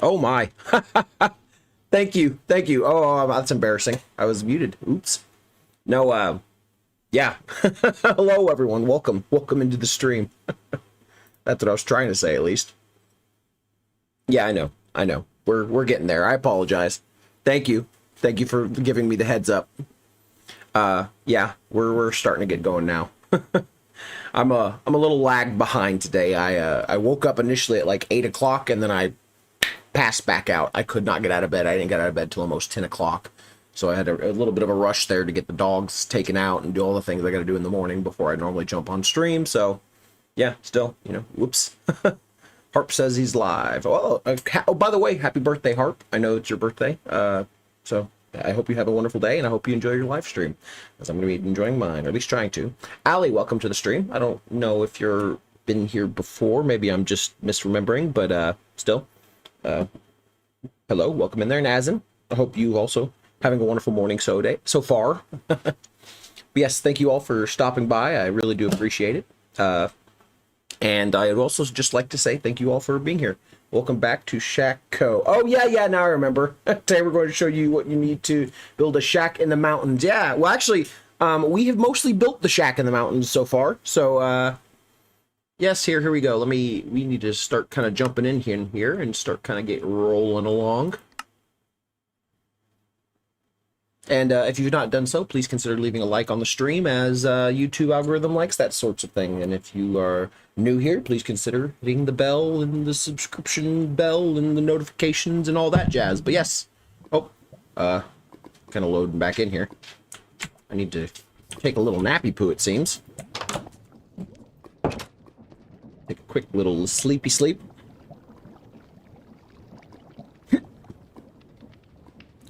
Oh my. Thank you. Thank you. Oh, that's embarrassing. I was muted. Oops. No, yeah. Hello, everyone. Welcome. Welcome into the stream. That's what I was trying to say, at least. Yeah, I know. I know. We're getting there. I apologize. Thank you. Thank you for giving me the heads up. Yeah, we're starting to get going now. I'm a little lag behind today. I woke up initially at like 8 o'clock and then I passed back out. I could not get out of bed. I didn't get out of bed till almost 10 o'clock. So I had a little bit of a rush there to get the dogs taken out and do all the things I got to do in the morning before I normally jump on stream. So yeah, still, you know, whoops. Harp says he's live. Oh, by the way, happy birthday, Harp. I know it's your birthday. So I hope you have a wonderful day, and I hope you enjoy your live stream, as I'm going to be enjoying mine, or at least trying to. Ali, welcome to the stream. I don't know if you've been here before. Maybe I'm just misremembering, but still. Hello, welcome in there, Nazin. I hope you also having a wonderful morning so far. But yes, thank you all for stopping by. I really do appreciate it. And I would also just like to say thank you all for being here. Welcome back to Shack Co. Oh, yeah, now I remember. Today we're going to show you what you need to build a shack in the mountains. Yeah, well, actually, we have mostly built the shack in the mountains so far. So, yes, here we go. We need to start kind of jumping in here and start kind of get rolling along. And if you've not done so, please consider leaving a like on the stream, as YouTube algorithm likes that sorts of thing. And if you are new here, please consider hitting the bell and the subscription bell and the notifications and all that jazz. But yes, kind of loading back in here. I need to take a little nappy poo, it seems. Take a quick little sleepy sleep.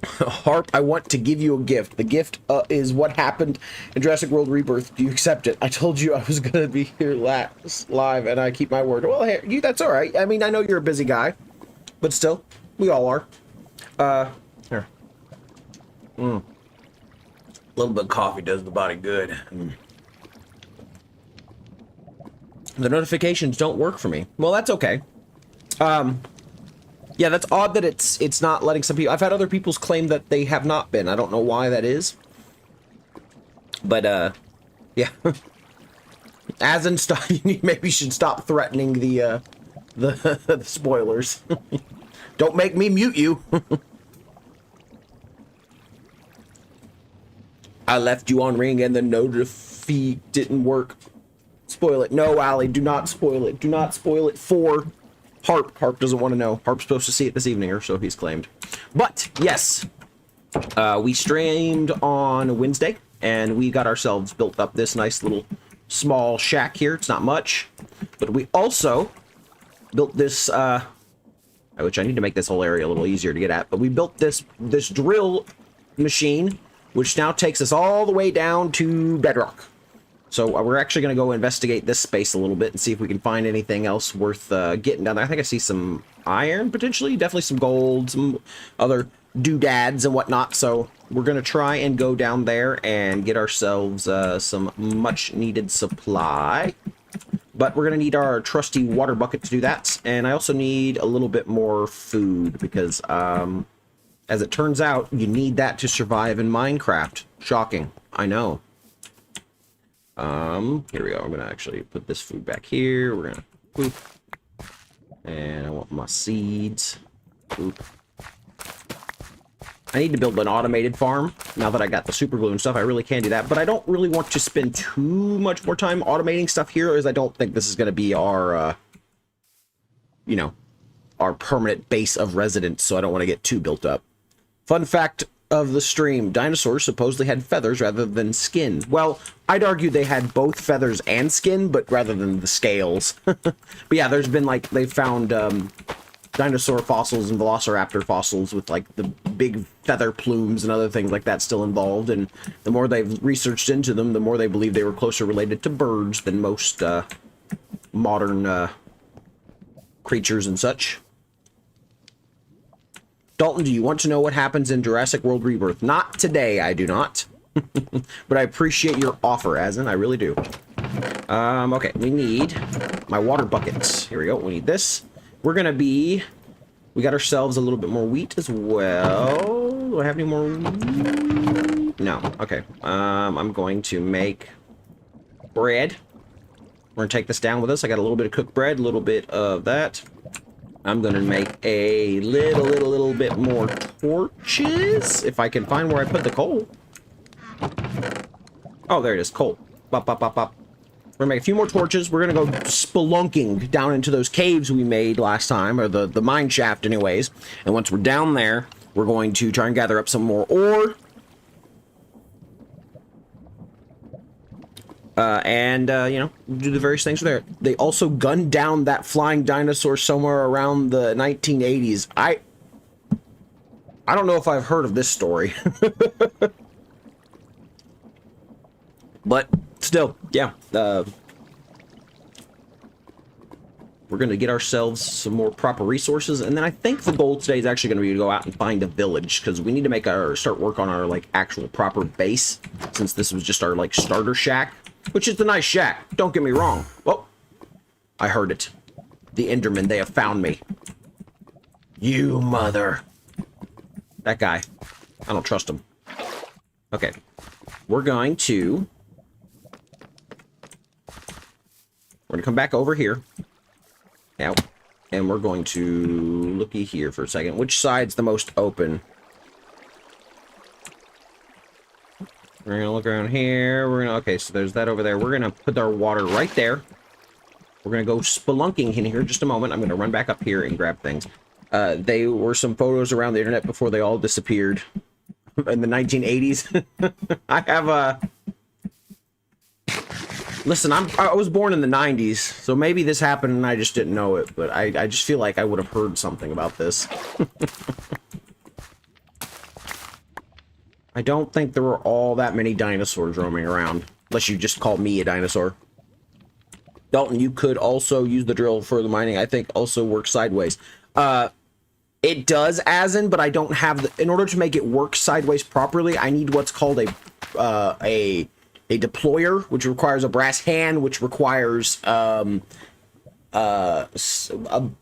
Harp, I want to give you a gift. The gift is what happened in Jurassic World Rebirth. Do you accept it? I told you I was going to be here live, and I keep my word. Well, hey, that's all right. I mean, I know you're a busy guy, but still, we all are. Here. A little bit of coffee does the body good. The notifications don't work for me. Well, that's okay. Yeah, that's odd that it's not letting some people... I've had other people's claim that they have not been. I don't know why that is. But, yeah. As in, maybe you should stop threatening the spoilers. Don't make me mute you. I left you on ring and the notify didn't work. Spoil it. No, Ali, do not spoil it. Do not spoil it for... Harp. Harp doesn't want to know. Harp's supposed to see it this evening, or so he's claimed. But, yes. We streamed on Wednesday, and we got ourselves built up this nice little small shack here. It's not much. But we also built this, which I need to make this whole area a little easier to get at. But we built this drill machine, which now takes us all the way down to bedrock. So we're actually going to go investigate this space a little bit and see if we can find anything else worth getting down there. I think I see some iron, potentially. Definitely some gold, some other doodads and whatnot. So we're going to try and go down there and get ourselves some much-needed supply. But we're going to need our trusty water bucket to do that. And I also need a little bit more food because, as it turns out, you need that to survive in Minecraft. Shocking. I know. Here we go. I'm gonna actually put this food back here. We're gonna boop. And I want my seeds. Boop. I need to build an automated farm. Now that I got the super glue and stuff, I really can do that. But I don't really want to spend too much more time automating stuff here, as I don't think this is gonna be our, you know, our permanent base of residence, so I don't want to get too built up. Fun fact of the stream, dinosaurs supposedly had feathers rather than skin. Well, I'd argue they had both feathers and skin, but rather than the scales. But yeah, there's been like, they found dinosaur fossils and velociraptor fossils with like the big feather plumes and other things like that still involved, and the more they've researched into them, the more they believe they were closer related to birds than most modern creatures and such. Dalton, do you want to know what happens in Jurassic World Rebirth? Not today, I do not. But I appreciate your offer, Asin. I really do. Okay, we need my water buckets. Here we go. We need this. We're going to be We got ourselves a little bit more wheat as well. Do I have any more? No. Okay. I'm going to make bread. We're gonna take this down with us. I got a little bit of cooked bread, a little bit of that. I'm gonna make a little bit more torches if I can find where I put the coal. Oh, there it is. Coal. Bop, bop, bop, bop. We're gonna make a few more torches. We're gonna go spelunking down into those caves we made last time, or the mine shaft anyways. And once we're down there, we're going to try and gather up some more ore. You know, do the various things there. They also gunned down that flying dinosaur somewhere around the 1980s. I don't know if I've heard of this story. But still, yeah. We're going to get ourselves some more proper resources. And then I think the goal today is actually going to be to go out and find a village, because we need to make start work on our, like, actual proper base, since this was just our, like, starter shack, which is a nice shack. Don't get me wrong. Oh, I heard it. The Endermen, they have found me. You mother. That guy. I don't trust him. Okay. We're going to come back over here. Now, and we're going to looky here for a second. Which side's the most open? We're gonna look around here. Okay, so there's that over there. We're gonna put our water right there. We're gonna go spelunking in here in just a moment. I'm gonna run back up here and grab things. They were some photos around the internet before they all disappeared in the 1980s. I have a. Listen, I was born in the 90s, so maybe this happened and I just didn't know it, but I just feel like I would have heard something about this. I don't think there were all that many dinosaurs roaming around, unless you just call me a dinosaur. Dalton, you could also use the drill for the mining. I think also works sideways. It does, Asin, but I don't have the... In order to make it work sideways properly, I need what's called a deployer, which requires a brass hand, which requires a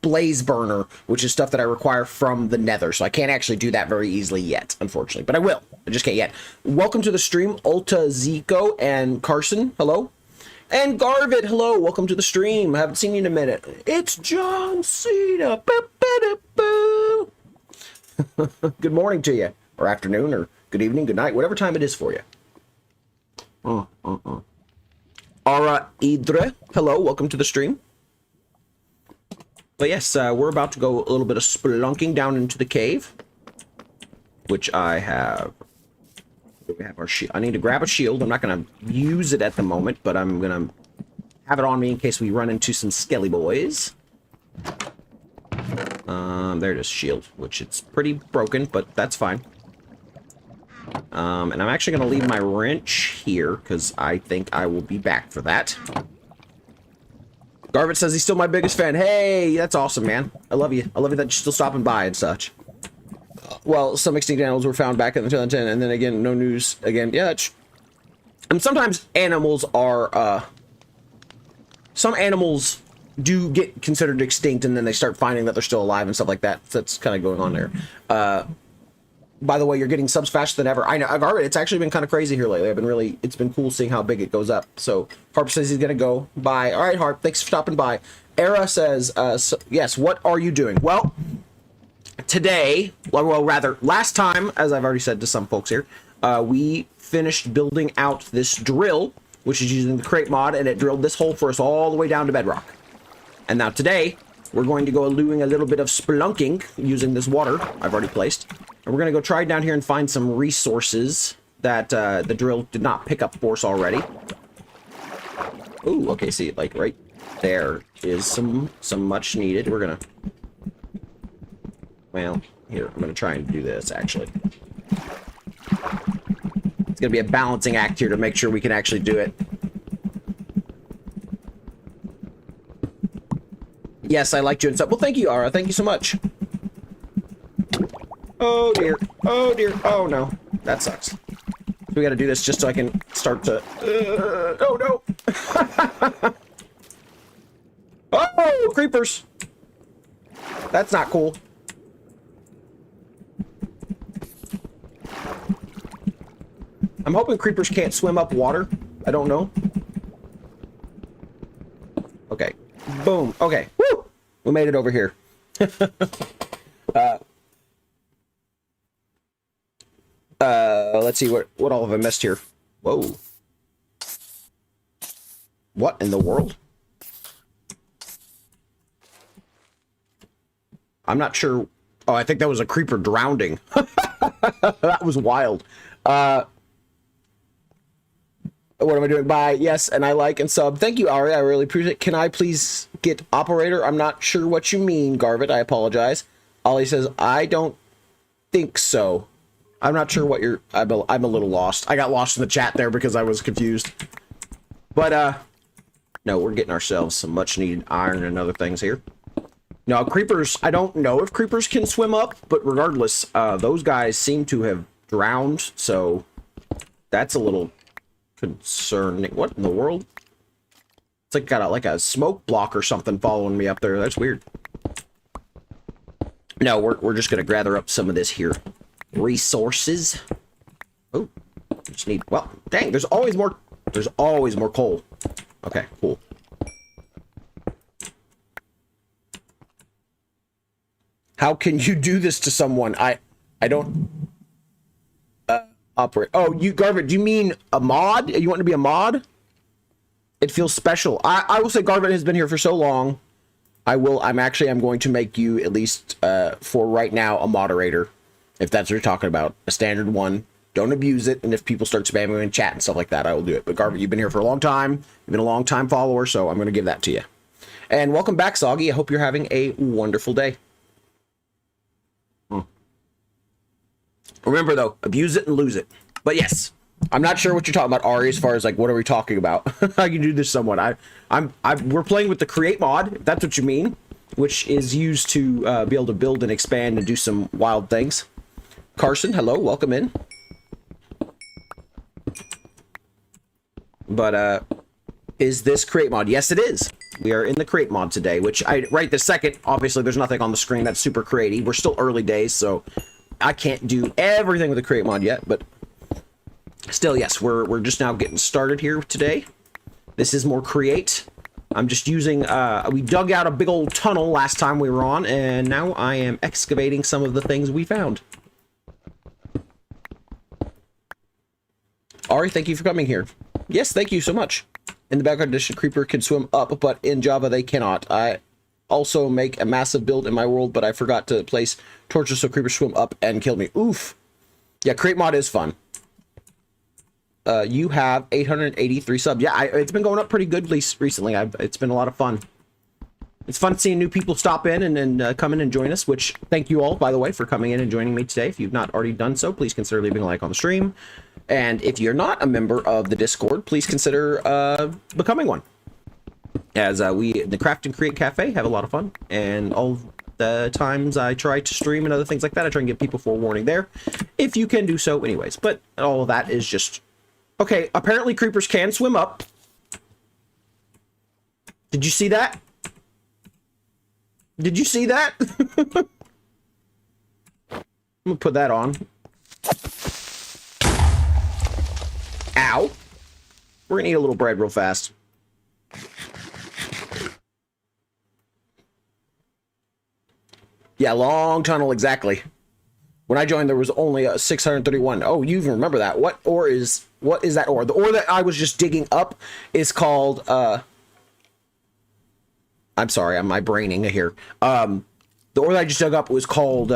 blaze burner, which is stuff that I require from the nether. So I can't actually do that very easily yet, unfortunately. But I will. I just can't yet. Welcome to the stream, Ulta Zico and Carson. Hello. And Garvit, hello. Welcome to the stream. I haven't seen you in a minute. It's John Cena. Good morning to you, or afternoon, or good evening, good night, whatever time it is for you. Ara Idre, hello, welcome to the stream. But yes, we're about to go a little bit of spelunking down into the cave, which I have. We have our shield. I need to grab a shield. I'm not going to use it at the moment, but I'm going to have it on me in case we run into some skelly boys. There it is, shield, which it's pretty broken, but that's fine. And I'm actually going to leave my wrench here, because I think I will be back for that. Garvit says he's still my biggest fan. Hey, that's awesome, man. I love you. I love you that you're still stopping by and such. Well, some extinct animals were found back in the 2010, and then again, no news again. Yeah, and sometimes animals are, some animals do get considered extinct, and then they start finding that they're still alive and stuff like that. So that's kind of going on there. By the way, you're getting subs faster than ever. I know, Garvit, it's actually been kind of crazy here lately. It's been cool seeing how big it goes up. So Harp says he's gonna go. Bye. All right, Harp, thanks for stopping by. Era says, yes, what are you doing? Well, today, well, rather, last time, as I've already said to some folks here, we finished building out this drill, which is using the crate mod, and it drilled this hole for us all the way down to bedrock. And now today, we're going to go doing a little bit of spelunking using this water I've already placed. And we're going to go try down here and find some resources that the drill did not pick up for us already. Ooh, okay, see, like right there is some much needed. We're going to... Well, here, I'm going to try and do this, actually. It's going to be a balancing act here to make sure we can actually do it. Yes, I liked you and stuff. Well, thank you, Ara. Thank you so much. Oh, dear. Oh, dear. Oh, no. That sucks. We got to do this just so I can start to... oh, no. Oh, creepers. That's not cool. I'm hoping creepers can't swim up water. I don't know. Okay. Boom. Okay. Woo! We made it over here. Let's see what all of I missed here. Whoa. What in the world? I'm not sure. Oh, I think that was a creeper drowning. That was wild. What am I doing? Bye. Yes, and I like and sub. Thank you, Ari. I really appreciate it. Can I please get operator? I'm not sure what you mean, Garvit. I apologize. Ollie says, I don't think so. I'm not sure what you're... I'm a little lost. I got lost in the chat there because I was confused. But, no, we're getting ourselves some much-needed iron and other things here. No, creepers... I don't know if creepers can swim up, but regardless, those guys seem to have drowned, so that's a little concerning. What in the world? It's like got like a smoke block or something following me up there. That's weird. No, we're just gonna gather up some of this here. Resources. Oh, just need... Well, dang, there's always more coal. Okay, cool. How can you do this to someone? I don't operate. Oh, you Garvin, do you mean a mod? You want to be a mod? It feels special. I will say Garvin has been here for so long. I'm going to make you, at least for right now, a moderator. If that's what you're talking about. A standard one. Don't abuse it. And if people start spamming in chat and stuff like that, I will do it. But Garvin, you've been here for a long time. You've been a long time follower, so I'm going to give that to you. And welcome back, Soggy. I hope you're having a wonderful day. Remember, though, abuse it and lose it. But yes, I'm not sure what you're talking about, Ari, as far as, like, what are we talking about? How can you do this to someone? We're playing with the Create mod, if that's what you mean, which is used to be able to build and expand and do some wild things. Carson, hello, welcome in. But, is this Create mod? Yes, it is. We are in the Create mod today, which right this second, obviously, there's nothing on the screen that's super creative. We're still early days, so I can't do everything with the Create mod yet, but still, yes, we're just now getting started here today. This is more Create. I'm just using, we dug out a big old tunnel last time we were on, and now I am excavating some of the things we found. Ari, thank you for coming here. Yes, thank you so much. In the background edition, creeper can swim up, but in Java they cannot. I also make a massive build in my world, but I forgot to place torches so creepers swim up and kill me. Oof. Yeah, Create mod is fun. You have 883 subs. Yeah, it's been going up pretty good recently. It's been a lot of fun. It's fun seeing new people stop in and come in and join us, which thank you all, by the way, for coming in and joining me today. If you've not already done so, please consider leaving a like on the stream. And if you're not a member of the Discord, please consider becoming one. As we, the Craft and Create Cafe, have a lot of fun. And all the times I try to stream and other things like that, I try and give people forewarning there. If you can do so anyways. But all of that is just... Okay, apparently creepers can swim up. Did you see that? Did you see that? I'm gonna put that on. Ow. We're gonna eat a little bread real fast. Yeah, long tunnel, exactly. When I joined, there was only a 631. Oh, you even remember that. What is that ore? The ore that I was just digging up is called, I'm sorry, I'm my braining here. The ore that I just dug up was called,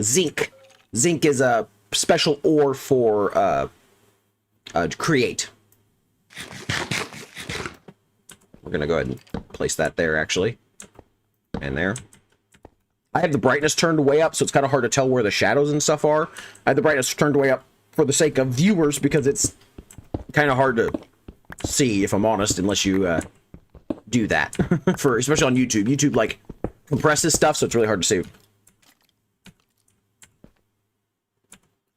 zinc. Zinc is a special ore for, Create. We're gonna go ahead and place that there, actually. And there. I have the brightness turned way up, so it's kind of hard to tell where the shadows and stuff are. I have the brightness turned way up for the sake of viewers, because it's kind of hard to see, if I'm honest, unless you do that. Especially on YouTube. YouTube, like, compresses stuff, so it's really hard to see.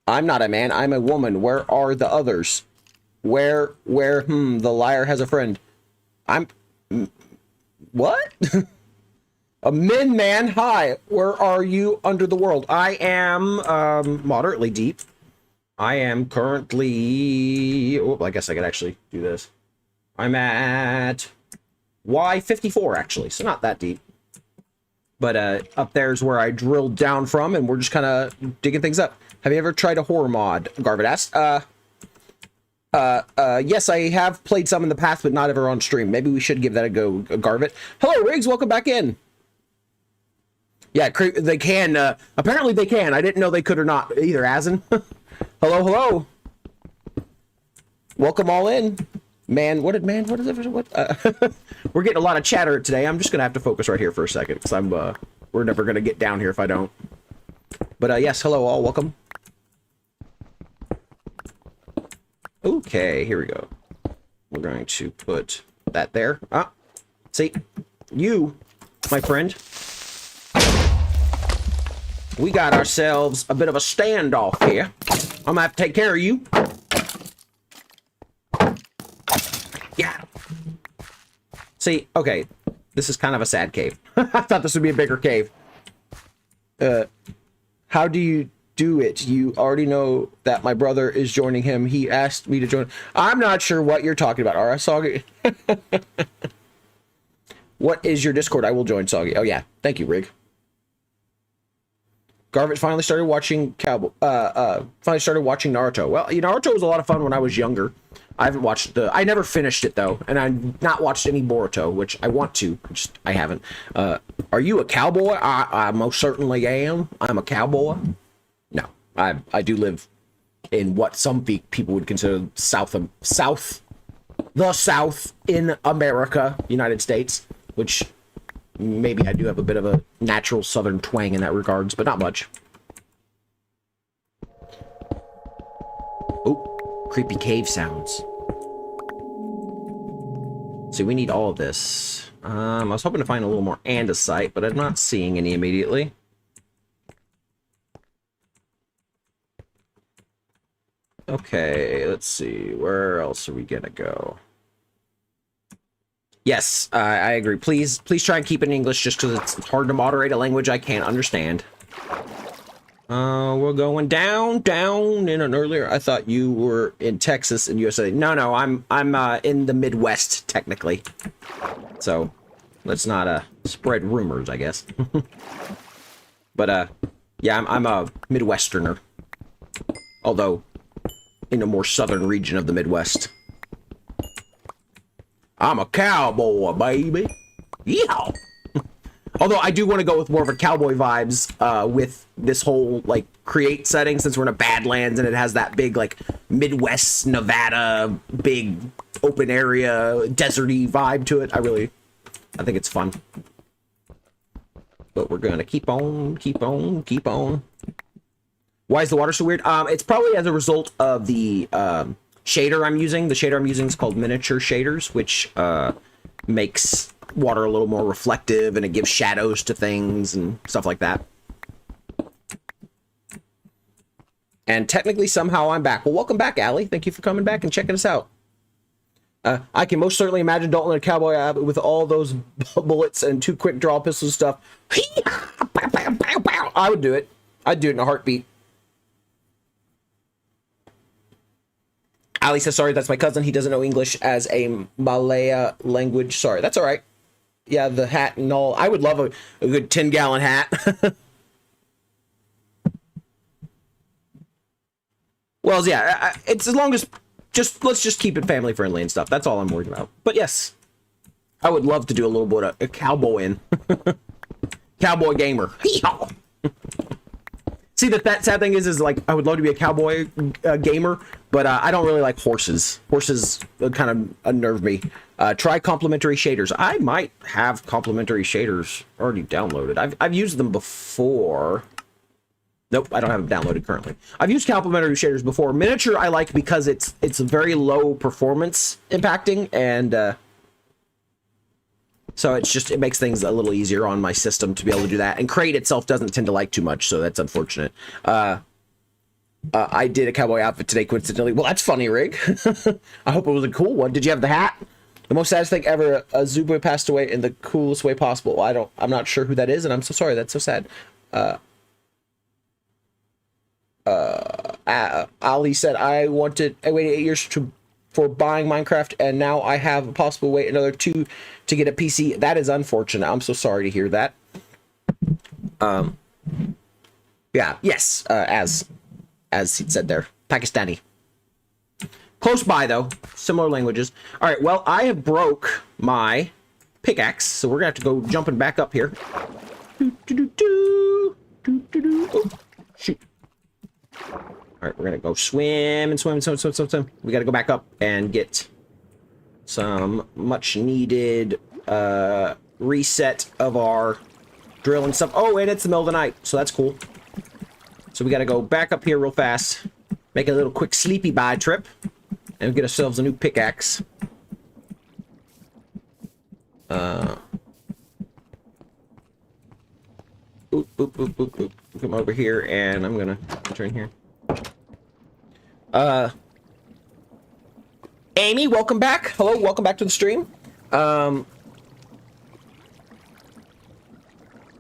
I'm not a man, I'm a woman. Where are the others? Where, the liar has a friend. What? A man, hi. Where are you under the world? I am, moderately deep. I am currently... Oh, I guess I could actually do this. I'm at Y54, actually, so not that deep. But up there's where I drilled down from, and we're just kind of digging things up. Have you ever tried a horror mod? Garvit asked. Yes, I have played some in the past, but not ever on stream. Maybe we should give that a go, Garvit. Hello, Riggs, welcome back in. Yeah, they can. Apparently they can. I didn't know they could or not either, Asin. Hello, hello. Welcome all in. Man, what is it? What? We're getting a lot of chatter today. I'm just going to have to focus right here for a second, because we're never going to get down here if I don't. But yes, hello all, welcome. Okay, here we go. We're going to put that there. Ah, see, you, my friend, we got ourselves a bit of a standoff here. I'm gonna have to take care of you. Yeah. See, okay, this is kind of a sad cave. I thought this would be a bigger cave. How do you do it? You already know that my brother is joining him. He asked me to join. I'm not sure what you're talking about. All right, Soggy. What is your Discord? I will join, Soggy. Oh yeah, thank you, Rig. Garvit finally started watching Naruto. Well, Naruto was a lot of fun when I was younger. I haven't watched I never finished it though, and I've not watched any Boruto, which I want to, just I haven't. Are you a cowboy? I most certainly am. I'm a cowboy. No, I do live in what some people would consider the South in America, United States, which maybe I do have a bit of a natural Southern twang in that regards, but not much. Oh, creepy cave sounds. See, we need all of this. I was hoping to find a little more andesite, but I'm not seeing any immediately. Okay, let's see. Where else are we gonna go? Yes, I agree. Please try and keep it in English, just because it's hard to moderate a language I can't understand. We're going down in an earlier. I thought you were in Texas and USA. No, I'm in the Midwest technically. So let's not spread rumors, I guess. But yeah, I'm a Midwesterner. Although in a more southern region of the Midwest. I'm a cowboy, baby. Yeah. Although I do want to go with more of a cowboy vibes with this whole like create setting, since we're in a Badlands and it has that big like Midwest Nevada big open area deserty vibe to it. I think it's fun. But we're gonna keep on. Why is the water so weird? It's probably as a result of the shader I'm using. The shader I'm using is called miniature shaders, which makes water a little more reflective, and it gives shadows to things and stuff like that. And technically somehow I'm back. Well, welcome back, Allie. Thank you for coming back and checking us out. I can most certainly imagine Dalton in a cowboy outfit with all those bullets and 2 quick draw pistol stuff. I would do it. I'd do it in a heartbeat. Ali says, sorry, that's my cousin. He doesn't know English as a Malaya language. Sorry, that's all right. Yeah, the hat and all. I would love a good 10-gallon hat. Well, yeah, it's as long as let's just keep it family friendly and stuff. That's all I'm worried about. But yes, I would love to do a little bit of a cowboy in. Cowboy gamer. See, that sad thing is like, I would love to be a cowboy gamer, but I don't really like horses. Horses kind of unnerve me. Try complementary shaders. I might have complementary shaders already downloaded. I've used them before. Nope, I don't have them downloaded currently. I've used complementary shaders before. Miniature I like because it's very low performance impacting, and so it makes things a little easier on my system to be able to do that. And Crate itself doesn't tend to like too much, so that's unfortunate. I did a cowboy outfit today, coincidentally. Well, that's funny, Rig. I hope it was a cool one. Did you have the hat? The most saddest thing ever, Zuboy passed away in the coolest way possible. I'm not sure who that is, and I'm so sorry. That's so sad. Ali said, I waited 8 years for buying Minecraft, and now I have a possible wait another 2 to get a PC. That is unfortunate. I'm so sorry to hear that. Yeah, yes, as he said there, Pakistani. Close by, though. Similar languages. All right, well, I have broke my pickaxe, so we're going to have to go jumping back up here. Oh, shoot. All right, we're going to go swim. We got to go back up and get some much-needed reset of our drilling stuff. Oh, and it's the middle of the night, so that's cool. So we got to go back up here real fast, make a little quick sleepy bye trip, and get ourselves a new pickaxe. Oop. Come over here, and I'm gonna turn here. Amy, welcome back. Hello, welcome back to the stream.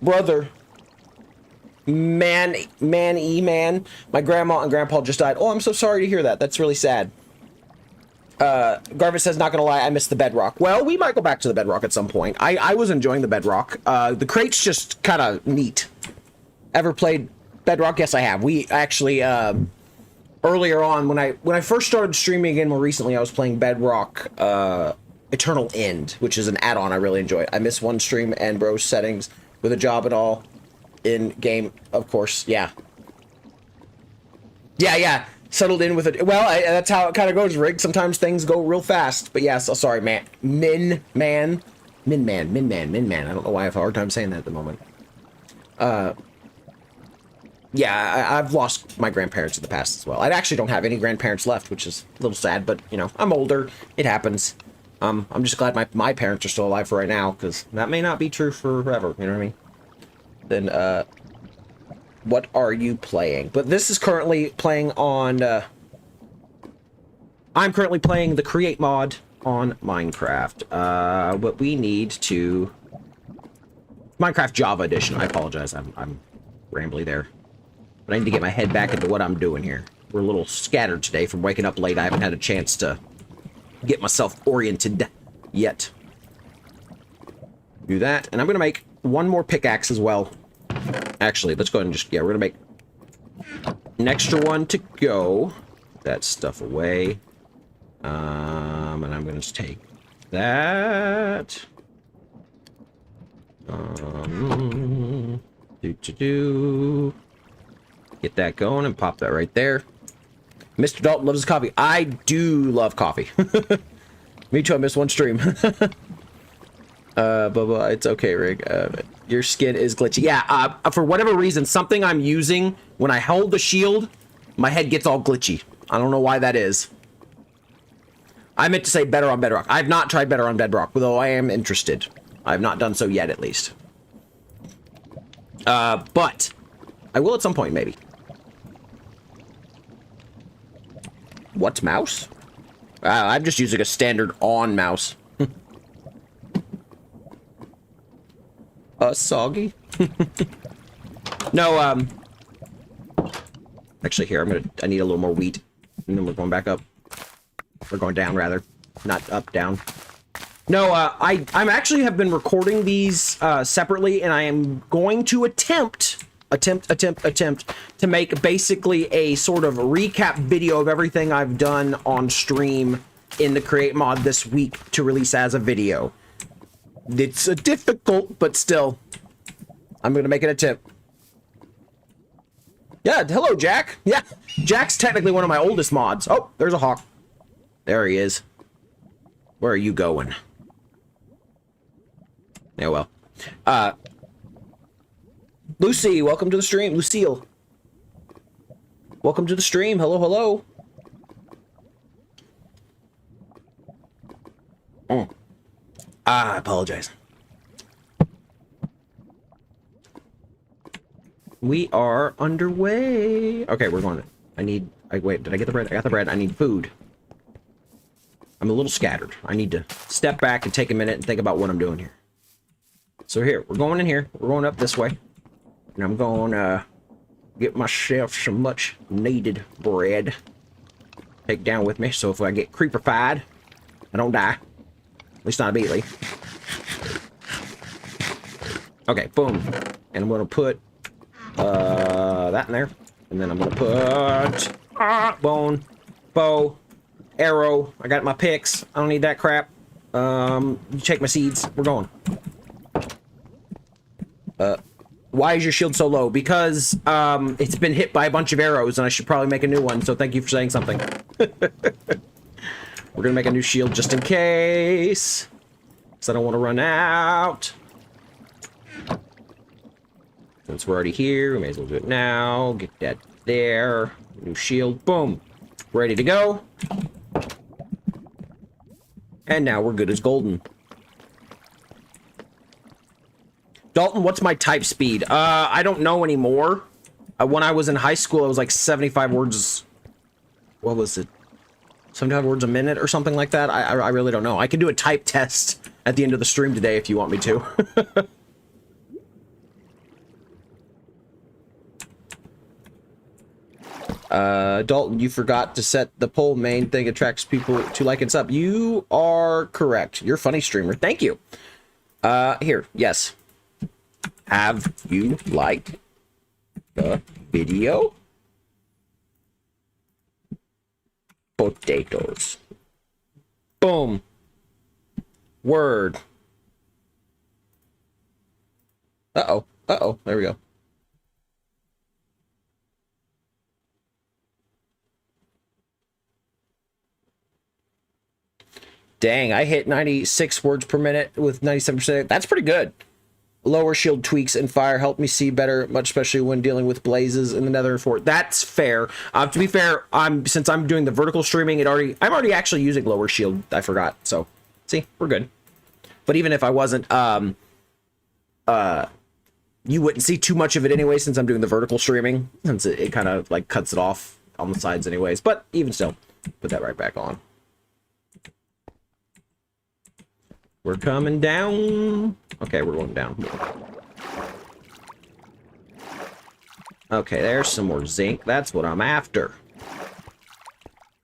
Brother. Man, my grandma and grandpa just died. Oh, I'm so sorry to hear that. That's really sad. Garvis says, not gonna lie, I missed the bedrock. Well, we might go back to the bedrock at some point. I was enjoying the bedrock. The crate's just kind of neat. Ever played bedrock? Yes, I have. We actually, earlier on, when I first started streaming again more recently, I was playing bedrock, Eternal End, which is an add-on I really enjoy. I missed one stream and bros settings with a job and all in game, of course. Yeah. Settled in with it. Well, that's how it kind of goes, Rig. Sometimes things go real fast. But yeah, so sorry, man. Min man. I don't know why I have a hard time saying that at the moment. Yeah, I've lost my grandparents in the past as well. I actually don't have any grandparents left, which is a little sad, but, you know, I'm older. It happens. I'm just glad my parents are still alive for right now, because that may not be true forever, you know what I mean? Then, what are you playing? But this is currently playing on, I'm currently playing the Create mod on Minecraft. What we need to... Minecraft Java Edition. I apologize. I'm rambly there. But I need to get my head back into what I'm doing here. We're a little scattered today from waking up late. I haven't had a chance to get myself oriented yet. Do that. And I'm going to make one more pickaxe as well. Actually, let's go ahead and just... Yeah, we're going to make an extra one to go. Put that stuff away. And I'm going to just take that. Get that going and pop that right there. Mr. Dalton loves his coffee. I do love coffee. Me too, I missed one stream. But it's okay, Rig. Your skin is glitchy. Yeah, for whatever reason, something I'm using, when I hold the shield, my head gets all glitchy. I don't know why that is. I meant to say better on Bedrock. I've not tried better on Bedrock, though I am interested. I've not done so yet, at least. But I will at some point, maybe. What mouse? I'm just using a standard on mouse. Soggy? No, actually, here, I need a little more wheat. And then we're going back up. We're going down, rather. Not up, down. No, I'm actually have been recording these, separately, and I am going to attempt to make basically a sort of recap video of everything I've done on stream in the Create mod this week to release as a video. It's difficult, but still, I'm going to make an attempt. Yeah, hello, Jack. Yeah, Jack's technically one of my oldest mods. Oh, there's a hawk. There he is. Where are you going? Yeah, well. Lucy, welcome to the stream. Lucille. Welcome to the stream. Hello, hello. I apologize. We are underway. Okay, we're going. Wait, did I get the bread? I got the bread. I need food. I'm a little scattered. I need to step back and take a minute and think about what I'm doing here. So here, we're going in here. We're going up this way. And I'm going, Get myself some much needed bread. Take down with me, so if I get creeper-fied, I don't die. At least not immediately. Okay, boom. And I'm gonna put that in there. And then I'm gonna put bone, bow, arrow. I got my picks. I don't need that crap. You take my seeds. We're going. Why is your shield so low? Because it's been hit by a bunch of arrows, and I should probably make a new one. So thank you for saying something. We're gonna make a new shield just in case, because I don't want to run out. Since we're already here, we may as well do it now. Get that there. New shield. Boom. Ready to go. And now we're good as golden. Dalton, what's my type speed? I don't know anymore. When I was in high school, it was like 75 words. What was it? 75 words a minute or something like that? I really don't know. I can do a type test at the end of the stream today if you want me to. Dalton, you forgot to set the poll main thing attracts people to like and sub. You are correct. You're a funny streamer. Thank you. Here. Yes. Have you liked the video? Potatoes. Boom. Word. Uh-oh. Uh-oh. There we go. Dang, I hit 96 words per minute with 97%. That's pretty good. Lower shield tweaks and fire help me see better, much especially when dealing with blazes in the nether fort. That's fair. To be fair, since I'm doing the vertical streaming, I'm already actually using lower shield. I forgot. So, see, we're good. But even if I wasn't, you wouldn't see too much of it anyway, since I'm doing the vertical streaming, since it kind of like cuts it off on the sides anyways. But even still, put that right back on. We're coming down. Okay, we're going down. Okay, there's some more zinc. That's what I'm after.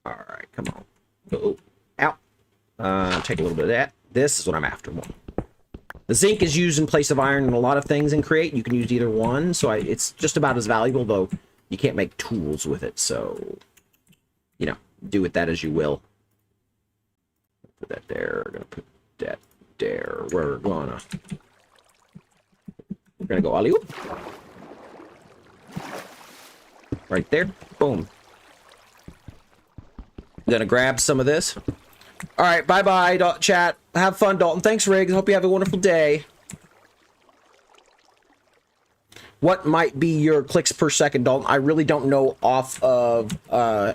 All right, come on. Oh, ow. Take a little bit of that. This is what I'm after. The zinc is used in place of iron in a lot of things in Create. You can use either one, so it's just about as valuable, though you can't make tools with it. So, you know, do with that as you will. Put that there. We're gonna put that there. We're gonna go alley-oop. Right there. Boom. Gonna grab some of this. All right, bye-bye, chat. Have fun, Dalton. Thanks, Riggs. Hope you have a wonderful day. What might be your clicks per second, Dalton? I really don't know off of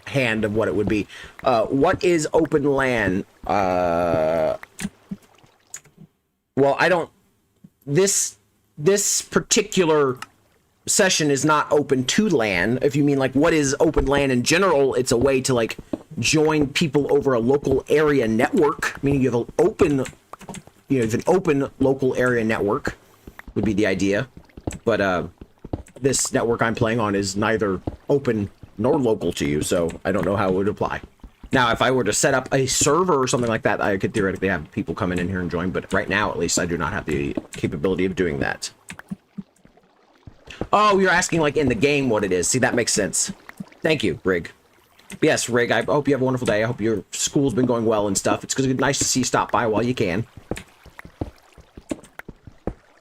hand of what it would be. What is open LAN? Well, I don't... This particular session is not open to LAN. If you mean, like, what is open LAN in general, it's a way to, like, join people over a local area network. Meaning you have an open... You know, an open local area network would be the idea. But, this network I'm playing on is neither open nor local to you, so I don't know how it would apply. Now, if I were to set up a server or something like that, I could theoretically have people come in here and join, but right now, at least, I do not have the capability of doing that. Oh, you're asking, like, in the game what it is. See, that makes sense. Thank you, Rig. Yes, Rig, I hope you have a wonderful day. I hope your school's been going well and stuff. It's nice to see you stop by while you can.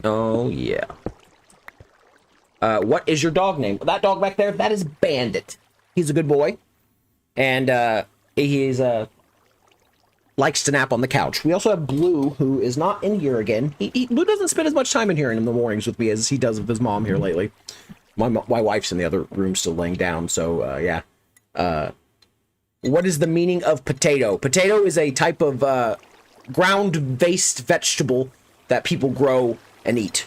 Oh, yeah. What is your dog name? That dog back there, that is Bandit. He's a good boy. And, he's, likes to nap on the couch. We also have Blue, who is not in here again. Blue doesn't spend as much time in here in the mornings with me as he does with his mom here lately. My wife's in the other room still laying down, so, yeah. What is the meaning of potato? Potato is a type of, ground-based vegetable that people grow and eat.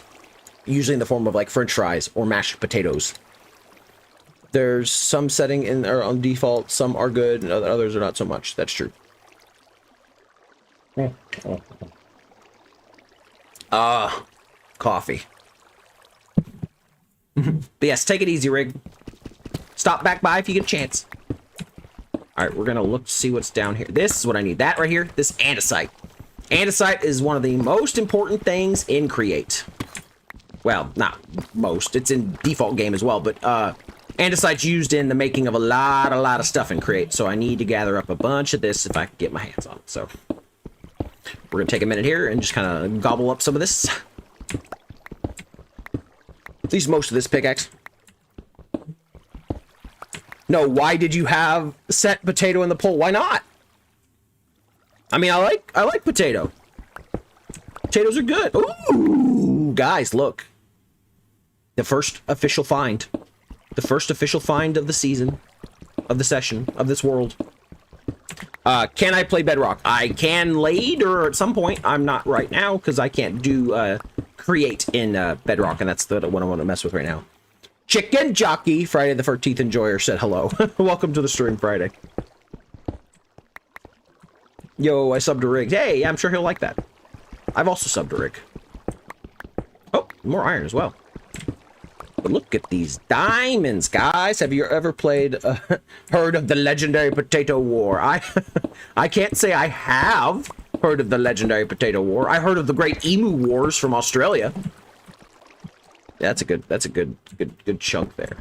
Usually in the form of, like, french fries or mashed potatoes. There's some setting in or on default, some are good, and others are not so much. That's true. Coffee. But yes, take it easy, Rig. stop back by if you get a chance. All right, we're gonna look to see what's down here. This is what I need. That right here, this andesite. Andesite is one of the most important things in Create. Well, not most. It's in default game as well, but andesite's used in the making of a lot of stuff in Create. So I need to gather up a bunch of this if I can get my hands on it. So we're gonna take a minute here and just kind of gobble up some of this. At least most of this pickaxe. No, why did you have set potato in the poll? Why not? I mean, I like potato. Potatoes are good. Ooh, guys, look. The first official find. The first official find of the season, of the session, of this world. Can I play Bedrock? I can later at some point. I'm not right now because I can't do Create in Bedrock, and that's the one I want to mess with right now. Chicken Jockey, Friday the 13th Enjoyer said hello. Welcome to the stream, Friday. Yo, I subbed to Rig. Hey, I'm sure he'll like that. I've also subbed to Rig. Oh, more iron as well. But look at these diamonds, guys. Have you ever played, heard of the legendary Potato War? I can't say I have heard of the legendary Potato War. I heard of the Great Emu Wars from Australia. Yeah, that's a good chunk there.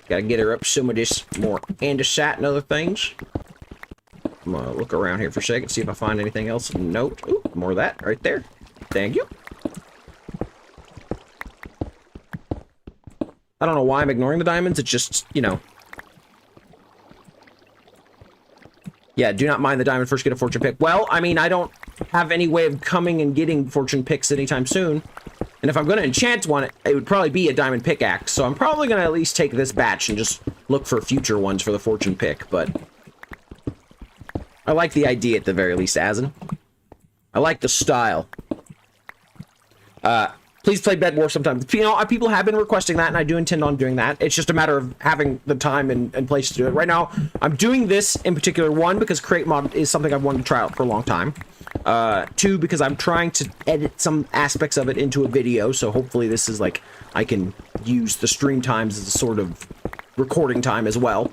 Gotta get her up some of this more andesite and other things. I'm gonna look around here for a second, see if I find anything else. Nope. Ooh, more of that right there. Thank you. I don't know why I'm ignoring the diamonds. It's just, you know. Yeah, do not mind the diamond. First get a fortune pick. Well, I mean, I don't have any way of coming and getting fortune picks anytime soon. And if I'm going to enchant one, it would probably be a diamond pickaxe. So I'm probably going to at least take this batch and just look for future ones for the fortune pick. But I like the idea at the very least, Asin. I like the style. Please play Bed War sometime. You know, people have been requesting that, and I do intend on doing that. It's just a matter of having the time and place to do it. Right now, I'm doing this in particular, one, because Create Mod is something I've wanted to try out for a long time. Two, because I'm trying to edit some aspects of it into a video, so hopefully this is like, I can use the stream times as a sort of recording time as well.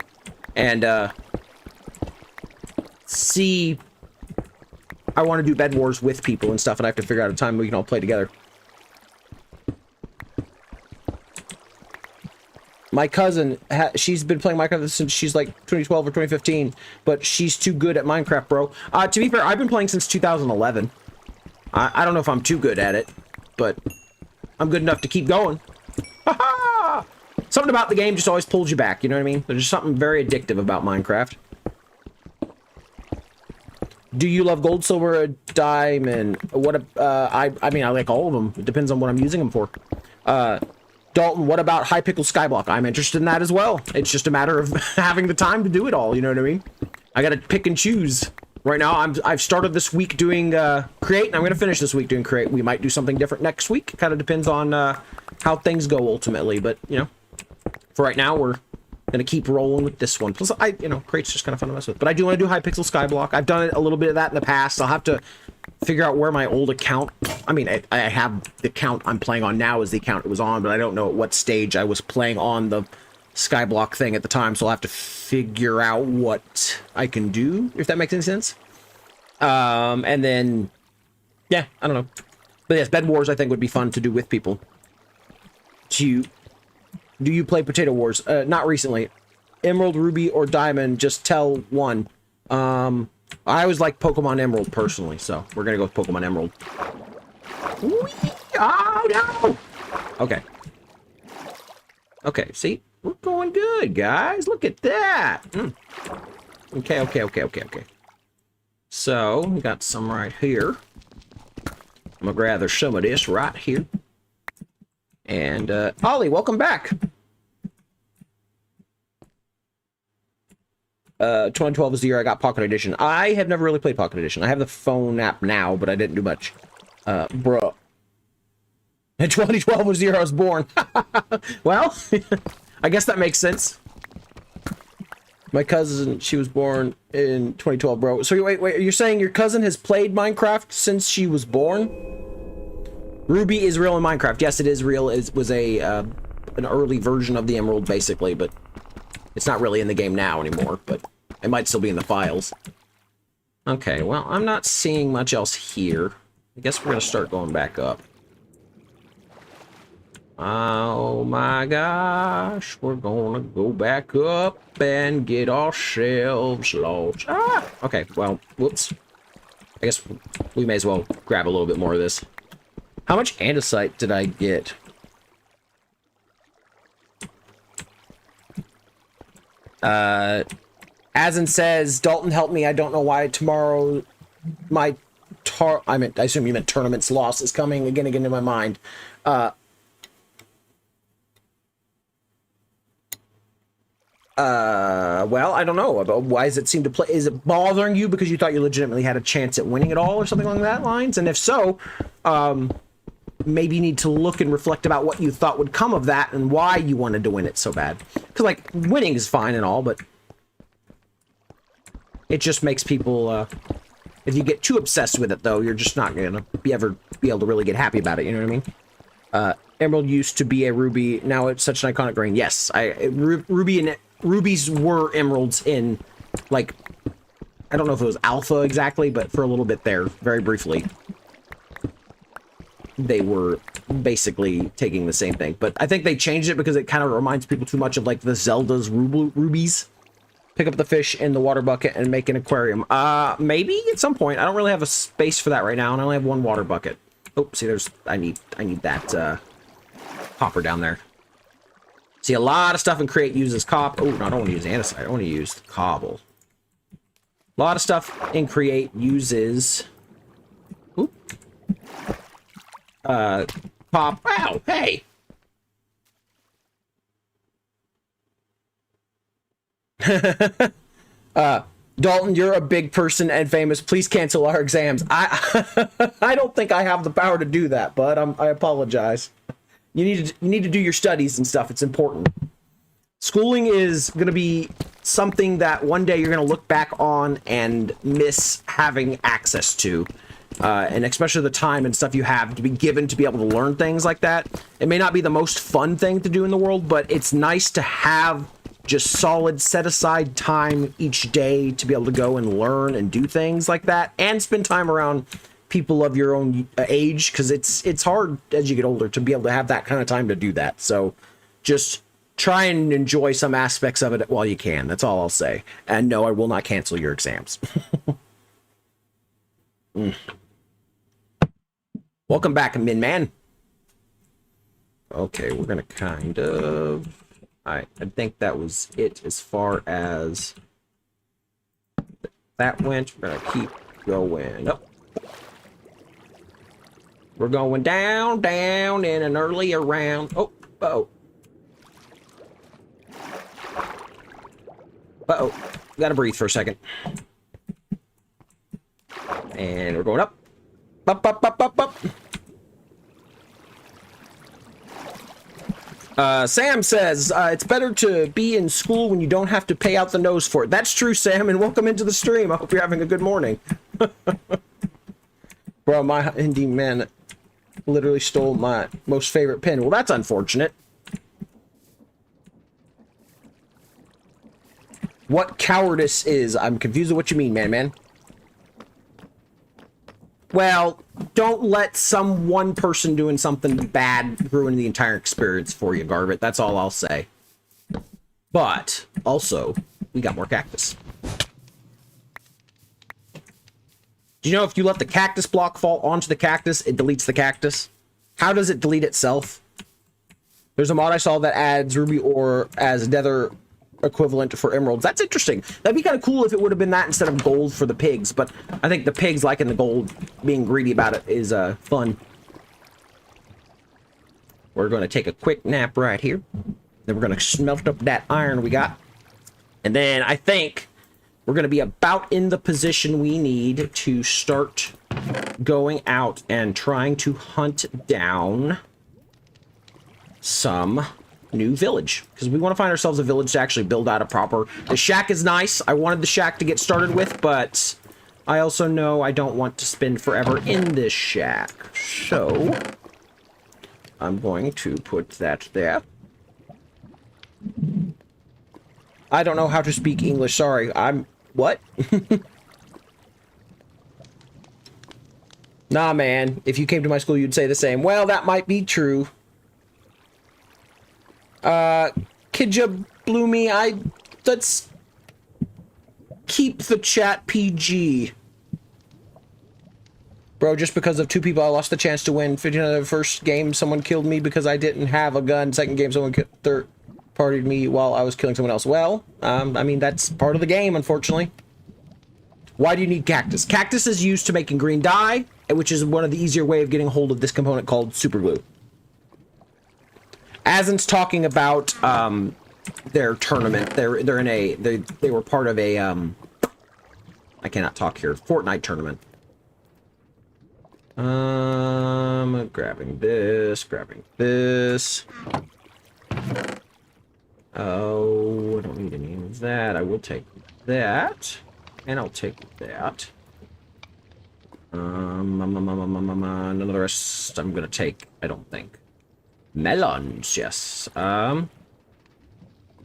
And, see, I want to do Bed Wars with people and stuff, and I have to figure out a time we can all play together. My cousin, she's been playing Minecraft since she's like 2012 or 2015, but she's too good at Minecraft, bro. To be fair, I've been playing since 2011. I don't know if I'm too good at it, but I'm good enough to keep going. Something about the game just always pulls you back, you know what I mean? There's just something very addictive about Minecraft. Do you love gold, silver, or diamond? What? I mean, I like all of them. It depends on what I'm using them for. Dalton, what about high pickle skyblock? I'm interested in that as well. It's just a matter of having the time to do it all, you know what I mean? I gotta pick and choose. Right now, I've started this week doing Create, and I'm gonna finish this week doing Create. We might do something different next week. Kind of depends on how things go ultimately, but, you know, for right now, we're gonna keep rolling with this one. Plus, you know, Create's just kind of fun to mess with. But I do want to do high pixel skyblock. I've done a little bit of that in the past. I'll have to figure out where my old account, I mean, I have the account I'm playing on now is the account it was on, but I don't know at what stage I was playing on the skyblock thing at the time, so I'll have to figure out what I can do, if that makes any sense. And then, yeah, I don't know. But yes, Bed Wars I think would be fun to do with people. Do you play Potato Wars? Not recently. Emerald, Ruby, or Diamond, just tell one. I always like Pokemon Emerald, personally, so we're gonna go with Pokemon Emerald. Whee! Oh, no! Okay. Okay, see? We're going good, guys. Look at that! Okay. So, we got some right here. I'm gonna gather some of this right here. And, Ollie, welcome back! 2012 is the year I got Pocket Edition. I have never really played Pocket Edition. I have the phone app now, but I didn't do much. Bro. And 2012 was the year I was born. Well, I guess that makes sense. My cousin, she was born in 2012, bro. So wait, you're saying your cousin has played Minecraft since she was born? Ruby is real in Minecraft. Yes, it is real. It was a an early version of the emerald, basically, but it's not really in the game now anymore, but it might still be in the files. Okay, well, I'm not seeing much else here. I guess we're gonna start going back up. Oh my gosh, we're gonna go back up and get ourselves lost. Ah! Okay, well, whoops. I guess we may as well grab a little bit more of this. How much andesite did I get? Asin says, Dalton, help me. I don't know why tomorrow my I assume you meant tournament's loss is coming again in my mind. Well, I don't know. Why does it seem to play? Is it bothering you because you thought you legitimately had a chance at winning it all or something along that lines? And if so, maybe you need to look and reflect about what you thought would come of that and why you wanted to win it so bad. Because, like, winning is fine and all, but it just makes people, if you get too obsessed with it, though, you're just not going to be able to really get happy about it, you know what I mean? Emerald used to be a ruby, now it's such an iconic grain. Yes, rubies were emeralds in, like, I don't know if it was alpha exactly, but for a little bit there, very briefly, they were basically taking the same thing. But I think they changed it because it kind of reminds people too much of, like, the Zelda's rubies. Pick up the fish in the water bucket and make an aquarium. Maybe at some point. I don't really have a space for that right now, and I only have one water bucket. Oh, see, I need that, hopper down there. See, a lot of stuff in Create uses copper. Oh, no, I don't want to use andesite. I want to use cobble. A lot of stuff in Create uses... Oop. Pop. Wow, hey! Dalton, you're a big person and famous. Please cancel our exams. I don't think I have the power to do that, but I apologize. You need to do your studies and stuff. It's important. Schooling is going to be something that one day you're going to look back on and miss having access to. And especially the time and stuff you have to be given to be able to learn things like that. It may not be the most fun thing to do in the world, but it's nice to have just solid set aside time each day to be able to go and learn and do things like that and spend time around people of your own age, because it's hard as you get older to be able to have that kind of time to do that. So just try and enjoy some aspects of it while you can. That's all I'll say. And no, I will not cancel your exams. Welcome back, Min Man. Okay, we're gonna kind of... I think that was it as far as that went. We're gonna keep going up. We're going down, down, in an earlier round. Oh, uh-oh. Uh-oh. Gotta breathe for a second. And we're going up. Up, up, up, up, up. Sam says, it's better to be in school when you don't have to pay out the nose for it. That's true, Sam, and welcome into the stream. I hope you're having a good morning. Bro, my indie man literally stole my most favorite pin. Well, that's unfortunate. What cowardice is? I'm confused with what you mean, man. Well, don't let some one person doing something bad ruin the entire experience for you, Garbett. That's all I'll say. But, also, we got more cactus. Do you know if you let the cactus block fall onto the cactus, it deletes the cactus? How does it delete itself? There's a mod I saw that adds ruby ore as nether equivalent for emeralds. That's interesting. That'd be kind of cool if it would have been that instead of gold for the pigs, but I think the pigs liking the gold, being greedy about it, is fun. We're going to take a quick nap right here. Then we're going to smelt up that iron we got. And then I think we're going to be about in the position we need to start going out and trying to hunt down some new village, because we want to find ourselves a village to actually build out a proper... The shack is nice. I wanted the shack to get started with, but I also know I don't want to spend forever in this shack. So I'm going to put that there. I don't know how to speak English. Sorry. What? Nah, man. If you came to my school, you'd say the same. Well, that might be true. Kidja Bloomy, let's keep the chat PG. Bro, just because of 2 people, I lost the chance to win. 15 first game, someone killed me because I didn't have a gun. Second game, someone third-partied me while I was killing someone else. Well, I mean, that's part of the game, unfortunately. Why do you need cactus? Cactus is used to making green dye, which is one of the easier way of getting a hold of this component called super glue. Asin's talking about their tournament. They're in a they were part of a I cannot talk here. Fortnite tournament. Grabbing this. Oh, I don't need any of that. I will take that, and I'll take that. None of the rest I'm gonna take. I don't think. Melons, yes. You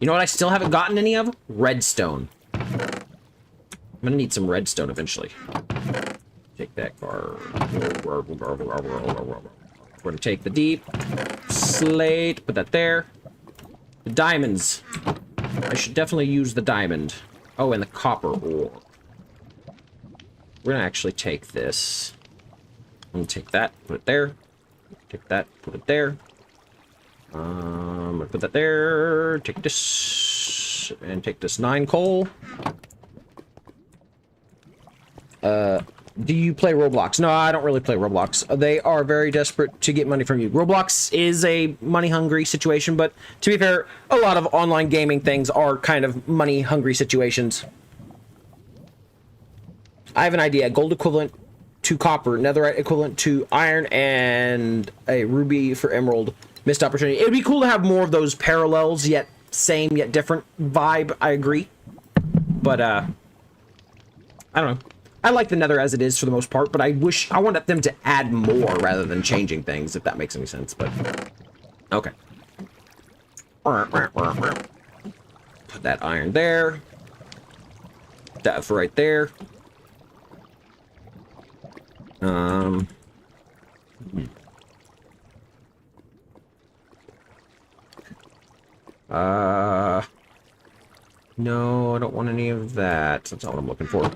know what I still haven't gotten any of? Redstone. I'm gonna need some redstone eventually. Take that car. We're gonna take the deep slate, put that there. The diamonds. I should definitely use the diamond. Oh, and the copper ore. We're gonna actually take this. I'm gonna take that, put it there. Take that, put it there. I'm gonna put that there. Take this and take this 9 coal. Do you play Roblox? No, I don't really play Roblox. They are very desperate to get money from you. Roblox is a money-hungry situation, but to be fair, a lot of online gaming things are kind of money-hungry situations. I have an idea. Gold equivalent to copper, netherite equivalent to iron, and a ruby for emerald. Missed opportunity. It would be cool to have more of those parallels, yet same, yet different vibe. I agree. But, I don't know. I like the nether as it is for the most part, but I wanted them to add more rather than changing things, if that makes any sense, but... Okay. Put that iron there. That for right there. No, I don't want any of that. That's not what I'm looking for.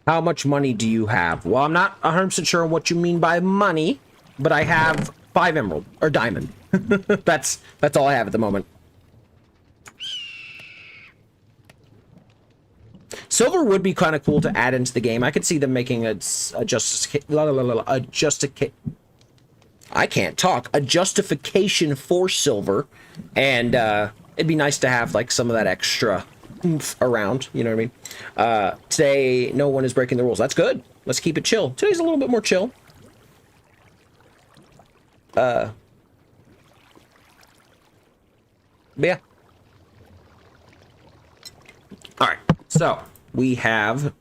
How much money do you have? Well, I'm not 100% sure what you mean by money, but I have 5 emerald, or diamond. That's all I have at the moment. Silver would be kind of cool to add into the game. I could see them making a justification for silver, and it'd be nice to have like some of that extra oomph around, you know what I mean? Today, no one is breaking the rules. That's good. Let's keep it chill. Today's a little bit more chill. But yeah. Alright, so we have...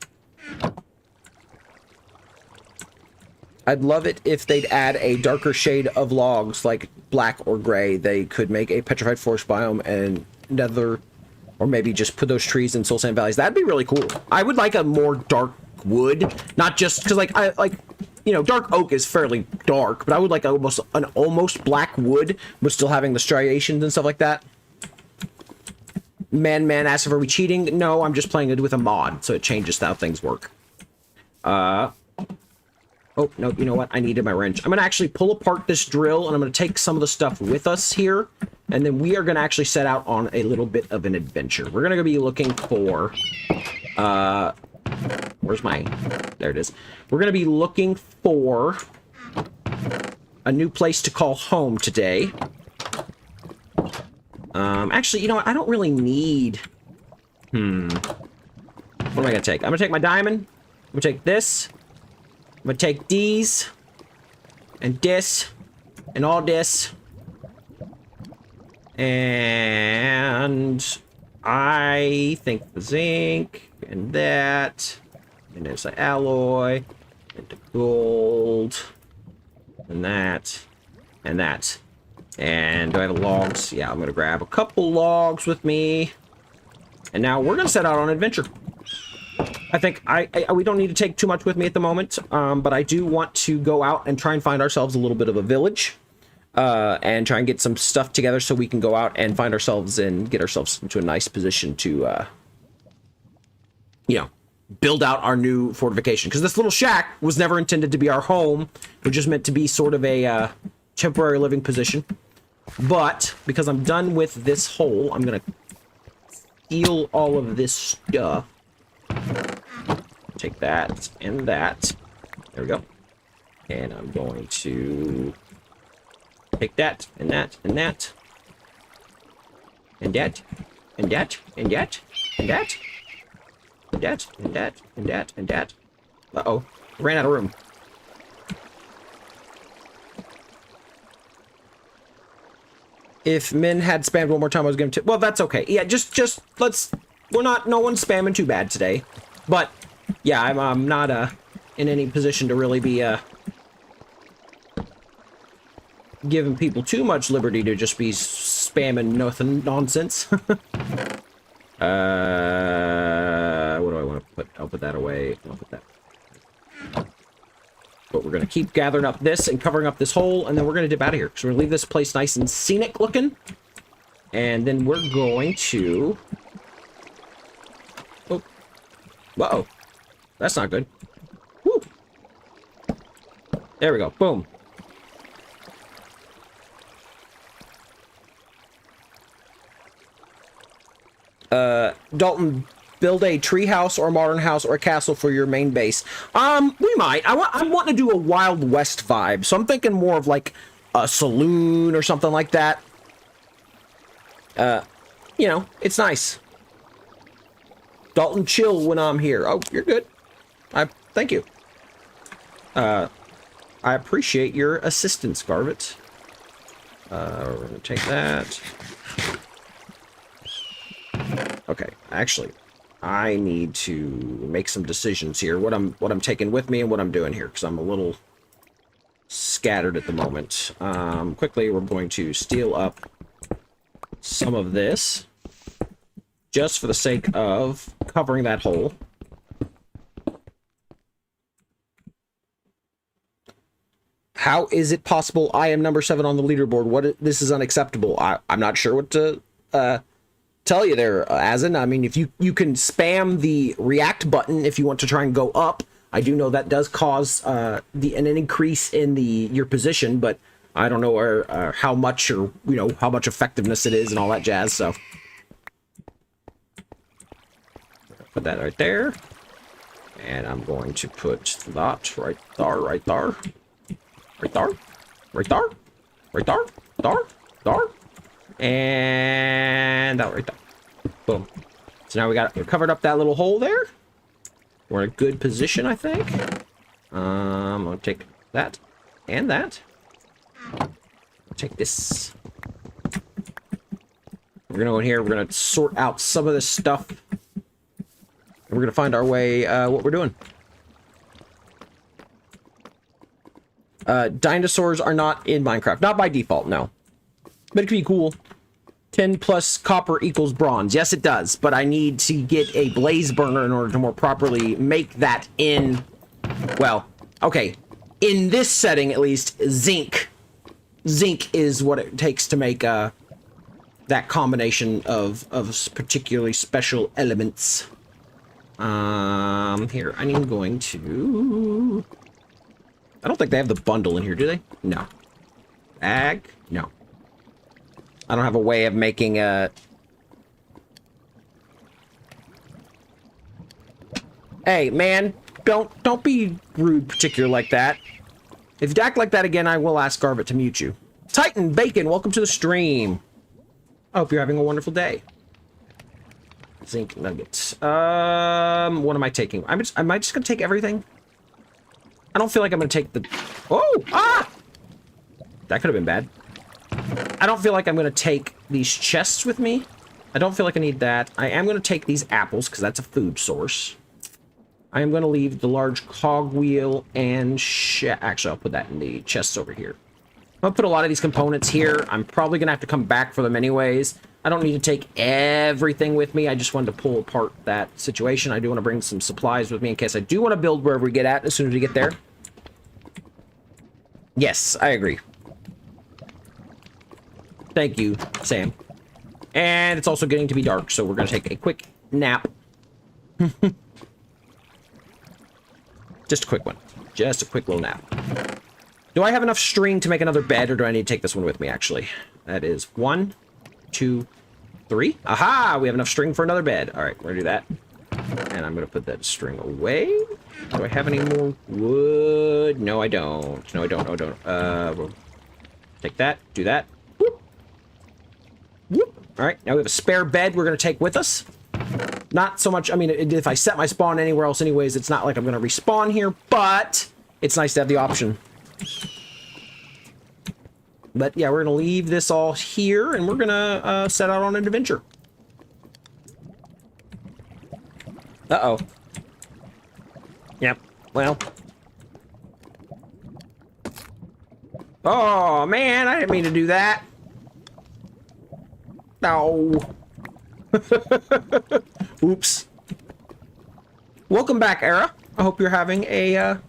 I'd love it if they'd add a darker shade of logs, like black or gray. They could make a petrified forest biome and nether... Or maybe just put those trees in soul sand valleys. That'd be really cool. I would like a more dark wood, not just because you know, dark oak is fairly dark, but I would like an almost black wood, but still having the striations and stuff like that. Man asked if are we cheating? No, I'm just playing it with a mod, so it changes how things work. Oh, no, you know what? I needed my wrench. I'm going to actually pull apart this drill, and I'm going to take some of the stuff with us here, and then we are going to actually set out on a little bit of an adventure. We're going to be looking for... where's my... There it is. We're going to be looking for a new place to call home today. Actually, you know what? I don't really need... What am I going to take? I'm going to take my diamond. I'm going to take this. I'm gonna take these, and this, and all this, and I think the zinc, and that, and there's the alloy, and the gold, and that, and that. And do I have logs? Yeah, I'm going to grab a couple logs with me. And now we're going to set out on an adventure. I think we don't need to take too much with me at the moment, but I do want to go out and try and find ourselves a little bit of a village, and try and get some stuff together so we can go out and find ourselves and get ourselves into a nice position to, you know, build out our new fortification. Because this little shack was never intended to be our home. It was just meant to be sort of a temporary living position. But because I'm done with this hole, I'm going to steal all of this stuff. Take that and that. There we go. And I'm going to take that and that and that. And that. And that. And that. And that. And that. And that. And that. And that. Uh-oh. Ran out of room. If Min had spammed one more time, I was going to... Well, that's okay. Yeah, just let's... We're not... No one's spamming too bad today. But, yeah, I'm not in any position to really be giving people too much liberty to just be spamming nothing nonsense. What do I want to put? I'll put that away. I'll put that. But we're going to keep gathering up this and covering up this hole, and then we're going to dip out of here. So we're going to leave this place nice and scenic looking. And then we're going to... Oh. Uh-oh. That's not good. Woo. There we go. Boom. Dalton, build a tree house or a modern house or a castle for your main base. We might. I'm wanting to do a Wild West vibe, so I'm thinking more of like a saloon or something like that. You know, it's nice. Dalton, chill when I'm here. Oh, you're good. Thank you. I appreciate your assistance, Garvit. We're gonna take that. Okay, actually, I need to make some decisions here. What I'm taking with me and what I'm doing here, because I'm a little scattered at the moment. Quickly, we're going to steal up some of this, just for the sake of covering that hole. How is it possible I am number 7 on the leaderboard? This is unacceptable. I'm not sure what to tell you there, Azin. I mean, if you can spam the react button if you want to try and go up. I do know that does cause an increase in your position, but I don't know how much, or how much effectiveness it is and all that jazz. So put that right there, and I'm going to put that right there, right there, right there, right there, right there, there, and that right there. Boom. So now we covered up that little hole there. We're in a good position, I think. I'm gonna take that and that. I'll take this. We're gonna go in here. We're gonna sort out some of this stuff, and we're gonna find our way. What we're doing. Dinosaurs are not in Minecraft, not by default, no. But it could be cool. 10 plus copper equals bronze. Yes, it does. But I need to get a blaze burner in order to more properly make that in... Well, okay. In this setting, at least, zinc. Zinc is what it takes to make that combination of particularly special elements. Here, I'm going to... I don't think they have the bundle in here, do they? No. Ag? No. I don't have a way of making a... Hey, man, don't be rude particular like that. If you act like that again, I will ask Garvit to mute you. Titan Bacon, welcome to the stream. I hope you're having a wonderful day. Zinc nuggets. What am I taking? Am I just gonna take everything? I don't feel like I'm gonna take the... Oh! Ah! That could have been bad. I don't feel like I'm going to take these chests with me. I don't feel like I need that. I am going to take these apples, because that's a food source. I am going to leave the large cogwheel and... Actually, I'll put that in the chests over here. I'll put a lot of these components here. I'm probably going to have to come back for them anyways. I don't need to take everything with me. I just wanted to pull apart that situation. I do want to bring some supplies with me in case I do want to build wherever we get at as soon as we get there. Yes, I agree. Thank you, Sam. And it's also getting to be dark, so we're going to take a quick nap. Just a quick one. Just a quick little nap. Do I have enough string to make another bed, or do I need to take this one with me, actually? That is 1, 2, 3. Aha! We have enough string for another bed. All right, we're going to do that. And I'm going to put that string away. Do I have any more wood? No, I don't. No, I don't. No, I don't. We'll take that. Do that. Whoop. Whoop. All right, now we have a spare bed we're going to take with us. Not so much, I mean, if I set my spawn anywhere else anyways, it's not like I'm going to respawn here, but it's nice to have the option. But yeah, we're going to leave this all here, and we're going to set out on an adventure. Uh-oh. Yep, well. Oh, man, I didn't mean to do that. No. Oops. Welcome back, Era. I hope you're having a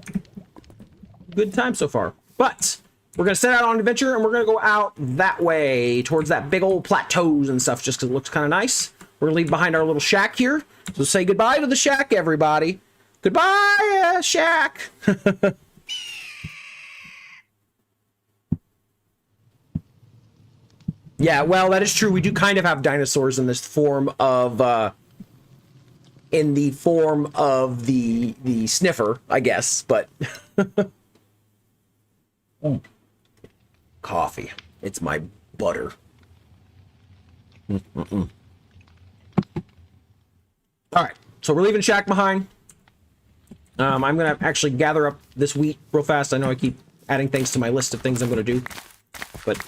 good time so far. But we're going to set out on an adventure, and we're going to go out that way towards that big old plateaus and stuff just because it looks kind of nice. We're going to leave behind our little shack here. So say goodbye to the shack, everybody. Goodbye, shack. Yeah, well, that is true. We do kind of have dinosaurs in this form of, in the form of the sniffer, I guess, but... Coffee. It's my butter. All right, so we're leaving shack behind. I'm going to actually gather up this wheat real fast. I know I keep adding things to my list of things I'm going to do, but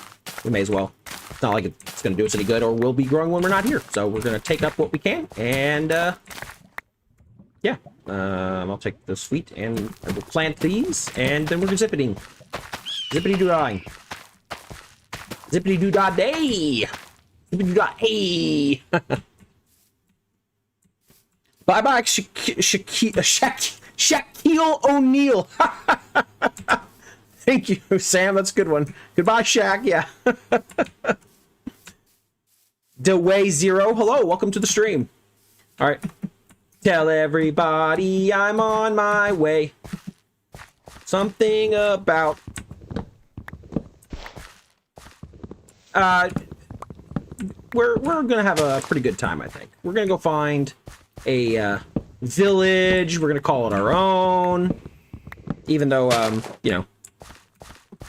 we may as well. It's not like it's going to do us any good, or we'll be growing when we're not here. So we're going to take up what we can, and yeah, I'll take the wheat, and I will plant these, and then we're zippiting. Zippity-doo-dah. Zippity-doo-dah-day. Zippity-doo-dah-hey. Bye-bye, Shaquille O'Neal. Thank you, Sam. That's a good one. Goodbye, Shaq. Yeah. Deway Zero. Hello. Welcome to the stream. All right. Tell everybody I'm on my way. Something about... we're gonna have a pretty good time, I think. We're gonna go find a village. We're gonna call it our own, even though you know,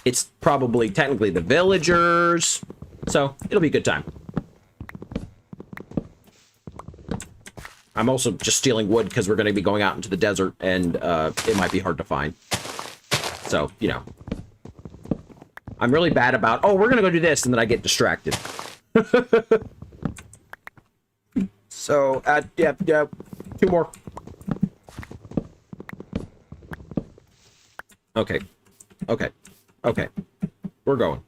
it's probably technically the villagers, so it'll be a good time. I'm also just stealing wood because we're going to be going out into the desert, and it might be hard to find. So, you know. I'm really bad about, oh, we're going to go do this, and then I get distracted. So, yeah, 2 more. Okay. Okay. Okay. We're going.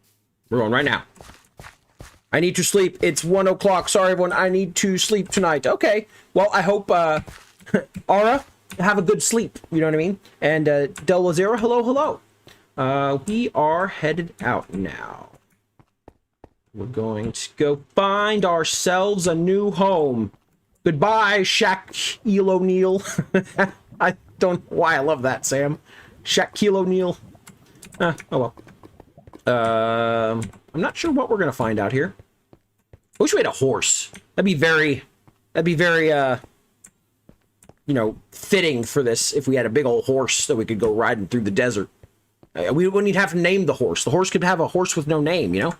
We're going right now. I need to sleep. It's 1 o'clock. Sorry, everyone. I need to sleep tonight. Okay. Well, I hope, Aura, have a good sleep. You know what I mean? And, Del Lazera, hello, hello. We are headed out now. We're going to go find ourselves a new home. Goodbye, Shaquille O'Neal. I don't know why I love that, Sam. Shaquille O'Neal. Oh well. I'm not sure what we're gonna find out here. I wish we had a horse. That'd be very, you know, fitting for this if we had a big old horse that we could go riding through the desert. We wouldn't even have to name the horse. The horse could have a horse with no name, you know?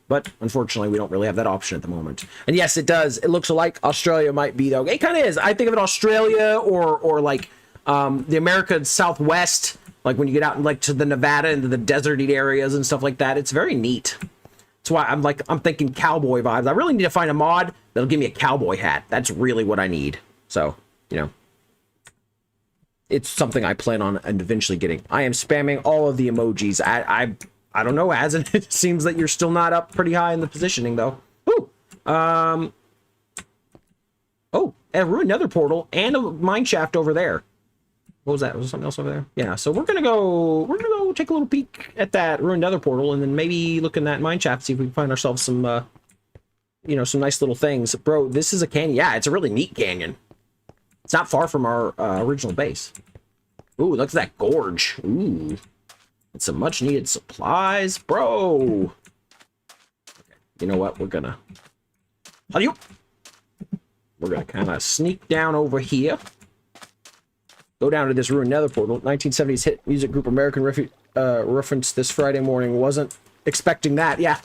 But unfortunately, we don't really have that option at the moment. And yes, it does. It looks like Australia might be, though. It kind of is. I think of it Australia or like the American Southwest, like when you get out like to the Nevada and the deserty areas and stuff like that. It's very neat. That's why I'm thinking cowboy vibes. I really need to find a mod that'll give me a cowboy hat. That's really what I need. So, you know, it's something I plan on and eventually getting. I am spamming all of the emojis. I don't know, as it seems that you're still not up pretty high in the positioning, though. Ooh! Oh, a ruined nether portal and a mine shaft over there. What was that? Was there something else over there? Yeah, so we're gonna go take a little peek at that ruined nether portal, and then maybe look in that mine shaft, see if we can find ourselves some, you know, some nice little things. Bro, this is a canyon. Yeah, it's a really neat canyon. It's not far from our original base. Ooh, look at that gorge. Ooh. And some much needed supplies, bro. Okay, you know what? We're gonna kind of sneak down over here. Go down to this ruined nether portal. 1970s hit music group American reference this Friday morning. Wasn't expecting that. Yeah.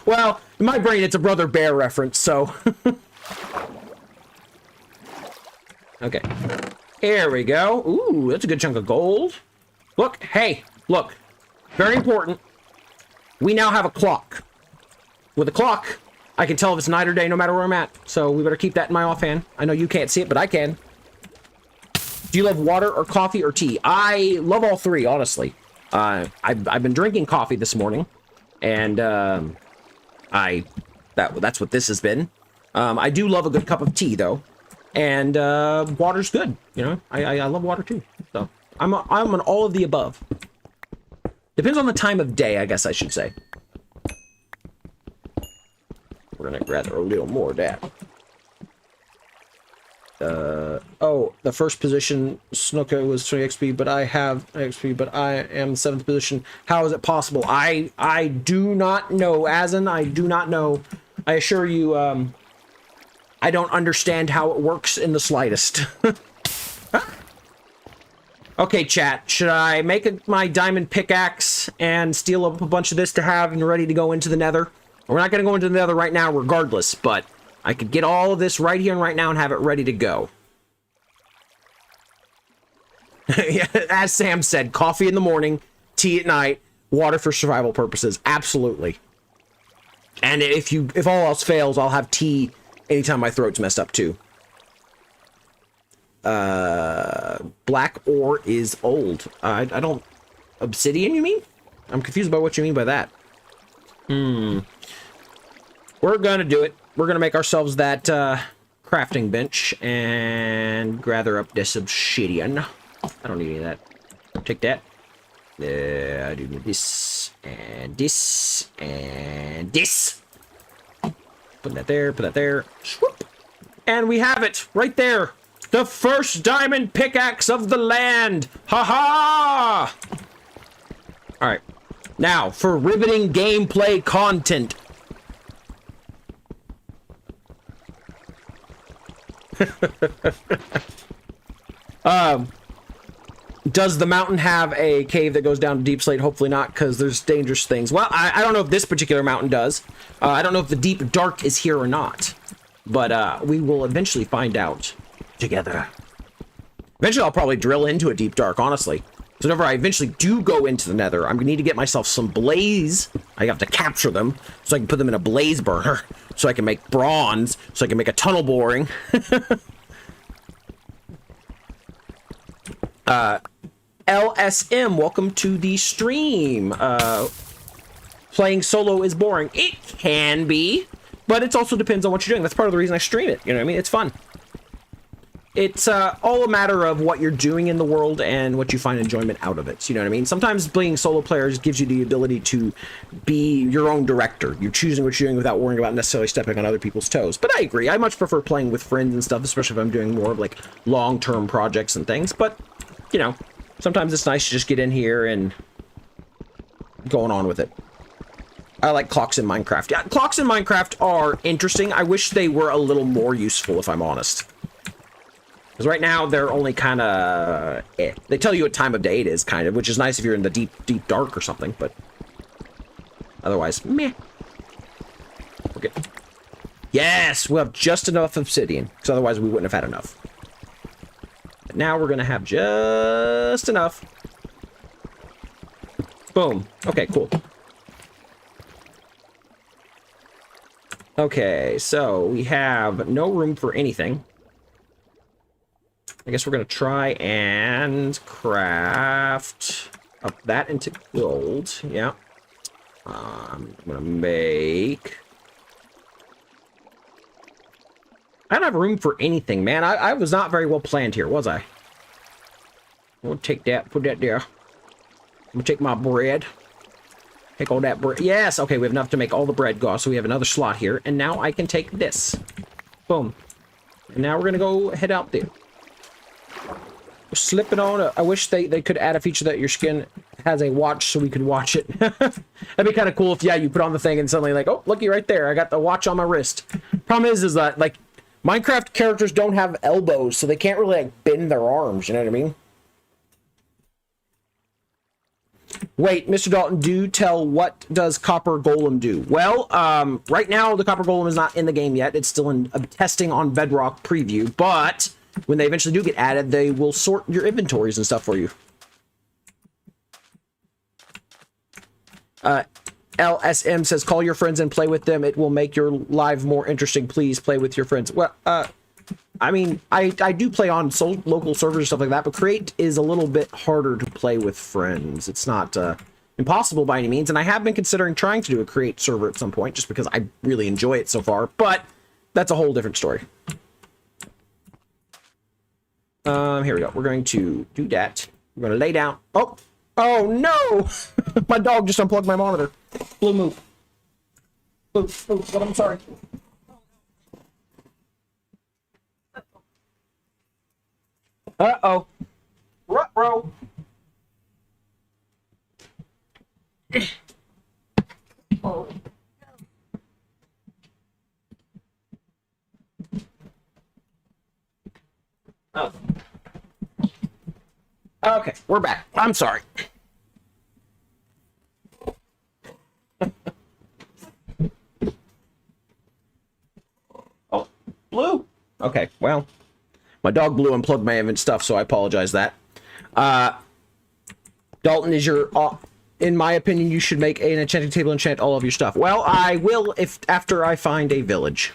Well, in my brain, it's a Brother Bear reference, so. Okay. Here we go. Ooh, that's a good chunk of gold. Look, hey, look. Very important. We now have a clock. With a clock, I can tell if it's night or day no matter where I'm at. So we better keep that in my offhand. I know you can't see it, but I can. Do you love water or coffee or tea? I love all three, honestly. I've been drinking coffee this morning, and that's what this has been. I do love a good cup of tea, though. And water's good, you know. I love water too. So I'm on all of the above. Depends on the time of day, I guess I should say. We're gonna gather a little more of that. Oh, the first position Snooka was 20 XP, but I have XP, but I am 7th position. How is it possible? I do not know, Azen. I do not know. I assure you, I don't understand how it works in the slightest. Okay, chat. Should I make my diamond pickaxe and steal up a bunch of this to have and ready to go into the nether? We're not going to go into the nether right now regardless, but I could get all of this right here and right now and have it ready to go. Yeah, as Sam said, coffee in the morning, tea at night, water for survival purposes. Absolutely. And if all else fails, I'll have tea anytime my throat's messed up too. Black ore is old. I don't... Obsidian, you mean? I'm confused by what you mean by that. We're gonna do it. We're gonna make ourselves that crafting bench and gather up this obsidian. I don't need any of that. Take that. I do need this and this and this. Put that there. Put that there. Swoop. And we have it right there. The first diamond pickaxe of the land. Ha ha! All right. Now for riveting gameplay content. Does the mountain have a cave that goes down to deep slate? Hopefully not, because there's dangerous things. Well, I don't know if this particular mountain does. I don't know if the deep dark is here or not. But we will eventually find out together. Eventually, I'll probably drill into a deep dark, honestly. So whenever I eventually do go into the nether, I'm going to need to get myself some blaze. I have to capture them so I can put them in a blaze burner. So I can make bronze. So I can make a tunnel boring. LSM, welcome to the stream. Playing solo is boring. It can be, but it also depends on what you're doing. That's part of the reason I stream it. You know what I mean? It's fun. It's all a matter of what you're doing in the world and what you find enjoyment out of it. You know what I mean? Sometimes playing solo players gives you the ability to be your own director. You're choosing what you're doing without worrying about necessarily stepping on other people's toes. But I agree. I much prefer playing with friends and stuff, especially if I'm doing more of like long-term projects and things. But, you know, sometimes it's nice to just get in here and going on with it. I like clocks in Minecraft. Yeah, clocks in Minecraft are interesting. I wish they were a little more useful, if I'm honest. Because right now, they're only kind of... They tell you what time of day it is, kind of, which is nice if you're in the deep, deep dark or something, but... Otherwise, meh. We're good. Yes! We'll have just enough obsidian, because otherwise we wouldn't have had enough. But now we're going to have just enough. Boom. Okay, cool. Okay, so we have no room for anything. I guess we're going to try and craft up that into gold. Yeah. I'm gonna make... I don't have room for anything, man. I was not very well planned here, was I? We'll take that, put that there. I'm gonna take my bread. Take all that bread. Yes, okay, we have enough to make all the bread go. So we have another slot here. And now I can take this. Boom. And now we're gonna go head out there. Slip it on. I wish they could add a feature that your skin has a watch so we could watch it. That'd be kind of cool if, yeah, you put on the thing and suddenly like, oh, looky right there. I got the watch on my wrist. Problem is that, like, Minecraft characters don't have elbows, so they can't really, like, bend their arms, you know what I mean? Wait, Mr. Dalton, do tell, what does Copper Golem do? Well, right now, the Copper Golem is not in the game yet. It's still in testing on Bedrock Preview, but when they eventually do get added, they will sort your inventories and stuff for you. LSM says, call your friends and play with them. It will make your live more interesting. Please play with your friends. Well, I mean, I do play on local servers and stuff like that, but Create is a little bit harder to play with friends. It's not impossible by any means, and I have been considering trying to do a Create server at some point, just because I really enjoy it so far, but that's a whole different story. Here we go. We're going to do that. We're going to lay down. Oh no! My dog just unplugged my monitor. Blue, move. Blue, but I'm sorry. Uh-oh. Ruh-roh. Oh. Oh. Okay, we're back. I'm sorry. Oh, Blue. Okay, well, my dog Blue unplugged my event stuff, so I apologize that. Dalton, is your... in my opinion, you should make an enchanting table, enchant all of your stuff. Well, I will if after I find a village.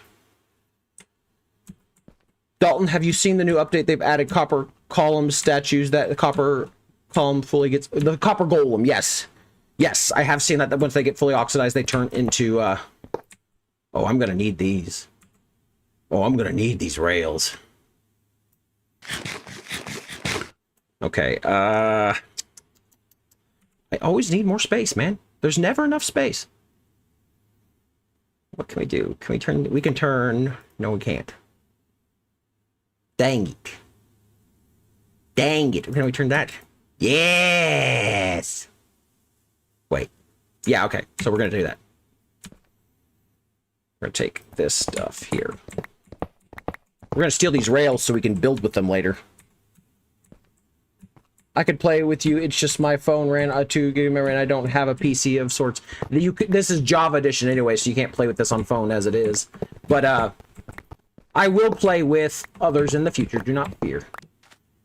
Dalton, have you seen the new update? They've added copper column statues that the copper column fully gets... The copper golem, yes. Yes, I have seen that once they get fully oxidized, they turn into... Oh, I'm going to need these. Oh, I'm going to need these rails. Okay, I always need more space, man. There's never enough space. What can we do? Can we turn... We can turn... No, we can't. Dang it. Dang it. Can we turn that? Yes! Wait. Yeah, okay. So we're going to do that. We're going to take this stuff here. We're going to steal these rails so we can build with them later. I could play with you. It's just my phone ran out 2 GB memory and I don't have a PC of sorts. This is Java Edition anyway, so you can't play with this on phone as it is. But, I will play with others in the future, do not fear.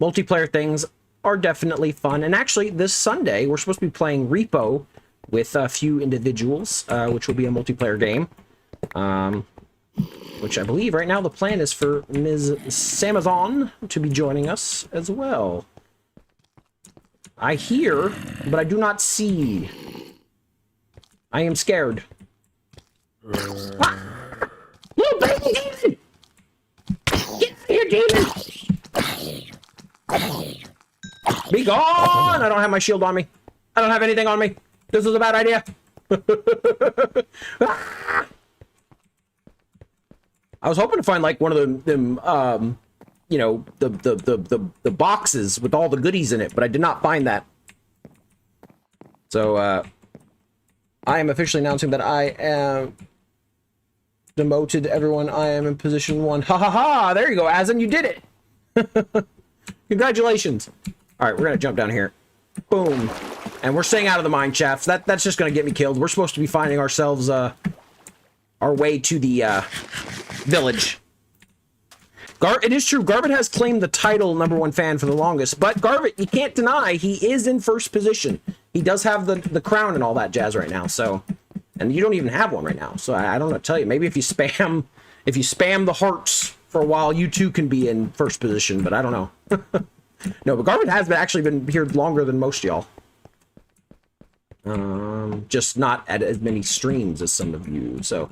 Multiplayer things are definitely fun. And actually, this Sunday, we're supposed to be playing Repo with a few individuals, which will be a multiplayer game. Which I believe right now the plan is for Ms. Samazon to be joining us as well. I hear, but I do not see. I am scared. Ah! Little baby demon! Get here, demon! Be gone! I don't have my shield on me. I don't have anything on me. This is a bad idea. Ah! I was hoping to find like one of them you know, the boxes with all the goodies in it, but I did not find that. So I am officially announcing that I am demoted. Everyone, I am in position 1. Ha ha ha! There you go, Azen, you did it. Congratulations. All right, we're gonna jump down here. Boom, and we're staying out of the mine shafts. That's just gonna get me killed. We're supposed to be finding ourselves our way to the village. It is true, Garvin has claimed the title #1 fan for the longest, but Garvin, you can't deny he is in first position. He does have the crown and all that jazz right now, so... And you don't even have one right now, so I don't know what to tell you. Maybe if you spam the hearts for a while, you too can be in first position, but I don't know. No, but Garvin has actually been here longer than most y'all. Just not at as many streams as some of you. So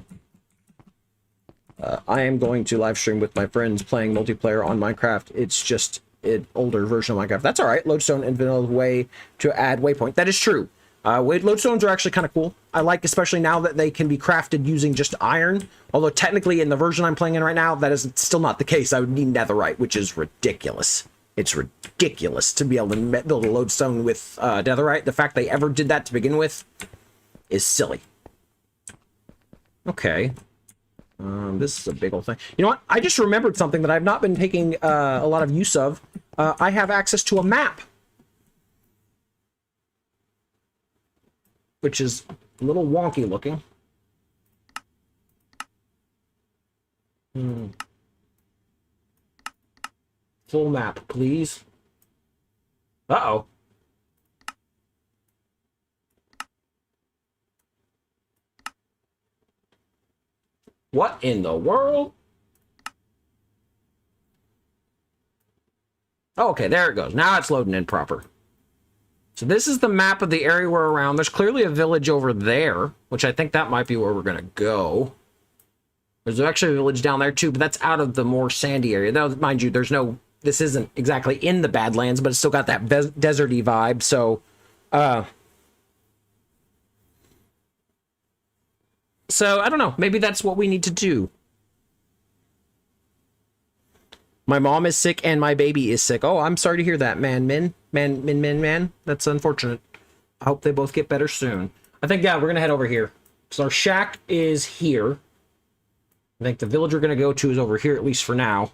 I am going to live stream with my friends playing multiplayer on Minecraft. It's just an older version of Minecraft. That's all right. Lodestone and vanilla way to add waypoint. That is true. Lodestones are actually kind of cool. I like, especially now that they can be crafted using just iron. Although technically in the version I'm playing in right now, that is still not the case. I would need netherite, which is ridiculous. It's ridiculous to be able to build a lodestone with netherite. The fact they ever did that to begin with is silly. Okay. This is a big old thing. You know what? I just remembered something that I've not been taking a lot of use of. I have access to a map, which is a little wonky looking. Full map, please. Uh-oh. What in the world? Oh, okay, there it goes. Now it's loading in proper. So this is the map of the area we're around. There's clearly a village over there, which I think that might be where we're going to go. There's actually a village down there too, but that's out of the more sandy area. Now, mind you, there's no... This isn't exactly in the Badlands, but it's still got that deserty vibe, so... So, I don't know. Maybe that's what we need to do. My mom is sick and my baby is sick. Oh, I'm sorry to hear that, man. That's unfortunate. I hope they both get better soon. I think, yeah, we're going to head over here. So our shack is here. I think the village we're going to go to is over here, at least for now.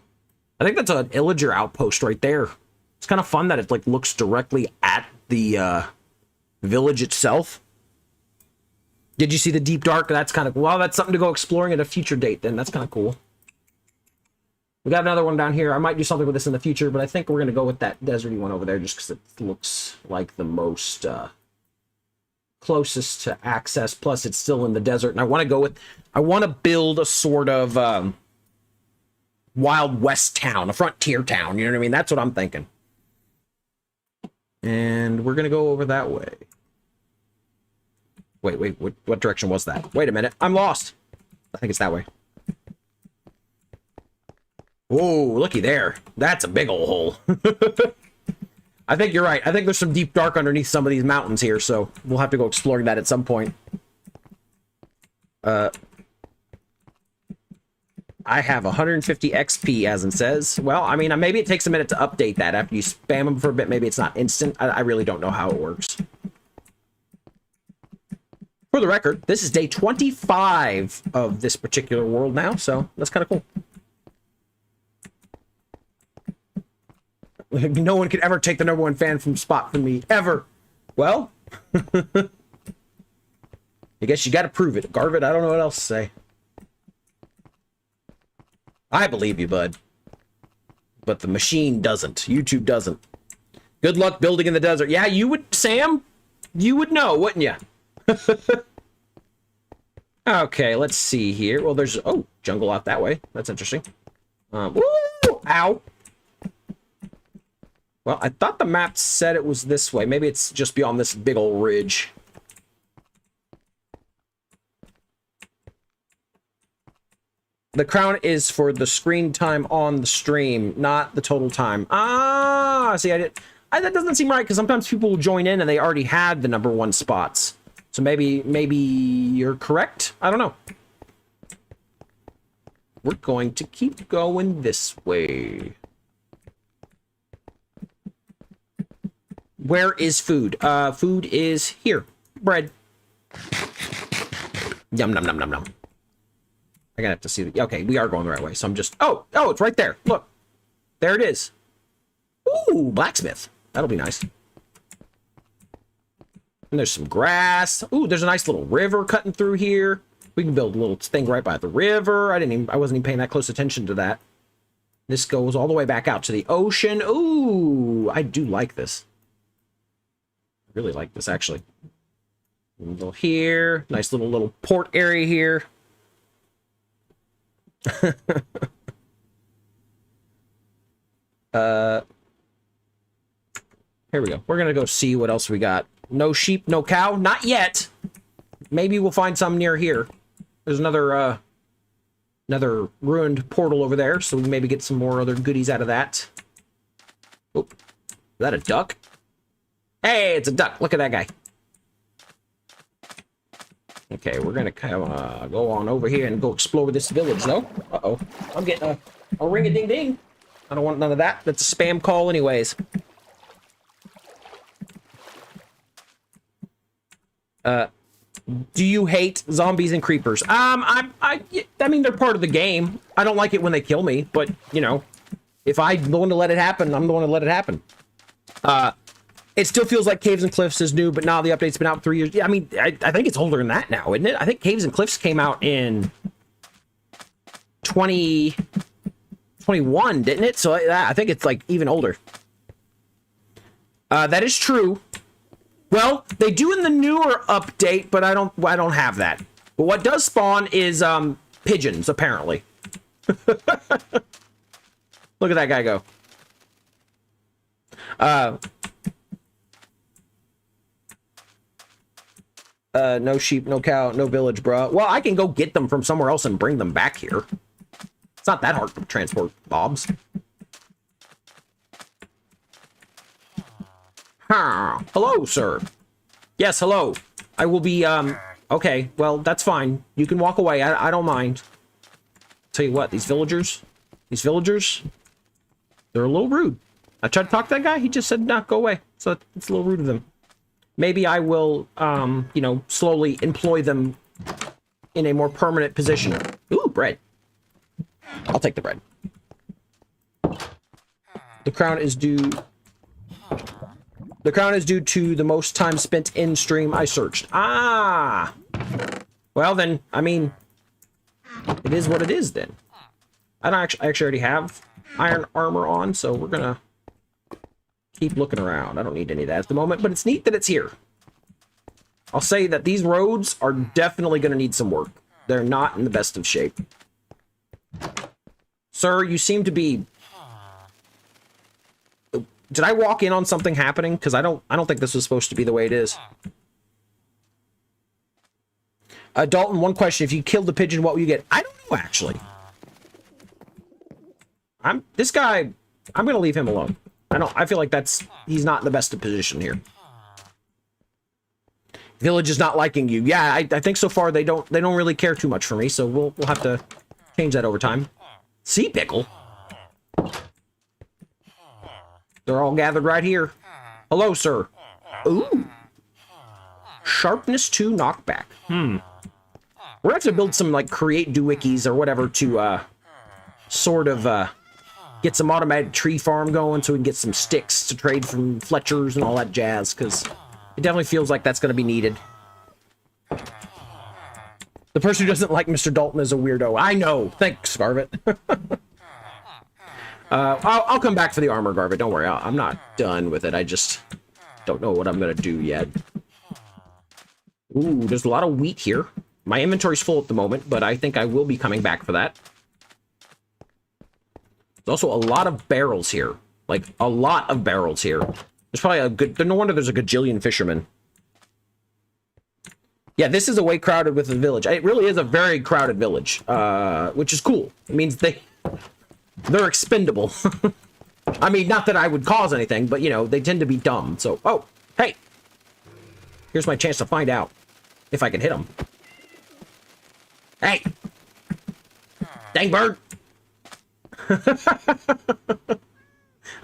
I think that's an illager outpost right there. It's kind of fun that it like looks directly at the village itself. Did you see the deep dark? That's kind of... Well, that's something to go exploring at a future date then. That's kind of cool. We got another one down here. I might do something with this in the future, but I think we're going to go with that deserty one over there just because it looks like the most closest to access. Plus, it's still in the desert. And I want to go with... I want to build a sort of Wild West town, a frontier town. You know what I mean? That's what I'm thinking. And we're going to go over that way. Wait, what direction was that? Wait a minute. I'm lost. I think it's that way. Whoa, looky there. That's a big old hole. I think you're right. I think there's some deep dark underneath some of these mountains here, so we'll have to go exploring that at some point. I have 150 XP, as it says. Well, I mean, maybe it takes a minute to update that. After you spam them for a bit, maybe it's not instant. I really don't know how it works. For the record, this is day 25 of this particular world now, so that's kind of cool. No one could ever take the #1 fan spot from me, ever. Well, I guess you got to prove it. Garvit, I don't know what else to say. I believe you, bud. But the machine doesn't. YouTube doesn't. Good luck building in the desert. Yeah, you would, Sam. You would know, wouldn't you? Okay, let's see here. Well, there's... Oh, jungle out that way. That's interesting. Woo! Ow! Well, I thought the map said it was this way. Maybe it's just beyond this big old ridge. The crown is for the screen time on the stream, not the total time. Ah, see, that doesn't seem right, because sometimes people will join in and they already had the #1 spots. So maybe you're correct? I don't know. We're going to keep going this way. Where is food? Food is here. Bread. Yum, nom, nom, nom, nom. I gotta have to see the... Okay, we are going the right way, so I'm just... Oh, it's right there. Look. There it is. Ooh, blacksmith. That'll be nice. And there's some grass. Ooh, there's a nice little river cutting through here. We can build a little thing right by the river. I wasn't even paying that close attention to that. This goes all the way back out to the ocean. Ooh, I do like this. I really like this, actually. A little here. Nice little port area here. Here we go. We're gonna go see what else we got No sheep, no cow. Not yet. Maybe we'll find some near here. There's another ruined portal over there, so we can maybe get some more other goodies out of that. Oh, is that a duck? Hey, it's a duck. Look at that guy. Okay, we're gonna kind of go on over here and go explore this village, though. Uh-oh. I'm getting a ring-a-ding-ding. I don't want none of that. That's a spam call anyways. Do you hate zombies and creepers? I mean, they're part of the game. I don't like it when they kill me, but, you know, if I'm the one to let it happen, I'm the one to let it happen. It still feels like Caves and Cliffs is new, but now the update's been out 3 years. Yeah, I mean, I think it's older than that now, isn't it? I think Caves and Cliffs came out in 2021, didn't it? So I think it's, like, even older. That is true. Well, they do in the newer update, but I don't have that. But what does spawn is pigeons, apparently. Look at that guy go. No sheep, no cow, no village, bruh. Well, I can go get them from somewhere else and bring them back here. It's not that hard to transport bobs. Hello, sir. Yes, hello. I will be, okay, well, that's fine. You can walk away. I don't mind. Tell you what, these villagers, they're a little rude. I tried to talk to that guy. He just said, nah, go away. So it's a little rude of them. Maybe I will, you know, slowly employ them in a more permanent position. Ooh, bread. I'll take the bread. The crown is due... The crown is due to the most time spent in stream I searched. Ah! Well then, I mean, it is what it is then. I actually already have iron armor on, so we're gonna keep looking around. I don't need any of that at the moment, but it's neat that it's here. I'll say that these roads are definitely gonna need some work. They're not in the best of shape. Sir, you seem to be... Did I walk in on something happening? Because I don't think this was supposed to be the way it is. Dalton, one question. If you killed the pigeon, what will you get? I don't know, actually. This guy, I'm going to leave him alone. I feel like he's not in the best of position here. Village is not liking you. Yeah, I think so far they don't really care too much for me, so we'll have to change that over time. Sea pickle? They're all gathered right here. Hello, sir. Ooh. Sharpness 2 knockback. We're gonna have to build some, like, create doohickeys or whatever to, sort of, get some automated tree farm going so we can get some sticks to trade from Fletchers and all that jazz, because it definitely feels like that's gonna be needed. The person who doesn't like Mr. Dalton is a weirdo. I know. Thanks, Garvit. I'll come back for the armor, Garvit. Don't worry. I'm not done with it. I just don't know what I'm going to do yet. Ooh, there's a lot of wheat here. My inventory's full at the moment, but I think I will be coming back for that. There's also a lot of barrels here. Like, a lot of barrels here. There's probably a good... No wonder there's a gajillion fishermen. Yeah, this is a way crowded with the village. It really is a very crowded village, which is cool. It means they're expendable. I mean, not that I would cause anything, but, you know, they tend to be dumb. So, oh, hey. Here's my chance to find out if I can hit them. Hey. Dang bird. That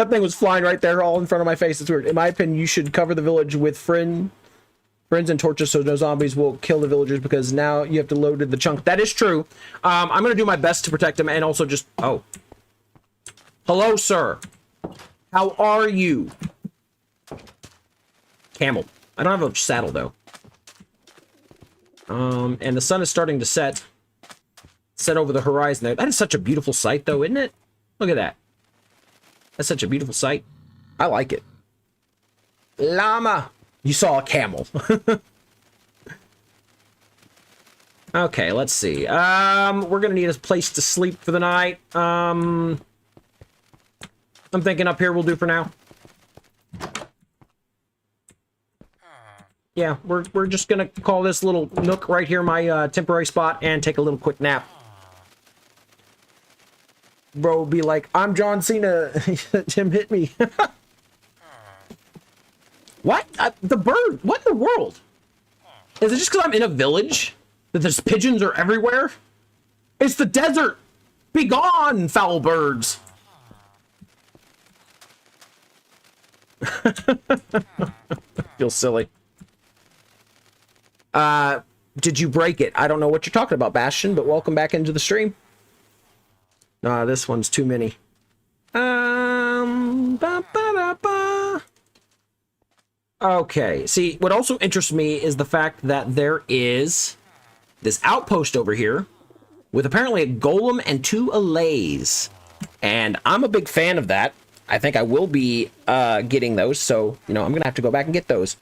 thing was flying right there all in front of my face. It's weird. In my opinion, you should cover the village with friends and torches so no zombies will kill the villagers because now you have to load the chunk. That is true. I'm going to do my best to protect them and also just... Oh. Hello, sir. How are you? Camel. I don't have a saddle, though. And the sun is starting to set over the horizon there. That is such a beautiful sight, though, isn't it? Look at that. That's such a beautiful sight. I like it. Llama. You saw a camel. Okay, let's see. We're gonna need a place to sleep for the night. I'm thinking up here will do for now. Yeah, we're just gonna call this little nook right here my temporary spot and take a little quick nap. Bro be like, I'm John Cena. Tim hit me. What? The bird? What in the world? Is it just because I'm in a village that there's pigeons are everywhere? It's the desert. Be gone, foul birds. Feels silly. Did you break it? I don't know what you're talking about, Bastion, but welcome back into the stream. Nah, this one's too many. Okay, see, what also interests me is the fact that there is this outpost over here with apparently a golem and 2 allays. And I'm a big fan of that. I think I will be getting those, so, you know, I'm gonna have to go back and get those.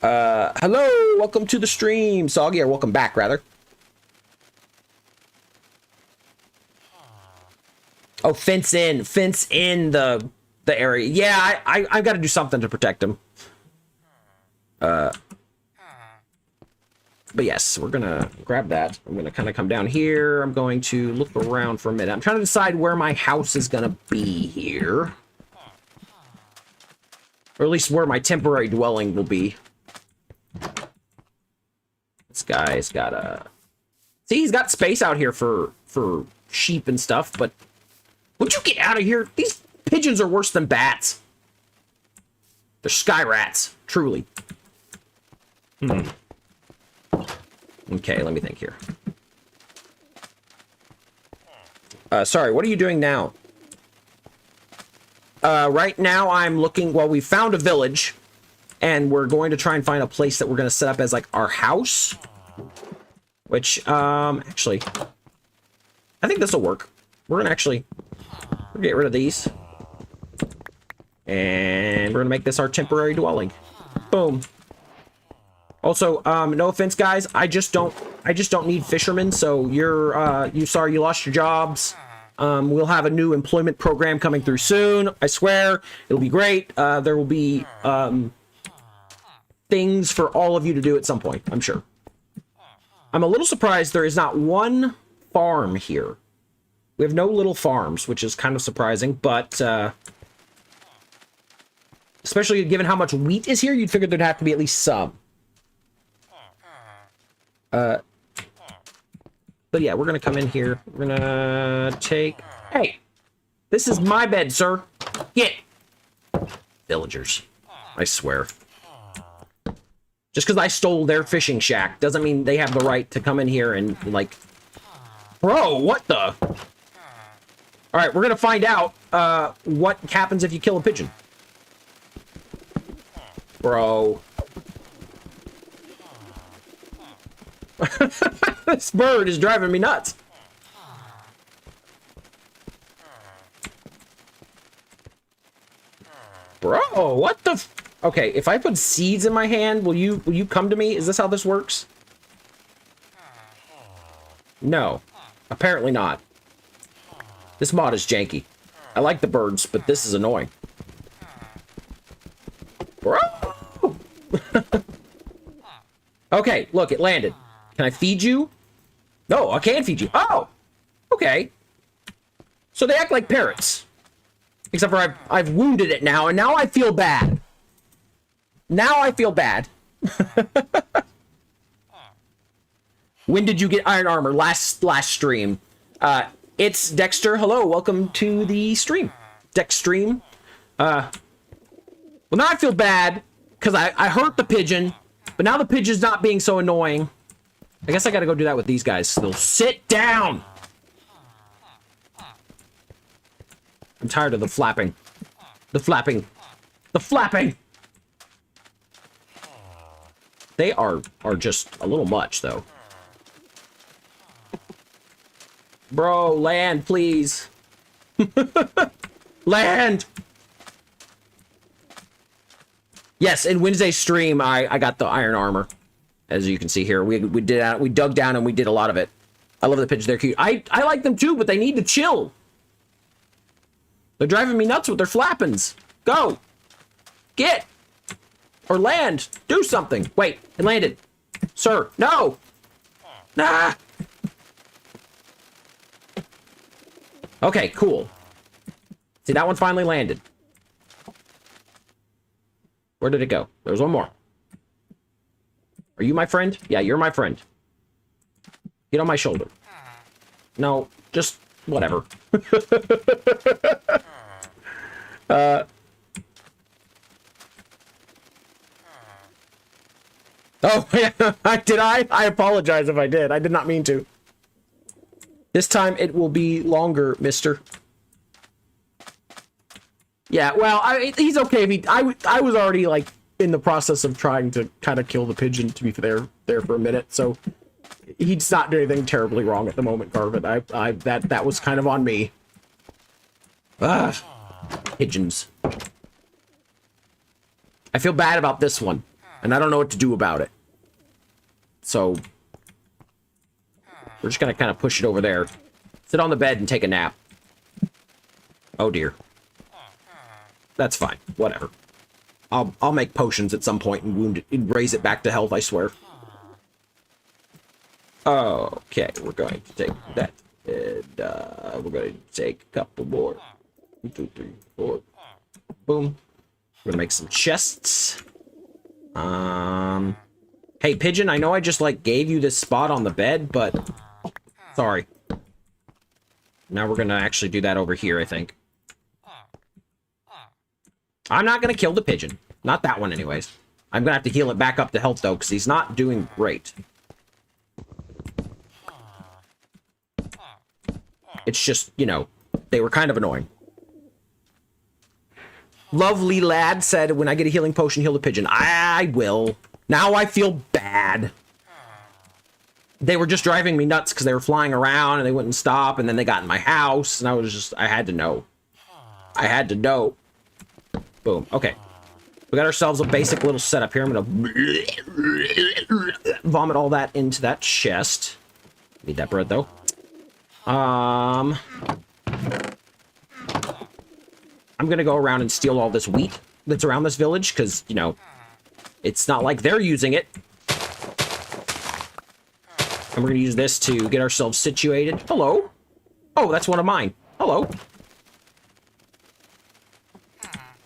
Hello, welcome to the stream, Soggy, or welcome back, rather. Oh, fence in the area. Yeah, I got to do something to protect him. But yes, we're gonna grab that. I'm gonna kind of come down here. I'm going to look around for a minute. I'm trying to decide where my house is gonna be here, or at least where my temporary dwelling will be. This guy's got a... See, he's got space out here for sheep and stuff, but would you get out of here? These pigeons are worse than bats. They're sky rats, truly. Okay, let me think here. Sorry, what are you doing now? Right now I'm looking... Well, we found a village, and we're going to try and find a place that we're going to set up as, like, our house. Which, actually, I think this will work. We're going to actually... We'll get rid of these. And we're going to make this our temporary dwelling. Boom. Also, no offense, guys. I just don't need fishermen, so you're sorry you lost your jobs. We'll have a new employment program coming through soon. I swear. It'll be great. There will be, things for all of you to do at some point, I'm sure. I'm a little surprised there is not one farm here. We have no little farms, which is kind of surprising, but, especially given how much wheat is here, you'd figure there'd have to be at least some. But yeah, we're gonna come in here. We're gonna take... Hey! This is my bed, sir! Get! Villagers. I swear. Just because I stole their fishing shack doesn't mean they have the right to come in here and, like... Bro, what the... Alright, we're gonna find out, what happens if you kill a pigeon. Bro. This bird is driving me nuts. Bro, what the... Okay, if I put seeds in my hand, will you come to me? Is this how this works? No. Apparently not. This mod is janky. I like the birds, but this is annoying. Bro! Okay, look, it landed. Can I feed you? No, I can't feed you. Oh! Okay. So they act like parrots. Except for I've wounded it now, and now I feel bad. Now I feel bad. When did you get iron armor? Last stream. It's Dexter. Hello, welcome to the stream. Dex stream. Well, now I feel bad because I hurt the pigeon, but now the pigeon's not being so annoying. I guess I gotta go do that with these guys. They'll sit down. I'm tired of the flapping. The flapping. The flapping. They are just a little much, though. Bro, land, please. Land! Yes, in Wednesday's stream, I got the iron armor. As you can see here, we dug down and we did a lot of it. I love the pigeons, they're cute. I like them too, but they need to chill. They're driving me nuts with their flappings. Go! Get! Or land! Do something! Wait, it landed. Sir, no! Nah! Okay, cool. See, that one finally landed. Where did it go? There's one more. Are you my friend? Yeah, you're my friend. Get on my shoulder. No, just whatever. Oh, yeah, did I? I apologize if I did. I did not mean to. This time it will be longer, mister. Yeah, well, he's okay if he... I was already, like, in the process of trying to kind of kill the pigeon, to be there for a minute, so... He's not doing anything terribly wrong at the moment, Garvin. That was kind of on me. Ah, pigeons. I feel bad about this one, and I don't know what to do about it. So, we're just gonna kind of push it over there. Sit on the bed and take a nap. Oh dear. That's fine. Whatever. I'll make potions at some point and wound it and raise it back to health, I swear. Okay, we're going to take that. And we're going to take a couple more. 1, 2, 3, 4. Boom. We're gonna make some chests. Hey, pigeon, I know I just, like, gave you this spot on the bed, but... Sorry. Now we're gonna actually do that over here, I think. I'm not gonna kill the pigeon. Not that one, anyways. I'm gonna have to heal it back up to health, though, because he's not doing great. It's just, you know, they were kind of annoying. Lovely lad said, when I get a healing potion, heal the pigeon. I will. Now I feel bad. They were just driving me nuts because they were flying around and they wouldn't stop, and then they got in my house, and I had to know. I had to know. Boom. Okay. We got ourselves a basic little setup here. I'm gonna vomit all that into that chest. Need that bread, though. I'm gonna go around and steal all this wheat that's around this village, because, you know, it's not like they're using it. And we're gonna use this to get ourselves situated. Hello? Oh, that's one of mine. Hello.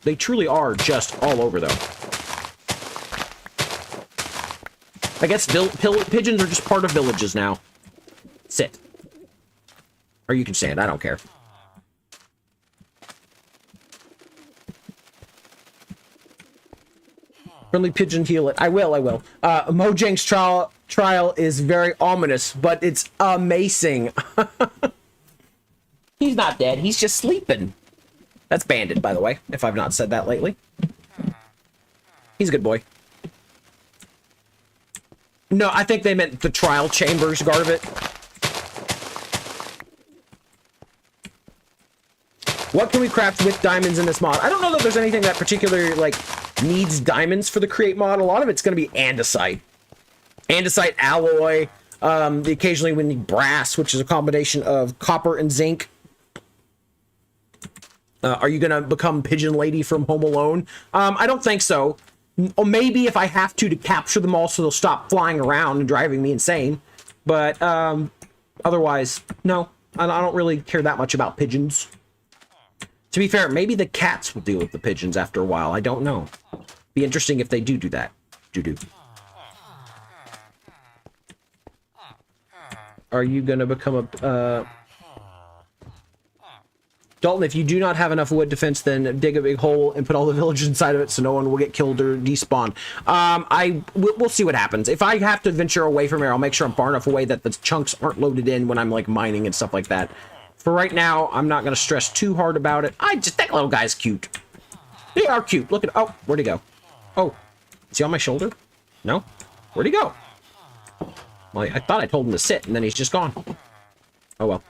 They truly are just all over, though. I guess pigeons are just part of villages now. Sit. Or you can stand, I don't care. Friendly pigeon, heal it. I will. Mojang's trial is very ominous, but it's amazing. He's not dead, he's just sleeping. That's Bandit, by the way, if I've not said that lately. He's a good boy. No, I think they meant the trial chambers, Garvit. What can we craft with diamonds in this mod? I don't know that there's anything that particularly, like, needs diamonds for the create mod. A lot of it's going to be andesite. Andesite, alloy, occasionally we need brass, which is a combination of copper and zinc. Are you going to become Pigeon Lady from Home Alone? I don't think so. Or maybe if I have to capture them all so they'll stop flying around and driving me insane. But otherwise, no. I don't really care that much about pigeons. To be fair, maybe the cats will deal with the pigeons after a while. I don't know. Be interesting if they do that. Do. Are you going to become a... Dalton, if you do not have enough wood defense, then dig a big hole and put all the villagers inside of it so no one will get killed or despawn. We'll see what happens. If I have to venture away from here, I'll make sure I'm far enough away that the chunks aren't loaded in when I'm, like, mining and stuff like that. For right now, I'm not going to stress too hard about it. That little guy's cute. They are cute. Look at... Oh, where'd he go? Oh, is he on my shoulder? No? Where'd he go? Well, I thought I told him to sit, and then he's just gone. Oh, well.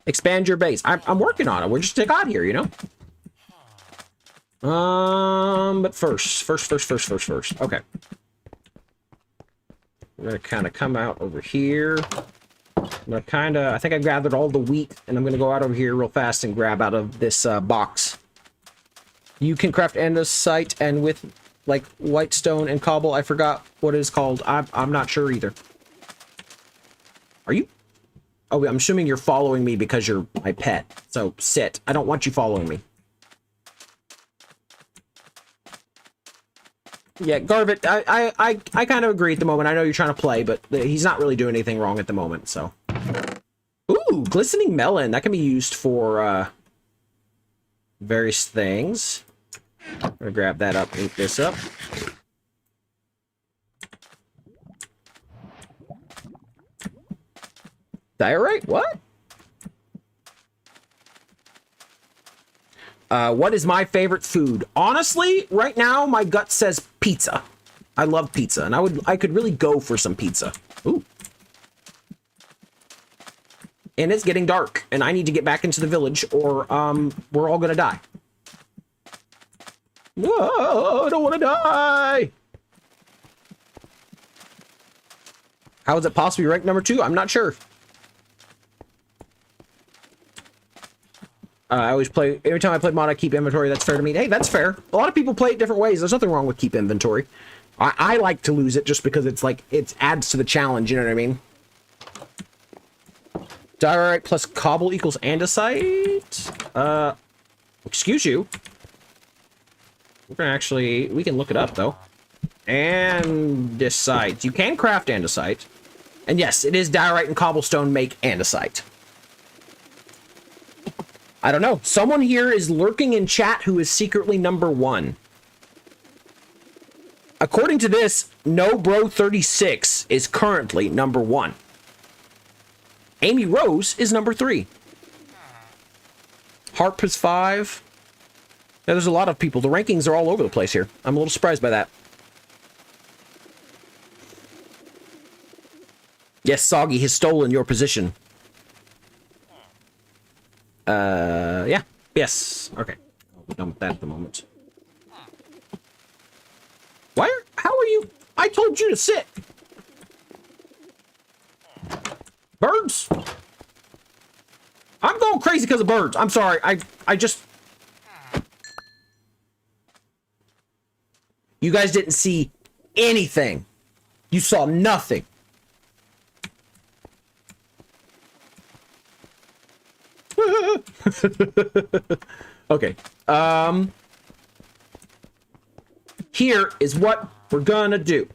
Expand your base. I'm working on it. We're just out here, you know? But first. Okay. We're gonna kind of come out over here. I think I gathered all the wheat, and I'm gonna go out over here real fast and grab out of this box. You can craft andesite and with like white stone and cobble. I forgot what it is called. I'm not sure either. Are you? Oh, I'm assuming you're following me because you're my pet. So sit. I don't want you following me. Yeah, Garvit, I kind of agree at the moment. I know you're trying to play, but he's not really doing anything wrong at the moment, so. Ooh, glistening melon. That can be used for various things. I'm gonna grab that up, eat this up. Diorite? What? What is my favorite food? Honestly, right now, my gut says pizza. I love pizza, and I could really go for some pizza. Ooh. And it's getting dark, and I need to get back into the village, or we're all gonna die. Whoa, I don't want to die! How is it possibly ranked number 2? I'm not sure. I always play, every time I play mod, I keep inventory. That's fair to me. Hey, that's fair. A lot of people play it different ways. There's nothing wrong with keep inventory. I like to lose it just because it's like, it adds to the challenge, you know what I mean? Diorite plus cobble equals andesite? Excuse you. We're gonna actually, we can look it up though. Andesite. You can craft andesite. And yes, it is diorite and cobblestone make andesite. I don't know. Someone here is lurking in chat who is secretly number 1. According to this, NoBro36 is currently number 1. Amy Rose is number 3. Harp is 5. Yeah, there's a lot of people. The rankings are all over the place here. I'm a little surprised by that. Yes, Soggy has stolen your position. Yeah. Yes. Okay. We're done with that at the moment. How are you? I told you to sit. Birds. I'm going crazy because of birds. I'm sorry. I just... You guys didn't see anything. You saw nothing. Okay. Here is what we're gonna do.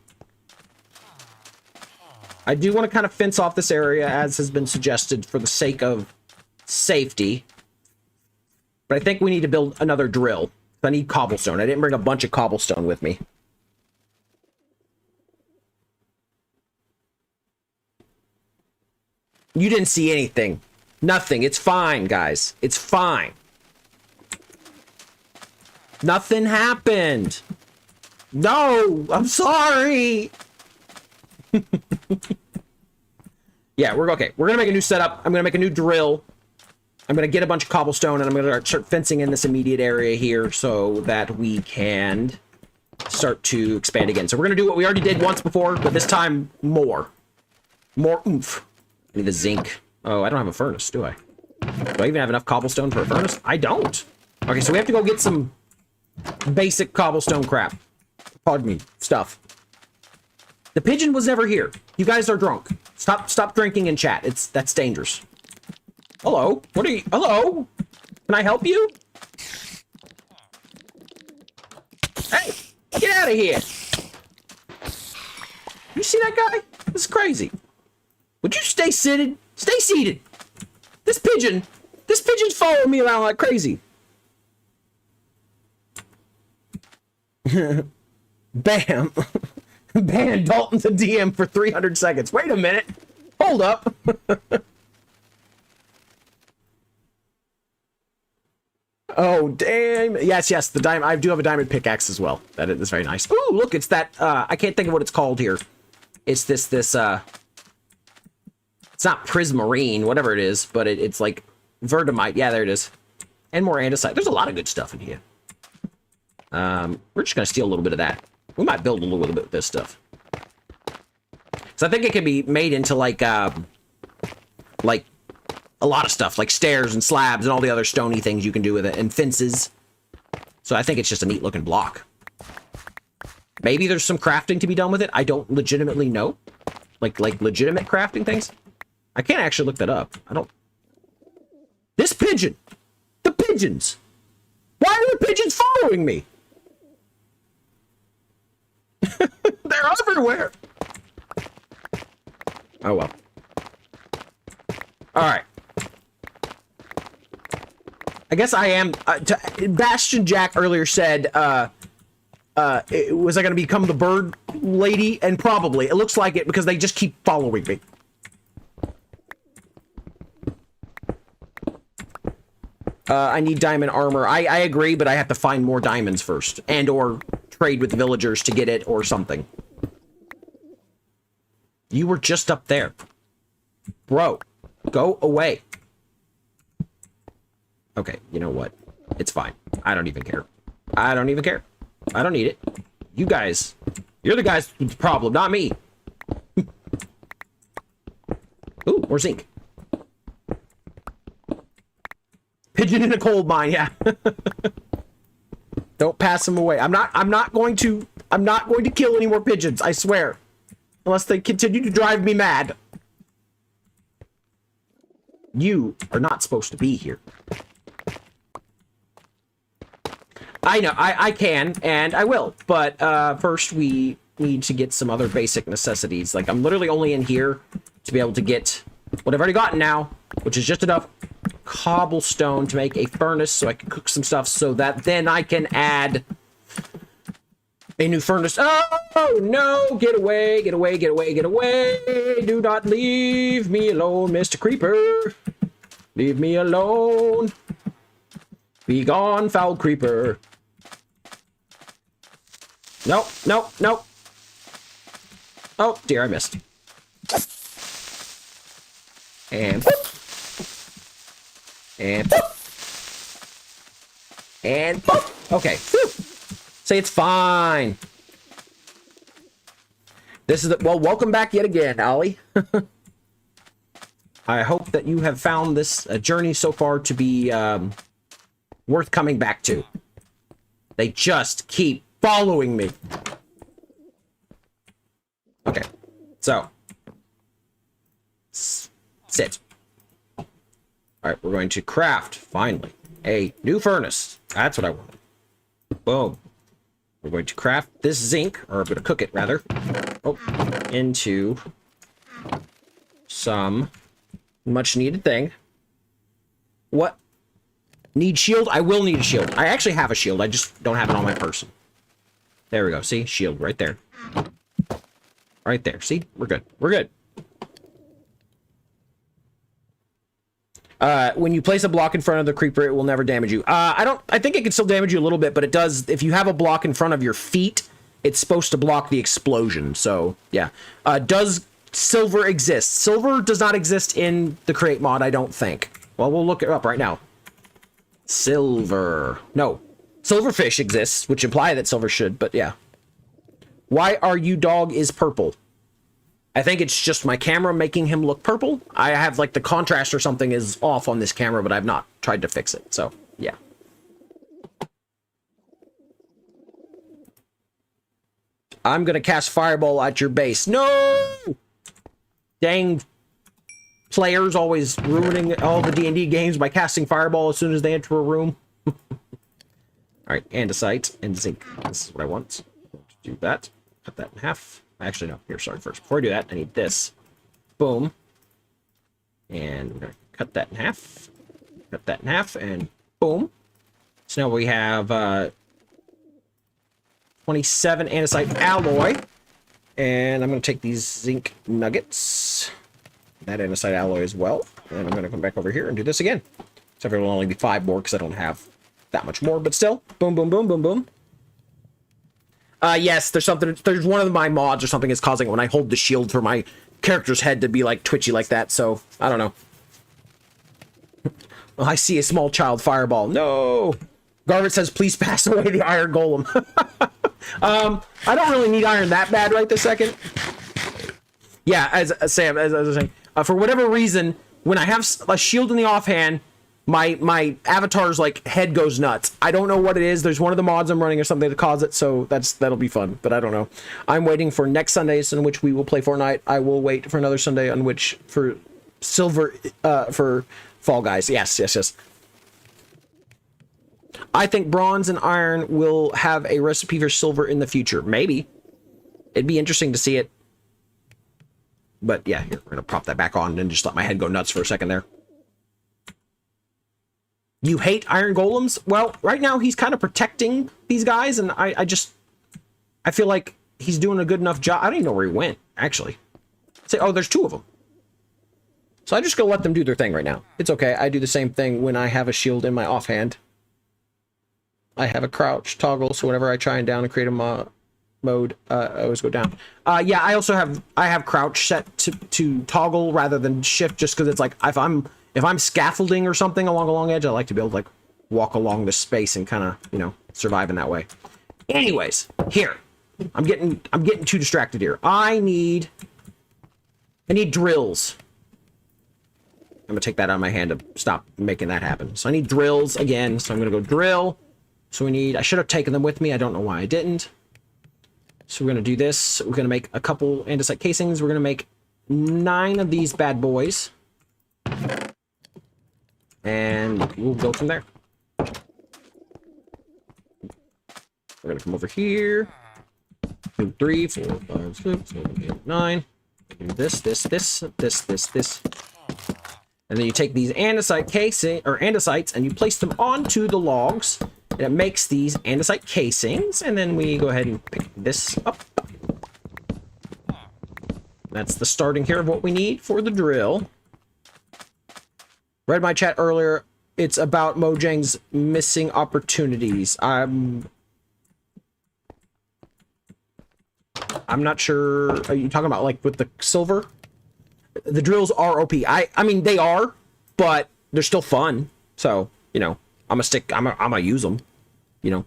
I do want to kind of fence off this area, as has been suggested, for the sake of safety. But I think we need to build another drill. I need cobblestone. I didn't bring a bunch of cobblestone with me. You didn't see anything. Nothing. It's fine, guys. It's fine. Nothing happened. No, I'm sorry. Yeah, we're okay. We're gonna make a new setup. I'm gonna make a new drill. I'm gonna get a bunch of cobblestone, and I'm gonna start fencing in this immediate area here so that we can start to expand again. So we're gonna do what we already did once before, but this time more oomph. I need the zinc. Oh, I don't have a furnace, do I? Do I even have enough cobblestone for a furnace? I don't. Okay, so we have to go get some basic cobblestone crap. Pardon me, stuff. The pigeon was never here. You guys are drunk. Stop drinking in chat. That's dangerous. Hello? What are you? Hello? Can I help you? Hey, get out of here. You see that guy? This is crazy. Would you stay seated? Stay seated. This pigeon's following me around like crazy. Bam. Ban Dalton to DM for 300 seconds. Wait a minute. Hold up. Oh, damn. Yes, the diamond. I do have a diamond pickaxe as well. That is very nice. Ooh, look, it's that, I can't think of what it's called here. It's this, it's not prismarine, whatever it is, but it's like verdamite. Yeah, there it is. And more andesite. There's a lot of good stuff in here. We're just gonna steal a little bit of that. We might build a little bit of this stuff. So I think it can be made into like a lot of stuff, like stairs and slabs and all the other stony things you can do with it, and fences. So I think it's just a neat looking block. Maybe there's some crafting to be done with it. I don't legitimately know. Like legitimate crafting things. I can't actually look that up. I don't... This pigeon! The pigeons! Why are the pigeons following me? They're everywhere! Oh well. Alright. I guess I am... Bastion Jack earlier said, was I going to become the bird lady? And probably. It looks like it because they just keep following me. I need diamond armor. I agree, but I have to find more diamonds first. And or trade with the villagers to get it or something. You were just up there. Bro, go away. Okay, you know what? It's fine. I don't even care. I don't even care. I don't need it. You guys. You're the guys with the problem, not me. Ooh, more zinc. Pigeon in a coal mine, yeah. Don't pass them away. I'm not going to kill any more pigeons, I swear. Unless they continue to drive me mad. You are not supposed to be here. I know, I can, and I will, but first we need to get some other basic necessities. Like, I'm literally only in here to be able to get what I've already gotten now, which is just enough cobblestone to make a furnace so I can cook some stuff so that then I can add a new furnace. Oh, no! Get away, get away, get away, get away! Do not leave me alone, Mr. Creeper! Leave me alone! Be gone, foul creeper! Nope, nope, nope! Oh, dear, I missed. And whoop. And whoop. And whoop. Okay. Whew. Say it's fine. This is the... Well, welcome back yet again, Ollie. I hope that you have found this journey so far to be worth coming back to. They just keep following me. Okay. So. Sit. Alright, we're going to craft, finally, a new furnace. That's what I wanted. Boom. We're going to craft this zinc, or I'm going to cook it, rather, into some much-needed thing. What? Need shield? I will need a shield. I actually have a shield. I just don't have it on my person. There we go. See? Shield right there. Right there. See? We're good. We're good. When you place a block in front of the creeper, it will never damage you. I think it can still damage you a little bit, but it does, if you have a block in front of your feet, it's supposed to block the explosion. So, yeah. Does silver exist? Silver does not exist in the Create mod, I don't think. Well, we'll look it up right now. Silver. No. Silverfish exists, which imply that silver should, but yeah. Why are you dog is purple? I think it's just my camera making him look purple. I have, like, the contrast or something is off on this camera, but I've not tried to fix it. So, yeah. I'm gonna cast Fireball at your base. No! Dang players always ruining all the D&D games by casting Fireball as soon as they enter a room. Alright, andesite and zinc. This is what I want. Do that. Cut that in half. Actually, no. Here, sorry. First, before I do that, I need this. Boom. And we're going to cut that in half. Cut that in half, and boom. So now we have 27 andesite alloy. And I'm going to take these zinc nuggets. That andesite alloy as well. And I'm going to come back over here and do this again. Except it will only be 5 more because I don't have that much more. But still, boom, boom, boom, boom, boom. Yes, there's one of my mods or something is causing it when I hold the shield for my character's head to be, like, twitchy like that, so, I don't know. Well, I see a small child fireball. No! Garvett says, please pass away the iron golem. I don't really need iron that bad right this second. Yeah, as Sam, as I was saying, for whatever reason, when I have a shield in the offhand, My avatar's like head goes nuts. I don't know what it is. There's one of the mods I'm running or something to cause it, so that'll be fun, but I don't know. I'm waiting for next Sundays in which we will play Fortnite. I will wait for another Sunday on which for silver for Fall Guys. Yes. I think bronze and iron will have a recipe for silver in the future. Maybe. It'd be interesting to see it. But yeah, here, we're gonna prop that back on and just let my head go nuts for a second there. You hate iron golems? Well, right now he's kind of protecting these guys, and I feel like he's doing a good enough job. I don't even know where he went, actually. Say, oh, there's 2 of them. So I just gonna let them do their thing right now. It's okay. I do the same thing when I have a shield in my offhand. I have a crouch toggle, so whenever I try and down and create a mode, I always go down. Yeah, I also have crouch set to toggle rather than shift, just because it's like if I'm scaffolding or something along a long edge, I like to be able to like walk along the space and kind of, you know, survive in that way. Anyways, here. I'm getting too distracted here. I need drills. I'm gonna take that out of my hand to stop making that happen. So I need drills again. So I'm gonna go drill. So I should have taken them with me. I don't know why I didn't. So we're gonna do this. We're gonna make a couple andesite casings. We're gonna make 9 of these bad boys. And we'll go from there. We're gonna come over here. 2, 3, 4, 5, 6, 7, 8, 9. Do this. And then you take these andesite casing or andesites and you place them onto the logs, and it makes these andesite casings. And then we go ahead and pick this up. That's the starting here of what we need for the drill. Read my chat earlier. It's about Mojang's missing opportunities. I'm not sure. Are you talking about like with the silver? The drills are OP. I mean they are, but they're still fun. So, you know, I'm gonna use them, you know.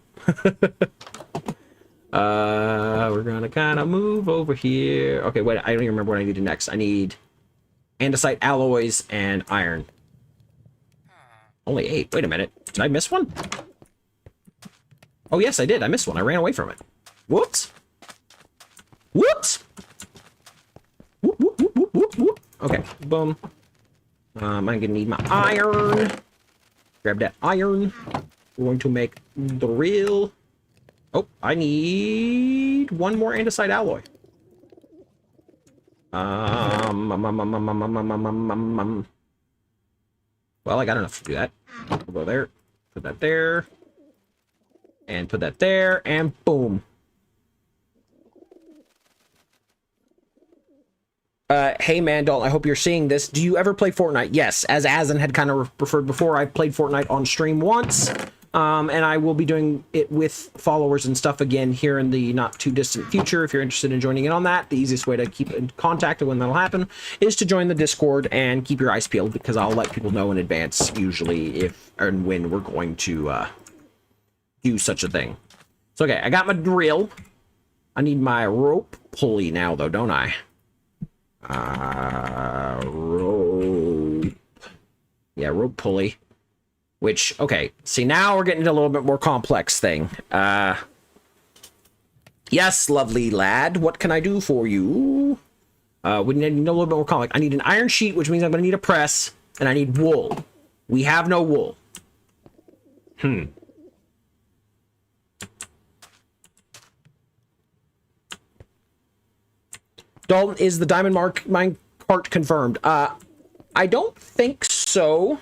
We're gonna kind of move over here. Okay, wait, I don't even remember what I needed next. I need andesite alloys and iron. Only 8. Wait a minute. Did I miss one? Oh, yes, I did. I missed one. I ran away from it. Whoops. Whoops. Whoop, whoop, whoop, whoop, whoop, whoop. Okay, boom. I'm gonna need my iron. Grab that iron. We're going to make the drill. Oh, I need 1 more andesite alloy. Well, I got enough to do that. We'll go there, put that there, and put that there, and boom. Hey man, Dalton, I hope you're seeing this. Do you ever play Fortnite? Yes, as Azen had kind of referred before, I played Fortnite on stream once, and I will be doing it with followers and stuff again here in the not too distant future. If you're interested in joining in on that, the easiest way to keep in contact when that'll happen is to join the Discord and keep your eyes peeled, because I'll let people know in advance usually if and when we're going to do such a thing. So okay, I got my drill. I need my rope pulley now though, don't I? Rope. Yeah, rope pulley. Which, okay, see, now we're getting into a little bit more complex thing. Yes, lovely lad, what can I do for you? We need a little bit more complex. I need an iron sheet, which means I'm going to need a press, and I need wool. We have no wool. Dalton, is the diamond mine cart confirmed? I don't think so.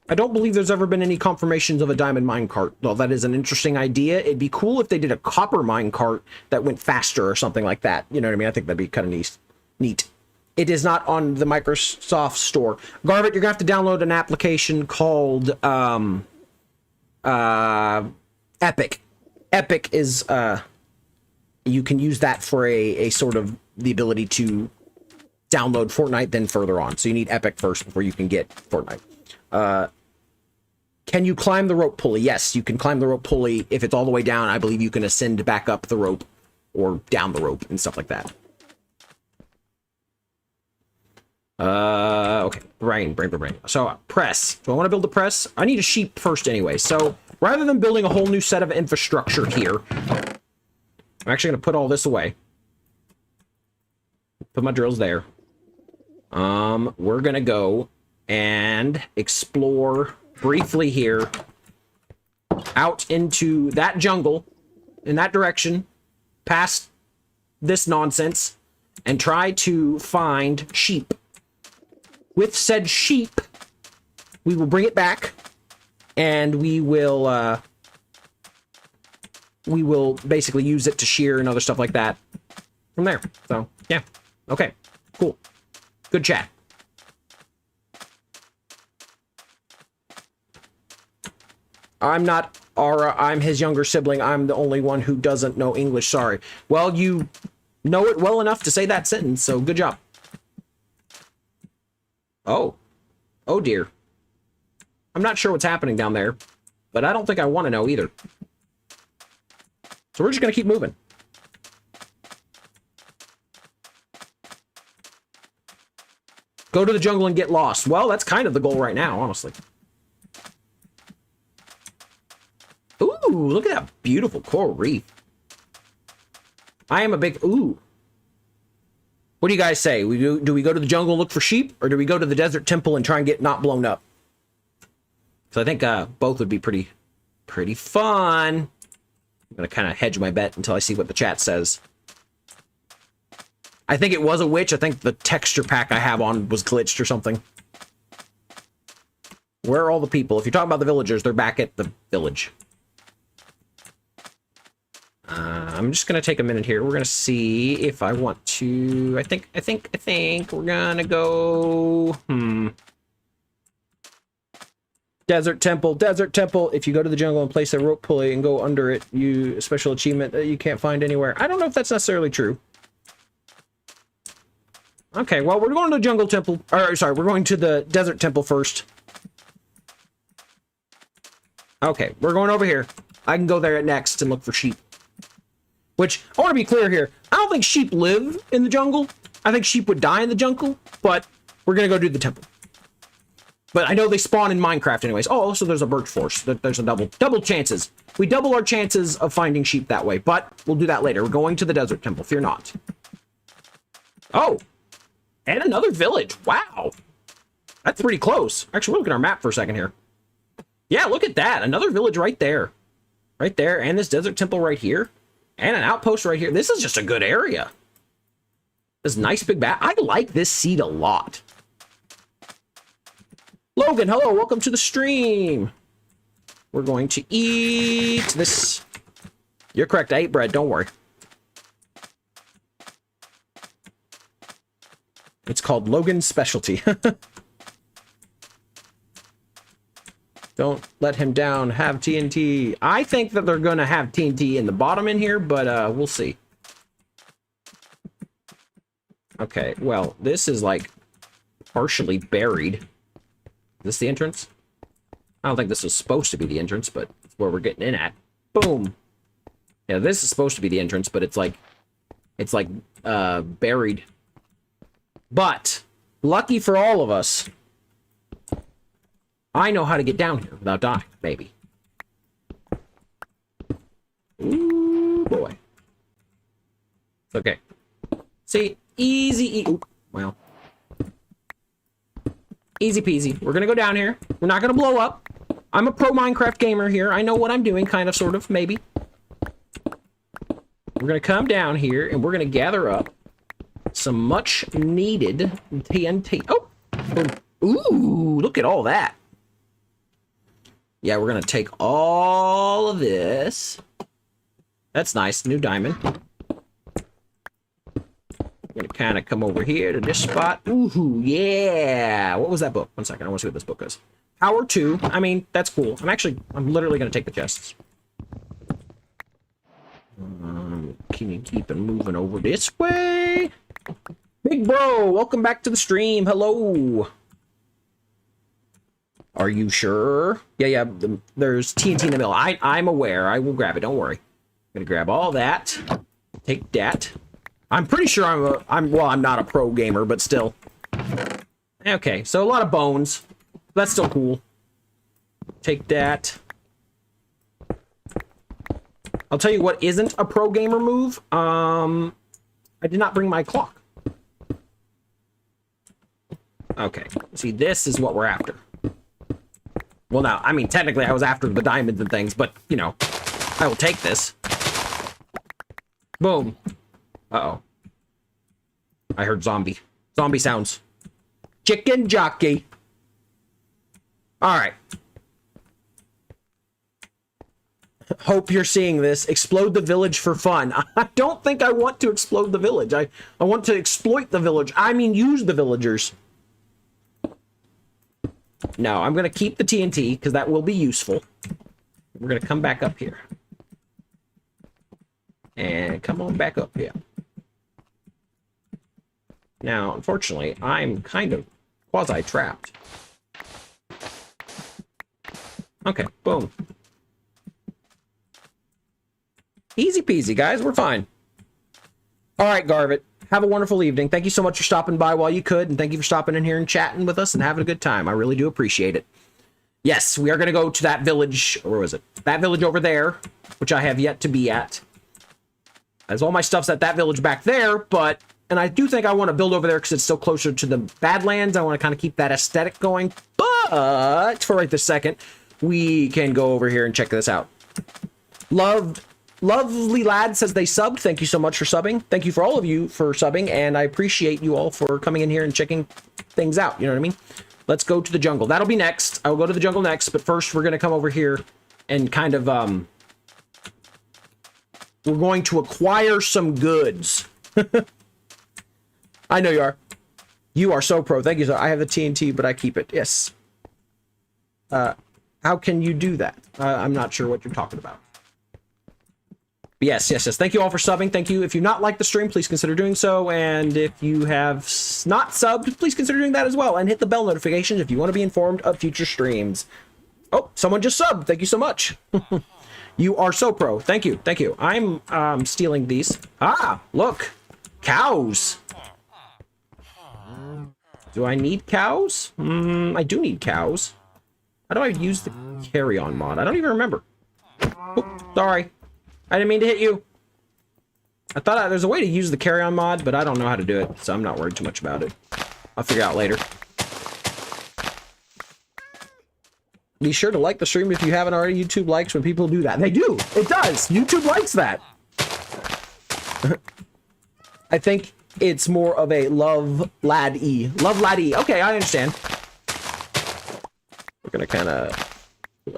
I don't believe there's ever been any confirmations of a diamond mine cart. Well, that is an interesting idea. It'd be cool if they did a copper mine cart that went faster or something like that. You know what I mean? I think that'd be kind of neat. It is not on the Microsoft Store. Garvit, you're going to have to download an application called Epic. Epic is... you can use that for a sort of the ability to download Fortnite then further on. So you need Epic first before you can get Fortnite. Can you climb the rope pulley? Yes, you can climb the rope pulley. If it's all the way down, I believe you can ascend back up the rope or down the rope and stuff like that. Okay, brain. So, press. Do I want to build a press? I need a sheep first anyway. So, rather than building a whole new set of infrastructure here, I'm actually going to put all this away. Put my drills there. We're going to go and explore briefly here out into that jungle, in that direction, past this nonsense, and try to find sheep. With said sheep, we will bring it back, and we will basically use it to shear and other stuff like that from there. So, yeah. Okay. Cool. Good chat. I'm not Ara. I'm his younger sibling. I'm the only one who doesn't know English. Sorry. Well, you know it well enough to say that sentence, so good job. Oh. Oh, dear. I'm not sure what's happening down there, but I don't think I want to know either. So we're just going to keep moving. Go to the jungle and get lost. Well, that's kind of the goal right now, honestly. Ooh, look at that beautiful coral reef. I am a big... Ooh. What do you guys say? Do we go to the jungle and look for sheep, or do we go to the desert temple and try and get not blown up? So I think both would be pretty fun. I'm going to kind of hedge my bet until I see what the chat says. I think it was a witch. I think the texture pack I have on was glitched or something. Where are all the people? If you're talking about the villagers, they're back at the village. I'm just going to take a minute here. We're going to see if I want to... I think we're going to go... Desert temple. If you go to the jungle and place a rope pulley and go under it, a special achievement that you can't find anywhere. I don't know if that's necessarily true. Okay, well, we're going to the jungle temple. Or, sorry, we're going to the desert temple first. Okay, we're going over here. I can go there next and look for sheep. Which, I want to be clear here, I don't think sheep live in the jungle. I think sheep would die in the jungle, but we're going to go do the temple. But I know they spawn in Minecraft anyways. Oh, also there's a birch forest. There's a double chances. We double our chances of finding sheep that way, but we'll do that later. We're going to the desert temple, fear not. Oh, and another village. Wow. That's pretty close. Actually, we'll look at our map for a second here. Yeah, look at that. Another village right there. Right there, and this desert temple right here. And an outpost right here. This is just a good area. This nice big bat. I like this seed a lot. Logan, hello. Welcome to the stream. We're going to eat this. You're correct. I ate bread. Don't worry. It's called Logan's Specialty. Don't let him down. Have TNT. I think that they're going to have TNT in the bottom in here, but we'll see. Okay, well, this is like partially buried. Is this the entrance? I don't think this was supposed to be the entrance, but it's where we're getting in at. Boom. Yeah, this is supposed to be the entrance, but it's like buried. But lucky for all of us, I know how to get down here without dying, maybe. Ooh, boy. It's okay. See, easy. Oop, well. Easy peasy. We're gonna go down here. We're not gonna blow up. I'm a pro Minecraft gamer here. I know what I'm doing, kind of, sort of, maybe. We're gonna come down here, and we're gonna gather up some much-needed TNT. Oh! Ooh, look at all that. Yeah, we're gonna take all of this. That's nice, new diamond. We're gonna kind of come over here to this spot. Ooh, yeah! What was that book? 1 second, I want to see what this book is. Power 2. I mean, that's cool. I'm literally gonna take the chests. Keep moving over this way. Big bro, welcome back to the stream. Hello. Are you sure? Yeah, there's TNT in the middle. I'm aware. I will grab it. Don't worry. I'm gonna grab all that. Take that. I'm pretty sure I'm not a pro gamer, but still. Okay, so a lot of bones. That's still cool. Take that. I'll tell you what isn't a pro gamer move. I did not bring my clock. Okay, see, this is what we're after. Well, now, I mean, technically I was after the diamonds and things, but, you know, I will take this. Boom. Uh-oh. I heard zombie. Zombie sounds. Chicken jockey. All right. Hope you're seeing this. Explode the village for fun. I don't think I want to explode the village. I want to exploit the village. I mean, use the villagers. No, I'm going to keep the TNT because that will be useful. We're going to come back up here. And come on back up here. Now, unfortunately, I'm kind of quasi-trapped. Okay, boom. Easy peasy, guys. We're fine. All right, Garvit. Have a wonderful evening. Thank you so much for stopping by while you could, and thank you for stopping in here and chatting with us and having a good time. I really do appreciate it. Yes, we are going to go to that village. Where was it? That village over there, which I have yet to be at. As all my stuff's at that village back there, but... And I do think I want to build over there because it's still closer to the Badlands. I want to kind of keep that aesthetic going. But for right this second, we can go over here and check this out. Lovely lad says they subbed. Thank you so much for subbing. Thank you for all of you for subbing. And I appreciate you all for coming in here and checking things out. You know what I mean? Let's go to the jungle. That'll be next. I will go to the jungle next. But first, we're going to come over here and kind of... we're going to acquire some goods. I know you are. You are so pro. Thank you, sir. I have the TNT, but I keep it. Yes. How can you do that? I'm not sure what you're talking about. But yes. Thank you all for subbing. Thank you. If you not like the stream, please consider doing so. And if you have not subbed, please consider doing that as well. And hit the bell notifications if you want to be informed of future streams. Oh, someone just subbed. Thank you so much. You are so pro. Thank you. Thank you. I'm stealing these. Ah, look. Cows. Do I need cows? I do need cows. How do I use the carry-on mod? I don't even remember. Oh, sorry. I didn't mean to hit you. I thought there's a way to use the carry-on mod, but I don't know how to do it, so I'm not worried too much about it. I'll figure it out later. Be sure to like the stream if you haven't already. YouTube likes when people do that. They do. It does. YouTube likes that. I think it's more of a love laddie. Love laddie. Okay, I understand. We're gonna kind of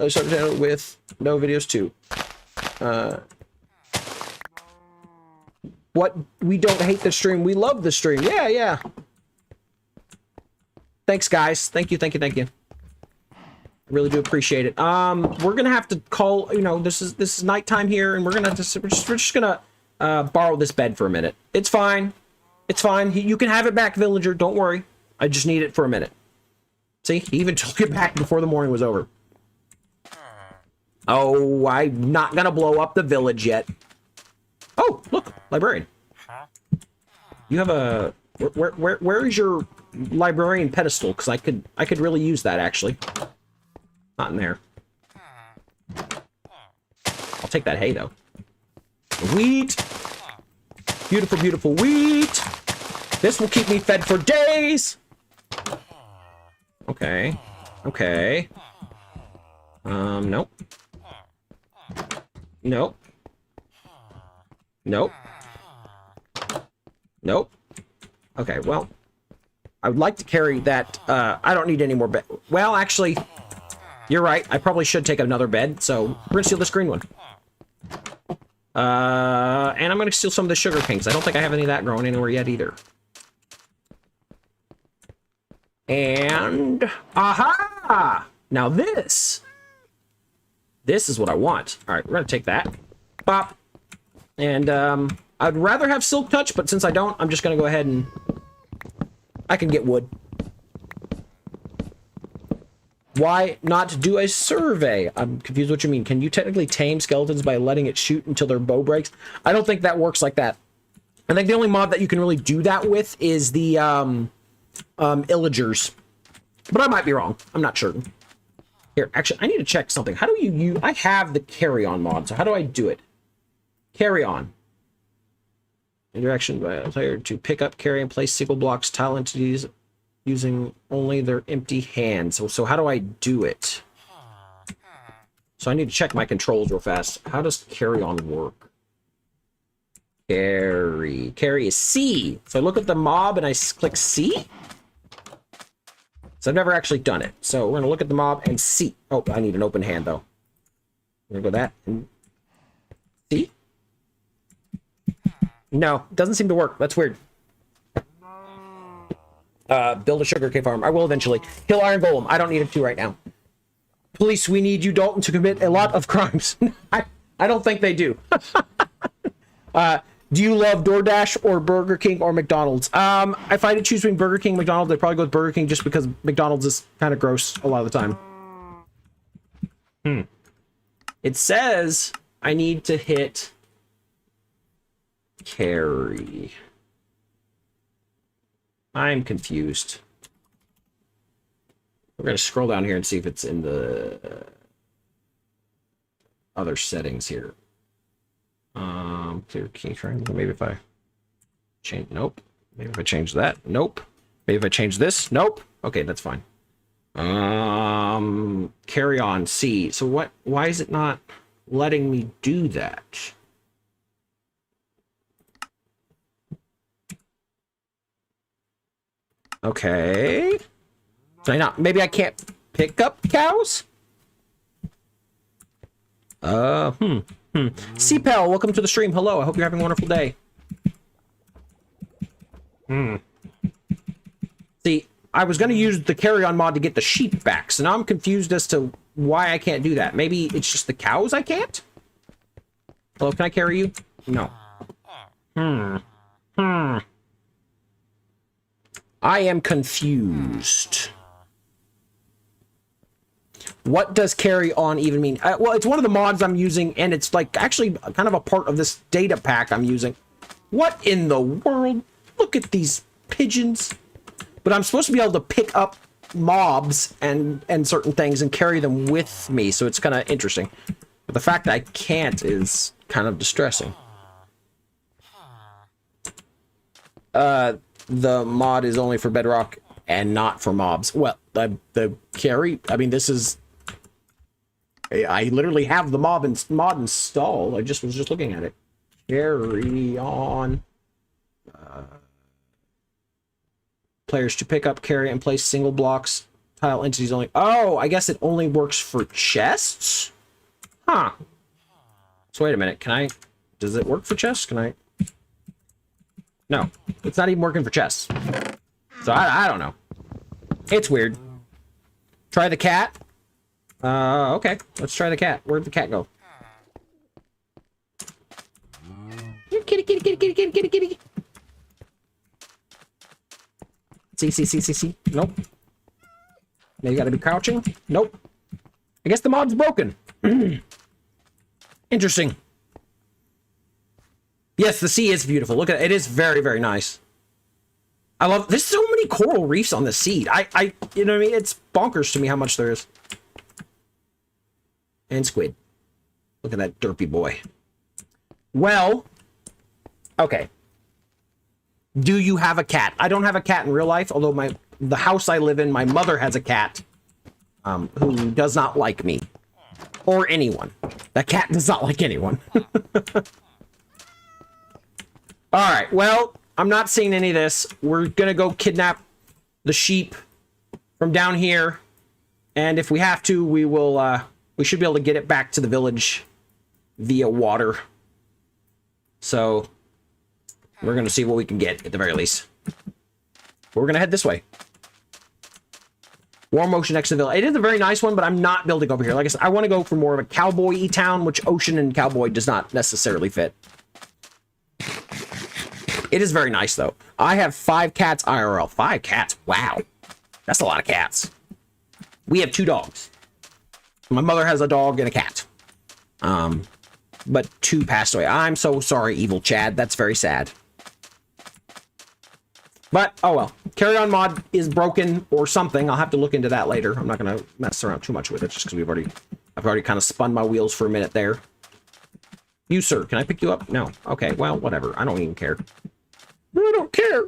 start the channel with no videos too. What? We don't hate the stream. We love the stream. Yeah. Thanks, guys. Thank you. I really do appreciate it. We're gonna have to call. You know, this is nighttime here, and we're just gonna borrow this bed for a minute. It's fine. It's fine. You can have it back, villager. Don't worry. I just need it for a minute. See, he even took it back before the morning was over. Oh, I'm not gonna blow up the village yet. Oh, look, librarian. You have a where is your librarian pedestal? Because I could really use that actually. Not in there. I'll take that hay though. Wheat. Beautiful, beautiful wheat. This will keep me fed for days. Okay. Nope. Nope. Okay, well, I would like to carry that. I don't need any more bed. Well, actually, you're right. I probably should take another bed, so we're gonna steal this green one. And I'm gonna steal some of the sugar canes. I don't think I have any of that growing anywhere yet either. And aha! Now this is what I want. All right, we're gonna take that. Pop. And I'd rather have silk touch, but since I don't, I'm just gonna go ahead and I can get wood. Why not do a survey? I'm confused what you mean. Can you technically tame skeletons by letting it shoot until their bow breaks? I don't think that works like that. I think the only mod that you can really do that with is the illagers. But I might be wrong. I'm not sure. Here, actually, I need to check something. How do you use... I have the carry-on mod, so how do I do it? Carry on. Interaction by a player to pick up, carry, and place single blocks tile entities using only their empty hands. So how do I do it? So I need to check my controls real fast. How does carry on work? Carry. Carry is C. So I look at the mob and I click C. So I've never actually done it. So we're going to look at the mob and C. Oh, I need an open hand, though. We're going to go that and C. No, it doesn't seem to work. That's weird. Build a sugar cane farm. I will eventually. Kill Iron Golem. I don't need it to right now. Police, we need you, Dalton, to commit a lot of crimes. I don't think they do. Do you love DoorDash or Burger King or McDonald's? If I had to choose between Burger King and McDonald's, I'd probably go with Burger King just because McDonald's is kind of gross a lot of the time. It says I need to hit carry. I'm confused. We're going to scroll down here and see if it's in the other settings here. Clear keyframe. Maybe if I change, nope. Maybe if I change that, nope. Maybe if I change this, nope. Okay, that's fine. Carry on C. So what? Why is it not letting me do that? Okay. Can I not? Maybe I can't pick up cows? CPEL, welcome to the stream. Hello, I hope you're having a wonderful day. See, I was going to use the carry-on mod to get the sheep back, so now I'm confused as to why I can't do that. Maybe it's just the cows I can't? Hello, can I carry you? No. I am confused. What does carry on even mean? Well, it's one of the mods I'm using, and it's like actually kind of a part of this data pack I'm using. What in the world? Look at these pigeons. But I'm supposed to be able to pick up mobs and certain things and carry them with me, so it's kind of interesting. But the fact that I can't is kind of distressing. The mod is only for Bedrock and not for mobs. Well, the carry, I mean, this is... I literally have the mod installed. I was just looking at it. Carry on. Players to pick up, carry, and place single blocks. Tile entities only. Oh, I guess it only works for chests? Huh. So wait a minute. Can I... Does it work for chests? Can I... No. It's not even working for chests. So I don't know. It's weird. Try the cat. Okay. Let's try the cat. Where'd the cat go? Here, kitty, kitty, kitty, kitty, kitty, kitty, kitty. See. Nope. Now you gotta be crouching. Nope. I guess the mod's broken. Interesting. Yes, the sea is beautiful. Look at it. It is very, very nice. I love... There's so many coral reefs on the sea. You know what I mean? It's bonkers to me how much there is. And squid. Look at that derpy boy. Well, okay. Do you have a cat? I don't have a cat in real life, although the house I live in, my mother has a cat who does not like me. Or anyone. That cat does not like anyone. Alright, well, I'm not seeing any of this. We're gonna go kidnap the sheep from down here. And if we have to, we will, we should be able to get it back to the village via water. So, we're gonna see what we can get, at the very least. We're gonna head this way. Warm Ocean next to the village. It is a very nice one, but I'm not building over here. Like I said, I want to go for more of a cowboy-y town, which Ocean and Cowboy does not necessarily fit. It is very nice, though. I have 5 cats IRL. 5 cats. Wow. That's a lot of cats. We have 2 dogs. My mother has a dog and a cat. But 2 passed away. I'm so sorry, evil Chad. That's very sad. But, oh well. Carry-on mod is broken or something. I'll have to look into that later. I'm not going to mess around too much with it just because I've already kind of spun my wheels for a minute there. You, sir, can I pick you up? No. Okay, well, whatever. I don't even care. I don't care.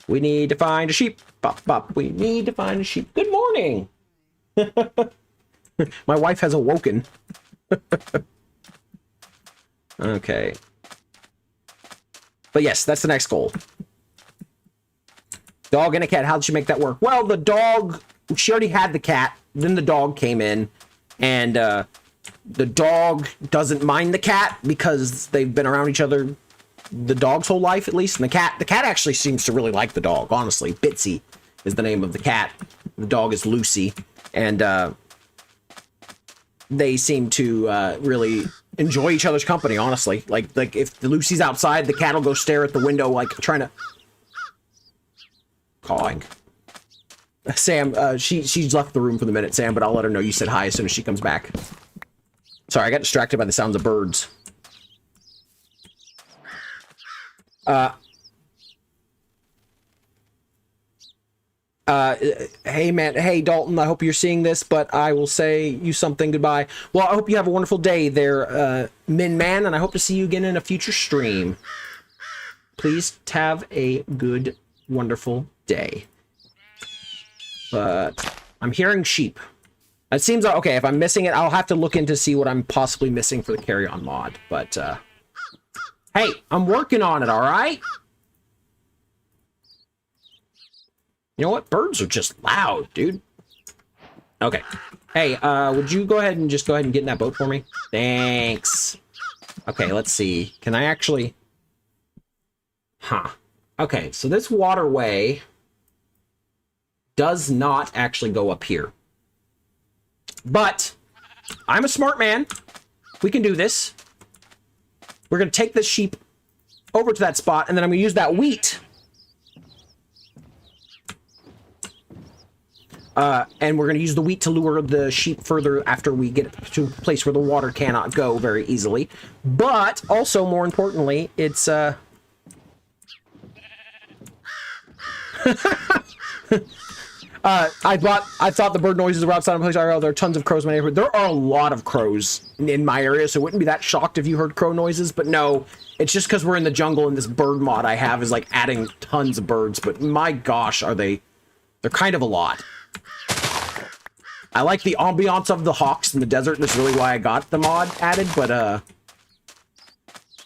We need to find a sheep. Bop, bop. We need to find a sheep. Good morning. My wife has awoken. Okay. But yes, that's the next goal. Dog and a cat. How did she make that work? Well, the dog, she already had the cat. Then the dog came in. And the dog doesn't mind the cat because they've been around each other the dog's whole life, at least. And the cat actually seems to really like the dog, honestly. Bitsy is the name of the cat. The dog is Lucy. And they seem to really enjoy each other's company, honestly. Like if Lucy's outside, the cat will go stare at the window, like trying to... Cawing. Sam, she's left the room for the minute, Sam, but I'll let her know you said hi as soon as she comes back. Sorry, I got distracted by the sounds of birds. Hey man, hey Dalton, I hope you're seeing this, but I will say you something goodbye. Well, I hope you have a wonderful day there, Min Man, and I hope to see you again in a future stream. Please have a good, wonderful day. But I'm hearing sheep. It seems okay. If I'm missing it, I'll have to look in to see what I'm possibly missing for the carry-on mod. But hey, I'm working on it. All right. You know what? Birds are just loud, dude. Okay. Hey, would you go ahead and get in that boat for me? Thanks. Okay, let's see. Can I actually... Huh. Okay, so this waterway does not actually go up here. But I'm a smart man. We can do this. We're going to take this sheep over to that spot, and then I'm going to use that wheat. And we're going to use the wheat to lure the sheep further after we get to a place where the water cannot go very easily. But also, more importantly, it's... I thought the bird noises were outside of a place. There are tons of crows in my neighborhood. There are a lot of crows in my area, so I wouldn't be that shocked if you heard crow noises. But no, it's just because we're in the jungle and this bird mod I have is like adding tons of birds. But my gosh, they're kind of a lot. I like the ambiance of the hawks in the desert. That's really why I got the mod added, but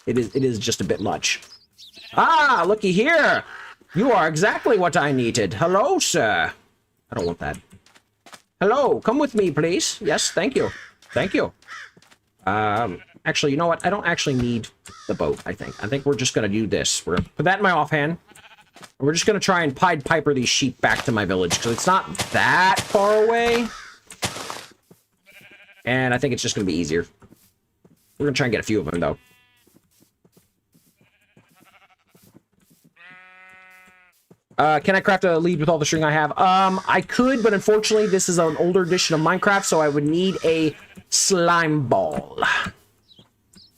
it is just a bit much. Ah, looky here. You are exactly what I needed. Hello, sir. I don't want that. Hello, come with me, please. Yes, thank you. Thank you. Actually, you know what? I don't actually need the boat, I think. I think we're just going to do this. We're going to put that in my offhand. And we're just going to try and Pied Piper these sheep back to my village, because it's not that far away. And I think it's just going to be easier. We're going to try and get a few of them, though. Can I craft a lead with all the string I have? I could, but unfortunately, this is an older edition of Minecraft, so I would need a slime ball.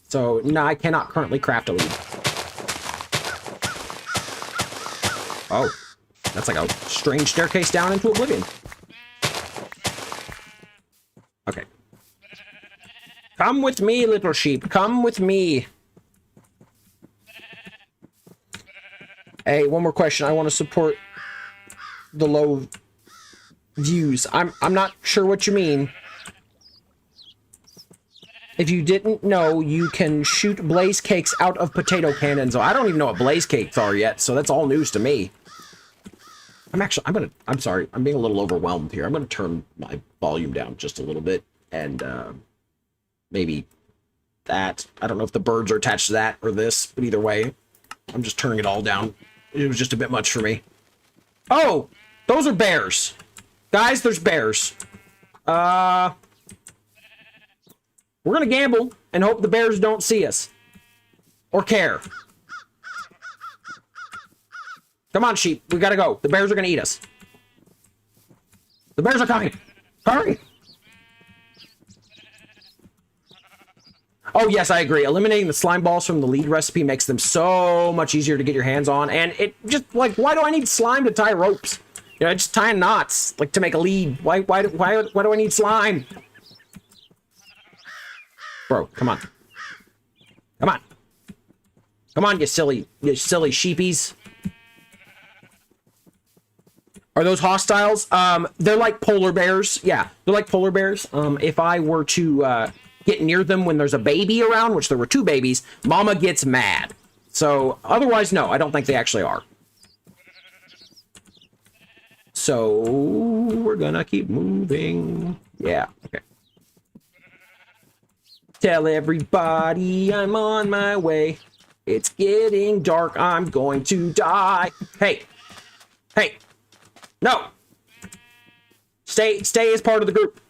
So, no, I cannot currently craft a lead. Oh, that's like a strange staircase down into oblivion. Okay. Come with me, little sheep. Come with me. Hey, one more question. I want to support the low views. I'm not sure what you mean. If you didn't know, you can shoot blaze cakes out of potato cannons. I don't even know what blaze cakes are yet, so that's all news to me. I'm sorry. I'm being a little overwhelmed here. I'm going to turn my volume down just a little bit, and maybe that. I don't know if the birds are attached to that or this, but either way, I'm just turning it all down. It was just a bit much for me. Oh, those are bears. Guys, there's bears. We're gonna gamble and hope the bears don't see us. Or care. Come on, sheep. We gotta go. The bears are gonna eat us. The bears are coming. Hurry. Oh, yes, I agree. Eliminating the slime balls from the lead recipe makes them so much easier to get your hands on. And it just, like, why do I need slime to tie ropes? You know, just tying knots, like, to make a lead. Why do I need slime? Bro, come on. Come on. Come on, you silly sheepies. Are those hostiles? They're like polar bears. Yeah, they're like polar bears. If I were to get near them when there's a baby around, which there were 2 babies, Mama gets mad. So otherwise, no, I don't think they actually are. So we're gonna keep moving. Yeah, okay. Tell everybody I'm on my way. It's getting dark. I'm going to die. Hey, hey, no. Stay as part of the group.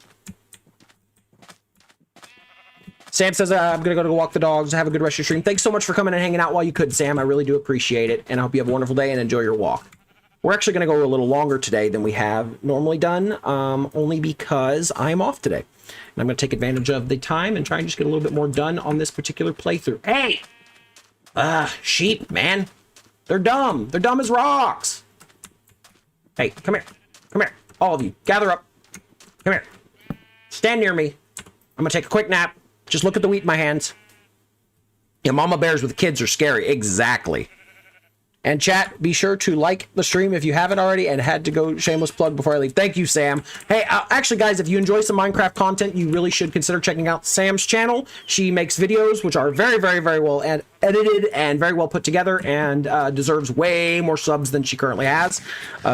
Sam says, I'm going to go walk the dogs. Have a good rest of your stream. Thanks so much for coming and hanging out while you could, Sam. I really do appreciate it. And I hope you have a wonderful day and enjoy your walk. We're actually going to go a little longer today than we have normally done, only because I'm off today. And I'm going to take advantage of the time and try and just get a little bit more done on this particular playthrough. Hey! Sheep, man. They're dumb. They're dumb as rocks. Hey, come here. Come here. All of you, gather up. Come here. Stand near me. I'm going to take a quick nap. Just look at the wheat in my hands. Yeah, mama bears with kids are scary. Exactly. And chat, be sure to like the stream if you haven't already, and had to go shameless plug before I leave. Thank you, Sam. Hey, actually, guys, if you enjoy some Minecraft content, you really should consider checking out Sam's channel. She makes videos which are very, very, very well edited and very well put together, and deserves way more subs than she currently has.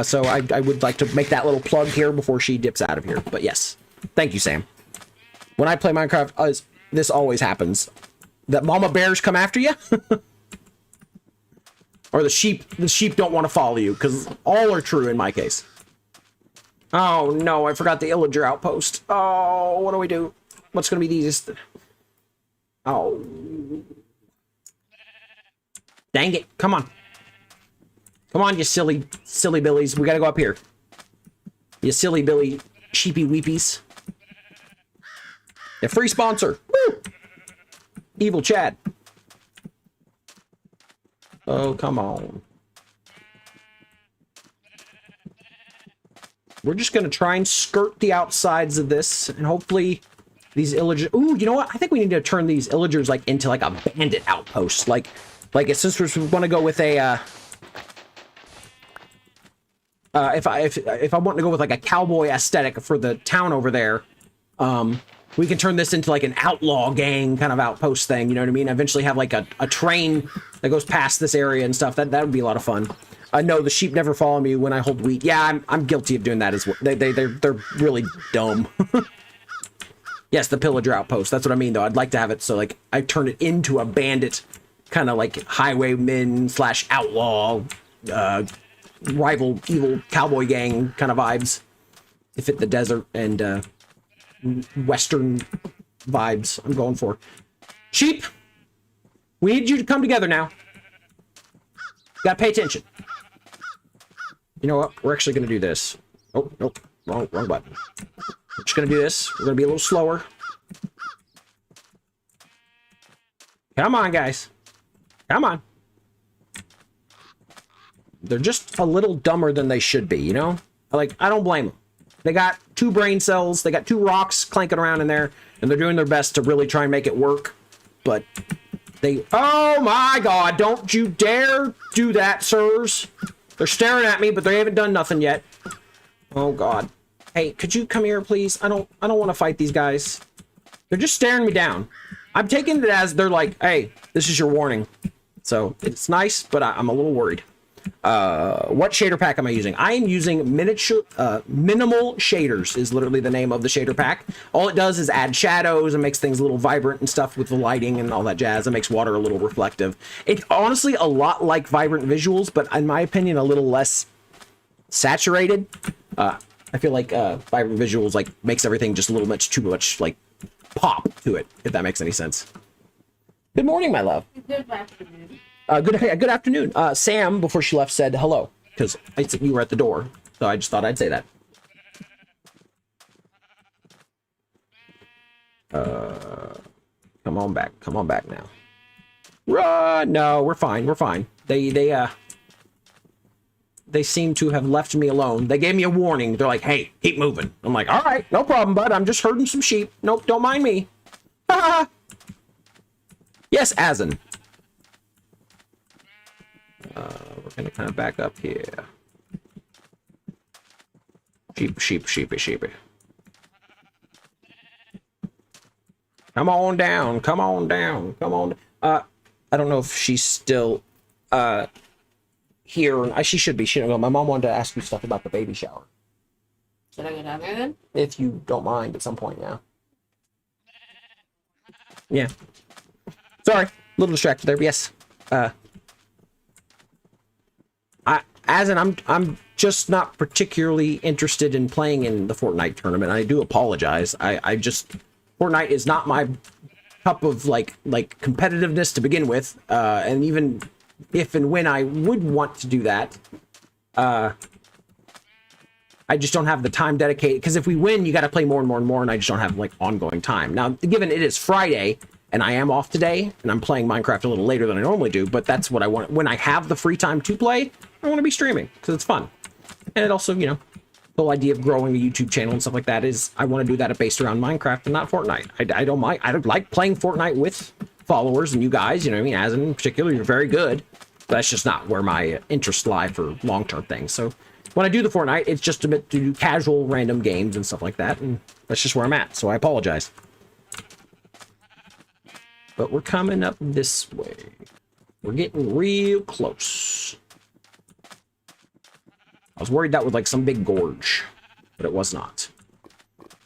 So I would like to make that little plug here before she dips out of here. But yes, thank you, Sam. When I play Minecraft, this always happens. That mama bears come after you. Or the sheep don't want to follow you, because all are true in my case. Oh no, I forgot the illager outpost. Oh, what do we do? What's going to be the easiest? Oh. Dang it, come on. Come on, you silly billies. We got to go up here. You silly billy sheepy weepies. A free sponsor. Woo! Evil Chad. Oh, come on. We're just going to try and skirt the outsides of this, and hopefully these illagers... Ooh, you know what? I think we need to turn these illagers, like, into, like, a bandit outpost. Like since we want to go with a... if I want to go with, like, a cowboy aesthetic for the town over there, we can turn this into like an outlaw gang kind of outpost thing, you know what I mean? Eventually have like a train that goes past this area and stuff. That would be a lot of fun. No, the sheep never follow me when I hold wheat. Yeah, I'm guilty of doing that as well. They're really dumb. Yes, the pillager outpost. That's what I mean, though. I'd like to have it so like I turn it into a bandit kind of like highwayman / outlaw, rival evil cowboy gang kind of vibes to fit the desert and Western vibes I'm going for. Sheep, we need you to come together now. Gotta pay attention. You know what? We're actually gonna do this. Oh, nope. Wrong button. We're just gonna do this. We're gonna be a little slower. Come on, guys. Come on. They're just a little dumber than they should be, you know? Like, I don't blame them. They got 2 brain cells, they got 2 rocks clanking around in there, and they're doing their best to really try and make it work. But they... Oh my god, don't you dare do that, sirs. They're staring at me, but they haven't done nothing yet. Oh god. Hey, could you come here, please? I don't want to fight these guys. They're just staring me down. I'm taking it as they're like, hey, this is your warning. So, it's nice, but I'm a little worried. What shader pack am I using? I am using minimal shaders is literally the name of the shader pack. All it does is add shadows and makes things a little vibrant and stuff with the lighting and all that jazz. It makes water a little reflective. It's honestly a lot like vibrant visuals, but in my opinion, a little less saturated. I feel like vibrant visuals like makes everything just a little much too much like pop to it, if that makes any sense. Good morning, my love. Good afternoon. Good afternoon. Sam, before she left, said hello, because you were at the door, so I just thought I'd say that. Come Come on back. Come on back now. Run! No, we're fine. We're fine. They seem to have left me alone. They gave me a warning. They're like, hey, keep moving. I'm like, all right, no problem, bud. I'm just herding some sheep. Nope, don't mind me. Ha! Yes, Azen. We're gonna kind of back up here. Sheepy. Come on down. Come on down. Come on. I don't know if she's still here. She should be. She don't know. My mom wanted to ask you stuff about the baby shower. Should I go down there then? If you don't mind at some point, yeah. Yeah. Sorry. A little distracted there, but yes. I'm just not particularly interested in playing in the Fortnite tournament. I do apologize. I just Fortnite is not my cup of like competitiveness to begin with. And even if and when I would want to do that, I just don't have the time dedicated. Because if we win, you got to play more and more and more, and I just don't have like ongoing time. Now, given it is Friday and I am off today, and I'm playing Minecraft a little later than I normally do, but that's what I want. When I have the free time to play, I want to be streaming because it's fun. And it also, you know, the whole idea of growing a YouTube channel and stuff like that is I want to do that based around Minecraft and not Fortnite. I don't mind. I don't like playing Fortnite with followers and you guys, you know what I mean? As in particular, you're very good. But that's just not where my interests lie for long-term things. So when I do the Fortnite, it's just a bit to do casual random games and stuff like that. And that's just where I'm at. So I apologize. But we're coming up this way. We're getting real close. I was worried that was like some big gorge, but it was not.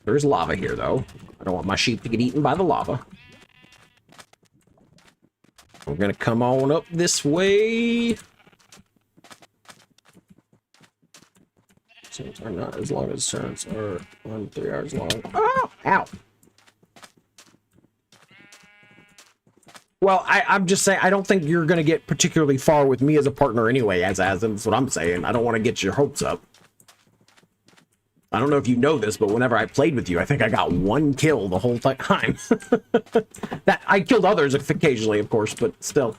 There's lava here, though. I don't want my sheep to get eaten by the lava. We're gonna come on up this way. Turns are not as long as turns are 3 hours long. Oh! Ow! Well, I'm just saying, I don't think you're going to get particularly far with me as a partner anyway, as that's what I'm saying. I don't want to get your hopes up. I don't know if you know this, but whenever I played with you, I think I got 1 kill the whole time. That I killed others occasionally, of course, but still.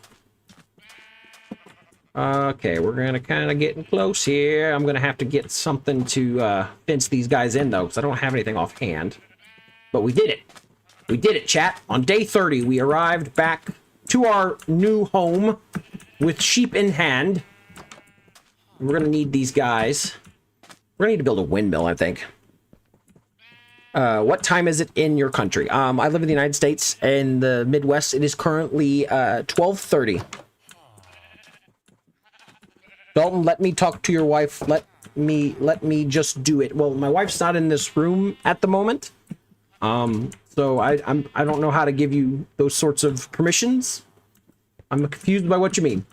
Okay, we're going to kind of getting close here. I'm going to have to get something to fence these guys in, though, because I don't have anything offhand. But we did it. We did it, chat. On day 30, we arrived back to our new home with sheep in hand. We're going to need these guys. We're going to need to build a windmill, I think. What time is it in your country? I live in the United States, in the Midwest. It is currently 12:30. Dalton, let me talk to your wife. Let me just do it. Well, my wife's not in this room at the moment. So I don't know how to give you those sorts of permissions. I'm confused by what you mean.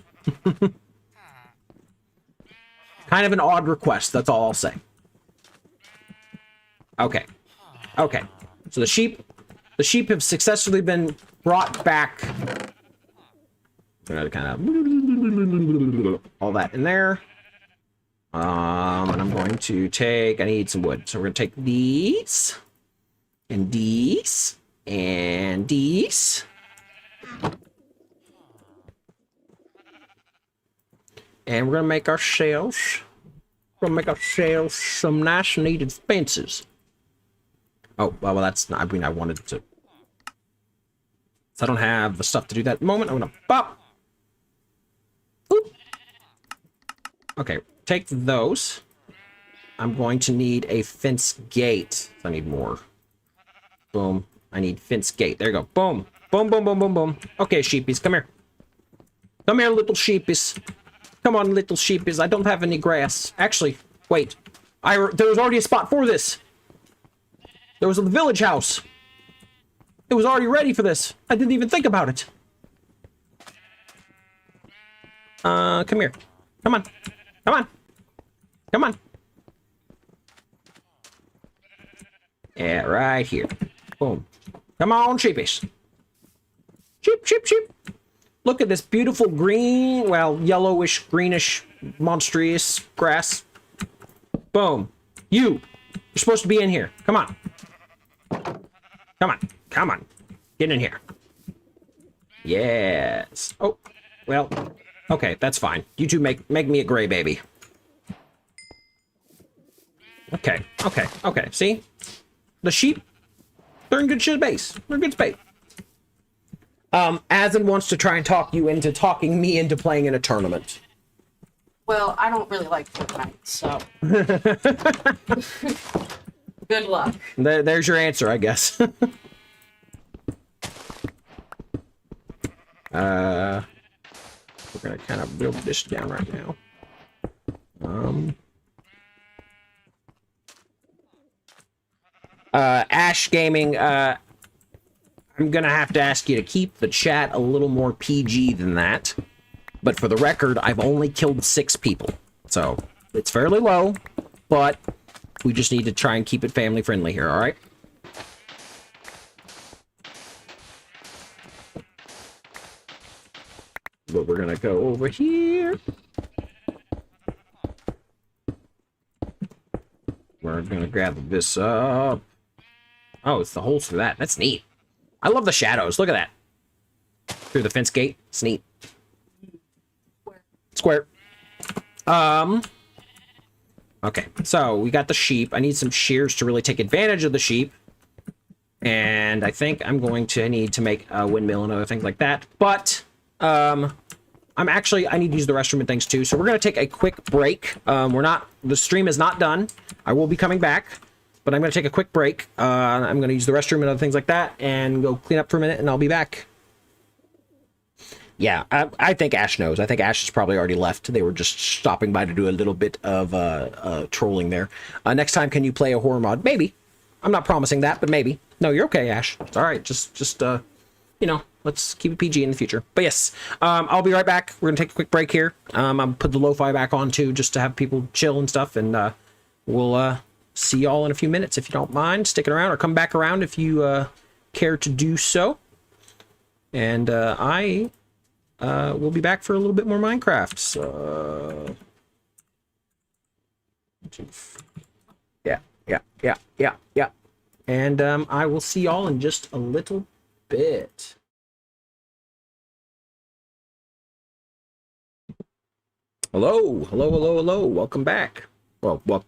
Kind of an odd request, that's all I'll say. Okay. Okay. So the sheep have successfully been brought back. Kind of all that in there. And I'm going to take, I need some wood. So we're gonna take these. And these. And these. And we're gonna make ourselves some nice needed fences. Oh, well, that's not, I mean, I wanted to. So I don't have the stuff to do that at the moment. I'm gonna pop. Oop. Okay, take those. I'm going to need a fence gate. I need more. Boom. I need fence gate. There you go. Boom. Boom, boom, boom, boom, boom. Okay, sheepies, come here. Come here, little sheepies. Come on, little sheepies. I don't have any grass. Actually, wait. There was already a spot for this. There was a village house. It was already ready for this. I didn't even think about it. Come here. Come on. Come on. Come on. Yeah, right here. Boom. Come on, sheepies. Sheep, sheep, sheep. Look at this beautiful green, well, yellowish, greenish, monstrous grass. Boom. You're supposed to be in here. Come on. Come on. Come on. Get in here. Yes. Oh, well, okay, that's fine. You two make me a gray baby. Okay, okay, okay. See? The sheep, they're in good space. They're in good space. Asin wants to try and talk you into talking me into playing in a tournament. Well, I don't really like Fortnite, so. Good luck. There's your answer, I guess. We're gonna kind of build this down right now. Ash Gaming, I'm gonna have to ask you to keep the chat a little more PG than that. But for the record, I've only killed 6 people. So, it's fairly low, but we just need to try and keep it family friendly here, alright? But we're gonna go over here. We're gonna grab this up. Oh, it's the holes for that. That's neat. I love the shadows. Look at that. Through the fence gate. It's neat. Square. Okay, so we got the sheep. I need some shears to really take advantage of the sheep. And I think I'm going to need to make a windmill and other things like that. But, I need to use the restroom and things too. So we're going to take a quick break. The stream is not done. I will be coming back. But I'm going to take a quick break. I'm going to use the restroom and other things like that. And go clean up for a minute and I'll be back. Yeah, I think Ash knows. I think Ash has probably already left. They were just stopping by to do a little bit of trolling there. Next time, can you play a horror mod? Maybe. I'm not promising that, but maybe. No, you're okay, Ash. It's all right. Just you know, let's keep it PG in the future. But yes, I'll be right back. We're going to take a quick break here. I'll put the lo-fi back on, too, just to have people chill and stuff. And we'll see y'all in a few minutes, if you don't mind sticking around. Or come back around if you care to do so. And we'll be back for a little bit more Minecraft. So, yeah. And I will see y'all in just a little bit. Hello. Welcome back. Well,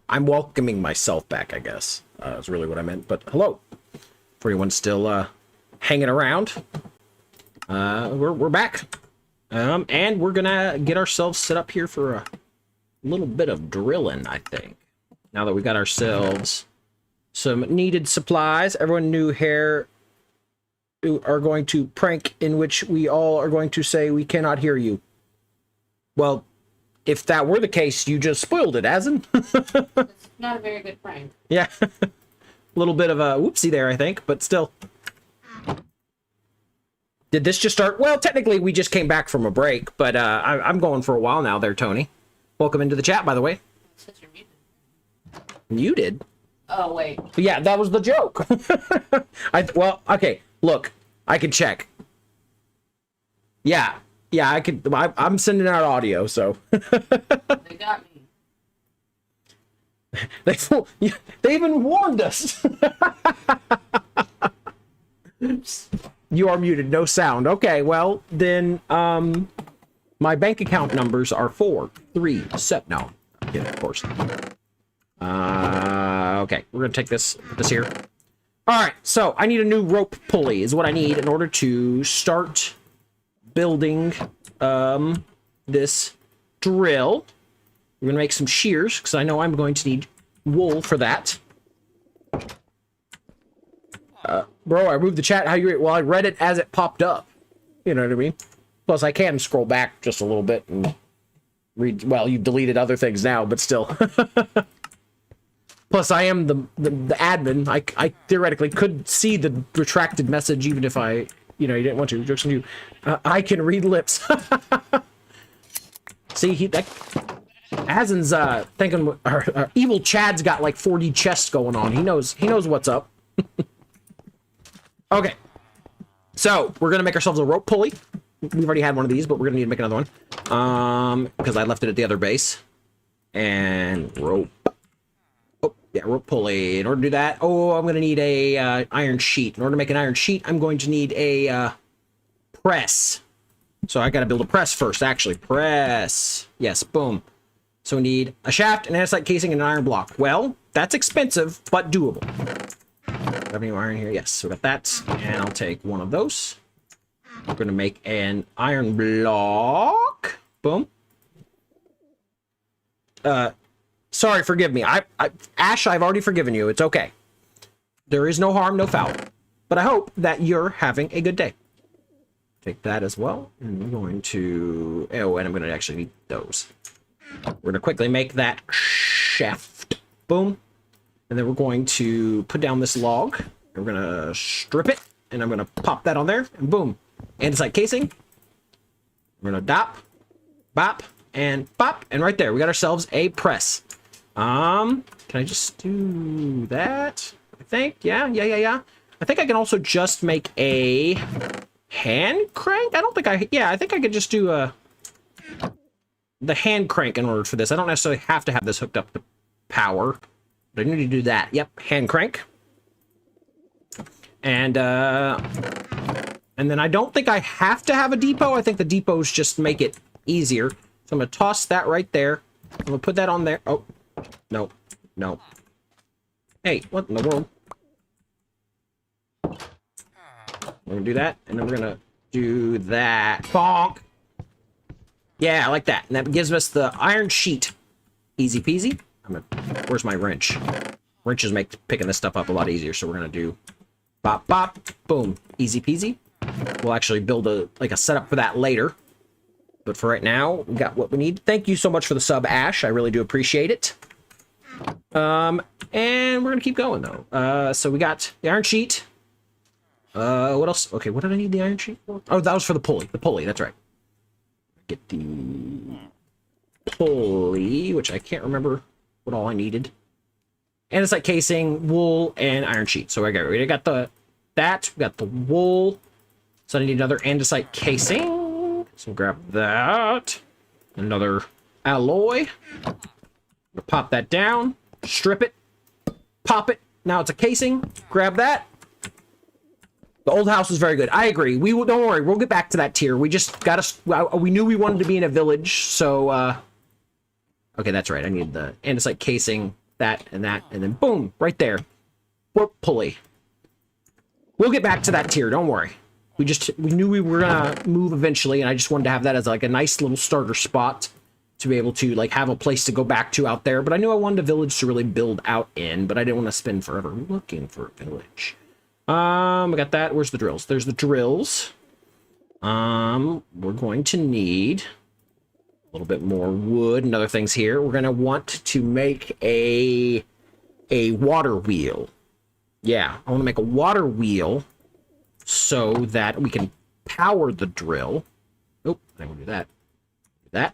I'm welcoming myself back, I guess. Is really what I meant. But hello, for anyone still hanging around. We're back, and we're gonna get ourselves set up here for a little bit of drilling, I think. Now that we got ourselves some needed supplies, everyone new here are going to prank in which we all are going to say we cannot hear you. Well, if that were the case, you just spoiled it, Asin. It's not a very good prank. Yeah, a little bit of a whoopsie there, I think, but still. Did this just start? Well, technically, we just came back from a break, but I'm going for a while now there, Tony. Welcome into the chat, by the way. It says you're muted. Muted? Oh, wait. Yeah, that was the joke. Well, okay, look. I can check. Yeah, I could. I'm sending out audio, so. They got me. They even warned us. Oops. You are muted, no sound. Okay, well, then, my bank account numbers are 437. No, yeah, of course. Okay, we're gonna take this here. All right, so I need a new rope pulley is what I need in order to start building, this drill. We're gonna make some shears, because I know I'm going to need wool for that. Bro, I moved the chat. How you? Well, I read it as it popped up. You know what I mean? Plus, I can scroll back just a little bit and read. Well, you've deleted other things now, but still. Plus, I am the admin. I theoretically could see the retracted message even if I, you didn't want to. Jokes on you. I can read lips. See, Asin's thinking. Evil Chad's got like 4D chests going on. He knows what's up. Okay, so we're gonna make ourselves a rope pulley. We've already had one of these, but we're gonna need to make another one. Because I left it at the other base. And rope. Oh, yeah, rope pulley. In order to do that, I'm gonna need a iron sheet. In order to make an iron sheet, I'm going to need a press. So I gotta build a press first, actually. Press. Yes, boom. So we need a shaft, an andesite casing, and an iron block. Well, that's expensive, but doable. Have any iron here? Yes, so we got that. And I'll take one of those. We're gonna make an iron block. Boom. Sorry, forgive me. Ash, I've already forgiven you. It's okay. There is no harm, no foul. But I hope that you're having a good day. Take that as well. And we're going to... Oh, and I'm going to actually need those. We're going to quickly make that shaft. Boom. And then we're going to put down this log. We're going to strip it. And I'm going to pop that on there. And boom. Andesite casing. We're going to dop, bop, and bop. And right there, we got ourselves a press. Can I just do that? I think. Yeah. I think I can also just make a hand crank. I don't think I... Yeah, I think I could just do the hand crank in order for this. I don't necessarily have to have this hooked up to power. But I need to do that. Yep, hand crank. And then I don't think I have to have a depot. I think the depots just make it easier. So I'm going to toss that right there. I'm going to put that on there. Oh, no. Hey, what in the world? We're going to do that, and then we're going to do that. Bonk! Yeah, I like that. And that gives us the iron sheet. Easy peasy. Where's my wrench? Wrenches make picking this stuff up a lot easier, so we're going to do bop, bop, boom. Easy peasy. We'll actually build a setup for that later. But for right now, we got what we need. Thank you so much for the sub, Ash. I really do appreciate it. And we're going to keep going, though. So we got the iron sheet. What else? Okay, what did I need the iron sheet for? Oh, that was for the pulley. The pulley, that's right. Get the pulley, which I can't remember what all I needed. Andesite casing, wool, and iron sheet. So we got we got the wool. So I need another andesite casing. So grab that. Another alloy. Pop that down. Strip it. Pop it. Now it's a casing. Grab that. The old house is very good. I agree. Don't worry. We'll get back to that tier. We just got to... We knew we wanted to be in a village, so... Okay, that's right. I need the andesite casing, that, and then boom, right there. Warp pulley. We'll get back to that tier. Don't worry. We knew we were gonna move eventually, and I just wanted to have that as like a nice little starter spot to be able to like have a place to go back to out there. But I knew I wanted a village to really build out in, but I didn't want to spend forever looking for a village. We got that. Where's the drills? There's the drills. We're going to need a little bit more wood and other things here. We're gonna want to make a water wheel. Yeah, I want to make a water wheel so that we can power the drill. Oh, I want to do that. Do that.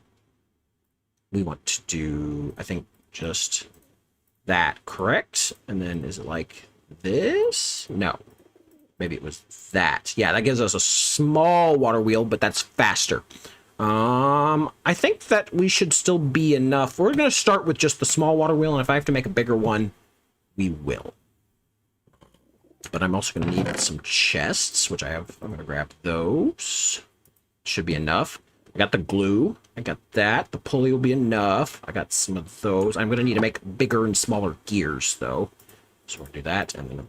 We want to do, I think, just that, correct? And then is it like this? No. Maybe it was that. Yeah, that gives us a small water wheel, but that's faster. I think that we should still be enough. We're going to start with just the small water wheel, and if I have to make a bigger one, we will. But I'm also going to need some chests, which I have. I'm going to grab those. Should be enough. I got the glue. I got that. The pulley will be enough. I got some of those. I'm going to need to make bigger and smaller gears, though. So we're going to do that. And then...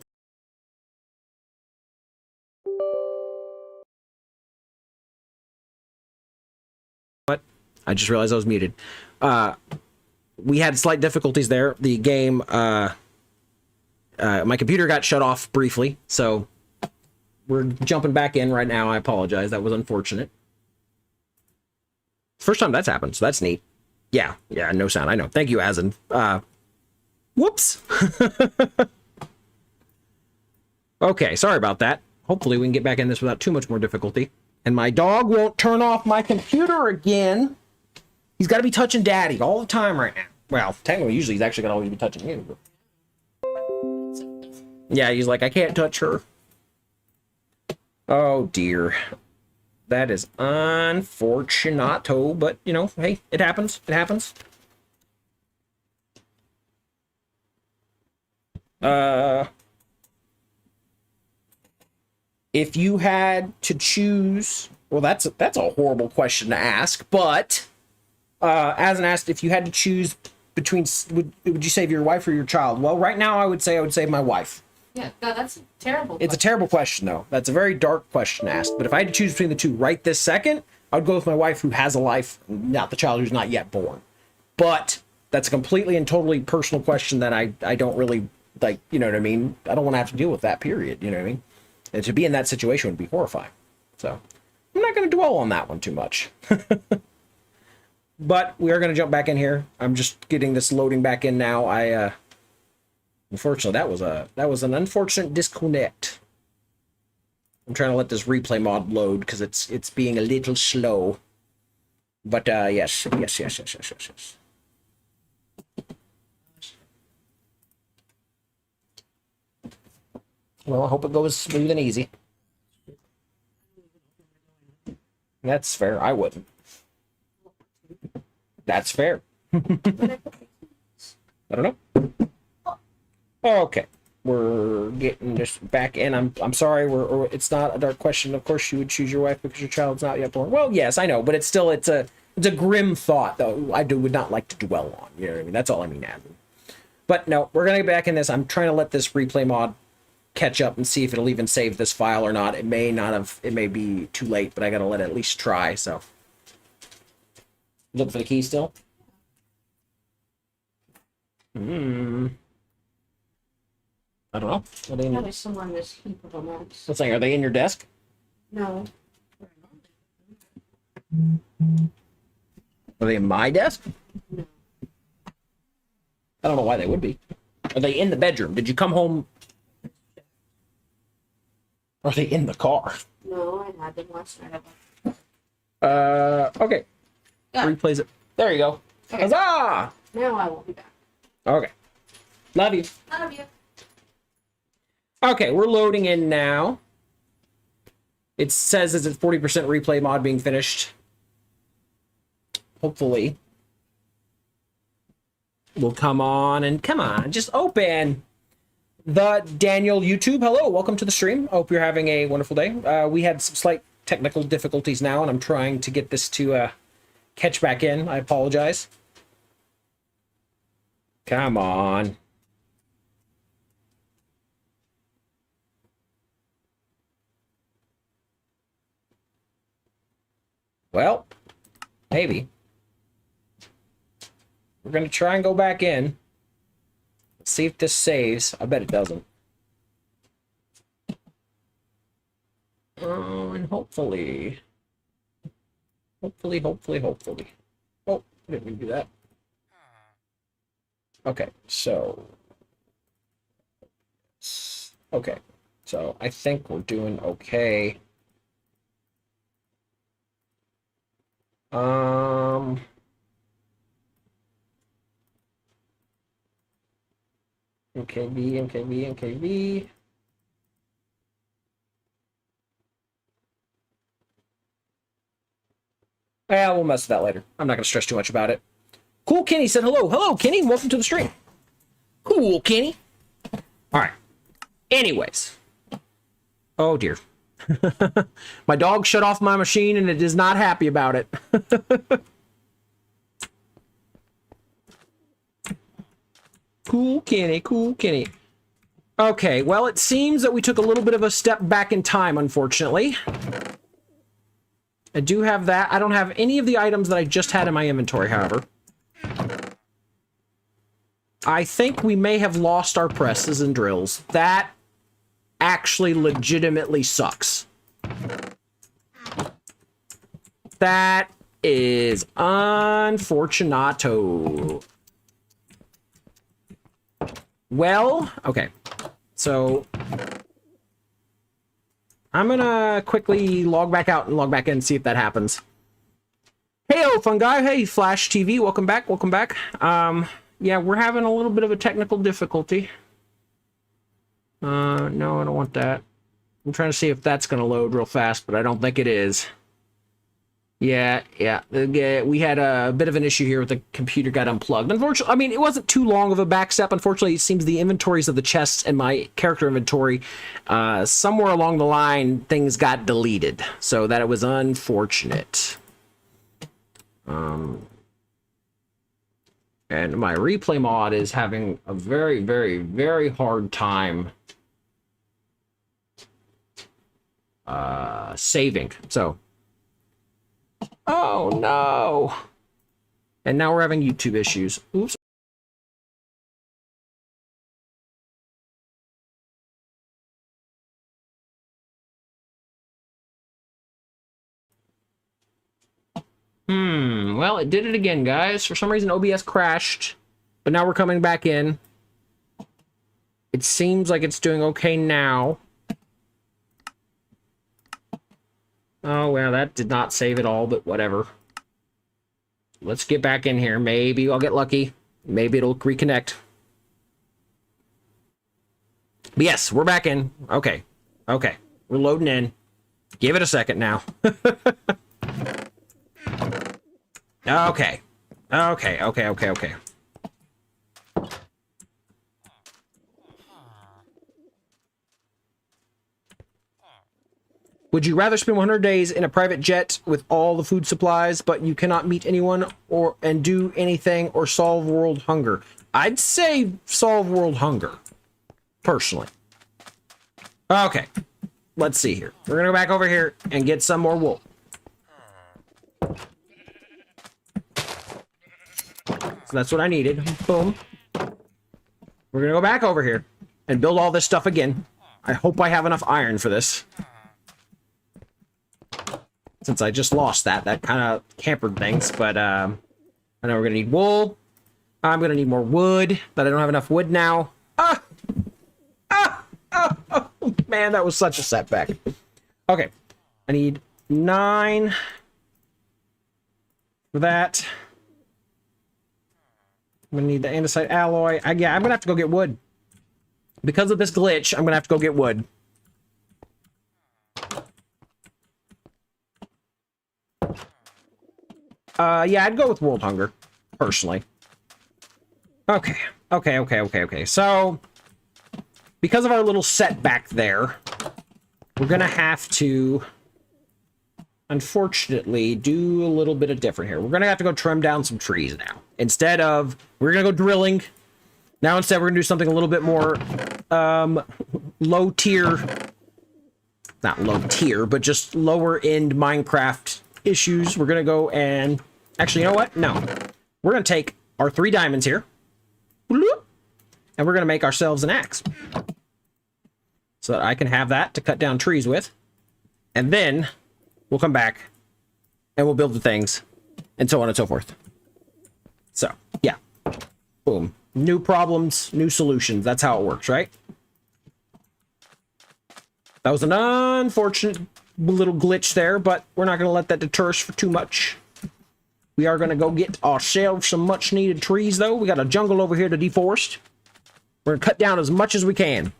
What? I just realized I was muted. We had slight difficulties there. The game... my computer got shut off briefly, so we're jumping back in right now. I apologize. That was unfortunate. First time that's happened, so that's neat. Yeah, no sound. I know. Thank you, Azen. Whoops. Okay, sorry about that. Hopefully we can get back in this without too much more difficulty. And my dog won't turn off my computer again. He's got to be touching Daddy all the time right now. Well, technically, usually he's actually got to always be touching you. But... yeah, he's like, I can't touch her. Oh, dear. That is unfortunato, but, you know, hey, it happens. It happens. If you had to choose, well, that's a horrible question to ask, but as an asked, if you had to choose between, would you save your wife or your child? Well, right now I would save my wife. Yeah, no, that's a terrible It's a terrible question, though. That's a very dark question to ask. But if I had to choose between the two right this second, I would go with my wife who has a life, not the child who's not yet born. But that's a completely and totally personal question that I don't really, like, you know what I mean? I don't want to have to deal with that, period, you know what I mean? And to be in that situation would be horrifying. So I'm not going to dwell on that one too much. But we are going to jump back in here. I'm just getting this loading back in now. Unfortunately, that was an unfortunate disconnect. I'm trying to let this replay mod load because it's being a little slow. But yes. Well, I hope it goes smooth and easy. That's fair. I wouldn't. That's fair. I don't know. Okay, we're getting this back in. I'm sorry. It's not a dark question. Of course, you would choose your wife because your child's not yet born. Well, yes, I know, but it's a grim thought though. Would not like to dwell on. You know what I mean? That's all I mean, Adam. But no, we're gonna get back in this. I'm trying to let this replay mod catch up and see if it'll even save this file or not. It may not have. It may be too late, but I gotta let it at least try. So, look for the key still. I don't know. Are they in Probably somewhere in this heap of a mess. Let's say, are they in your desk? No. Are they in my desk? No. I don't know why they would be. Are they in the bedroom? Did you come home? Are they in the car? No, I had them last night. Okay. Yeah. Replays it. There you go. Okay. Huzzah! Now I won't be back. Okay. Love you. Love you. Okay, we're loading in now. It says it's a 40% replay mod being finished. Hopefully. We'll come on, just open. The Daniel YouTube, hello, welcome to the stream. I hope you're having a wonderful day. We had some slight technical difficulties now, and I'm trying to get this to catch back in. I apologize. Come on. Well, maybe. We're going to try and go back in. Let's see if this saves. I bet it doesn't. Oh, and hopefully. Hopefully. Oh, I didn't mean to do that. Okay, so. Okay, so I think we're doing okay. MKV. Yeah, we'll mess with that later. I'm not going to stress too much about it. Cool Kenny said hello. Hello, Kenny. Welcome to the stream. Cool Kenny. All right. Anyways. Oh, dear. My dog shut off my machine and it is not happy about it. Cool Kenny. Okay, well, it seems that we took a little bit of a step back in time, unfortunately. I do have that. I don't have any of the items that I just had in my inventory, however. I think we may have lost our presses and drills. That actually legitimately sucks. That is unfortunato. Well, okay. So I'm gonna quickly log back out and log back in and see if that happens. Hey, fun guy. Hey, Flash TV. Welcome back. Yeah, we're having a little bit of a technical difficulty. No, I don't want that. I'm trying to see if that's gonna load real fast, but I don't think it is. Yeah, yeah. We had a bit of an issue here with the computer got unplugged. Unfortunately, I mean, it wasn't too long of a backstep. Unfortunately, it seems the inventories of the chests and my character inventory, somewhere along the line, things got deleted. So that it was unfortunate. And my replay mod is having a very, very, very hard time saving. So... oh no! And now we're having YouTube issues. Oops. Well, it did it again, guys. For some reason, OBS crashed, but now we're coming back in. It seems like it's doing okay now. Oh, well, that did not save it all, but whatever. Let's get back in here. Maybe I'll get lucky. Maybe it'll reconnect. But yes, we're back in. Okay. Okay. We're loading in. Give it a second now. Okay. Okay. Would you rather spend 100 days in a private jet with all the food supplies, but you cannot meet anyone and do anything or solve world hunger? I'd say solve world hunger, personally. Okay, let's see here. We're gonna go back over here and get some more wool. So that's what I needed. Boom. We're gonna go back over here and build all this stuff again. I hope I have enough iron for this. Since I just lost that kind of campered things, but I know we're gonna need wool. I'm gonna need more wood, but I don't have enough wood now. Man, that was such a setback. Okay, I need 9 for that. I'm gonna need the andesite alloy. Yeah, I'm gonna have to go get wood. Because of this glitch, I'm gonna have to go get wood. Yeah, I'd go with world hunger, personally. Okay. So, because of our little setback there, we're gonna have to, unfortunately, do a little bit of different here. We're gonna have to go trim down some trees now. Instead of, we're gonna go drilling. Now instead, we're gonna do something a little bit more, low tier, not low tier, but just lower end Minecraft issues. We're gonna go and actually, you know what? No, we're gonna take our 3 diamonds here, and we're gonna make ourselves an axe, so that I can have that to cut down trees with, and then we'll come back and we'll build the things, and so on and so forth. So yeah, boom, new problems, new solutions. That's how it works, right? That was an unfortunate little glitch there, but we're not going to let that deter us for too much. We are going to go get ourselves some much needed trees, though. We got a jungle over here to deforest. We're going to cut down as much as we can.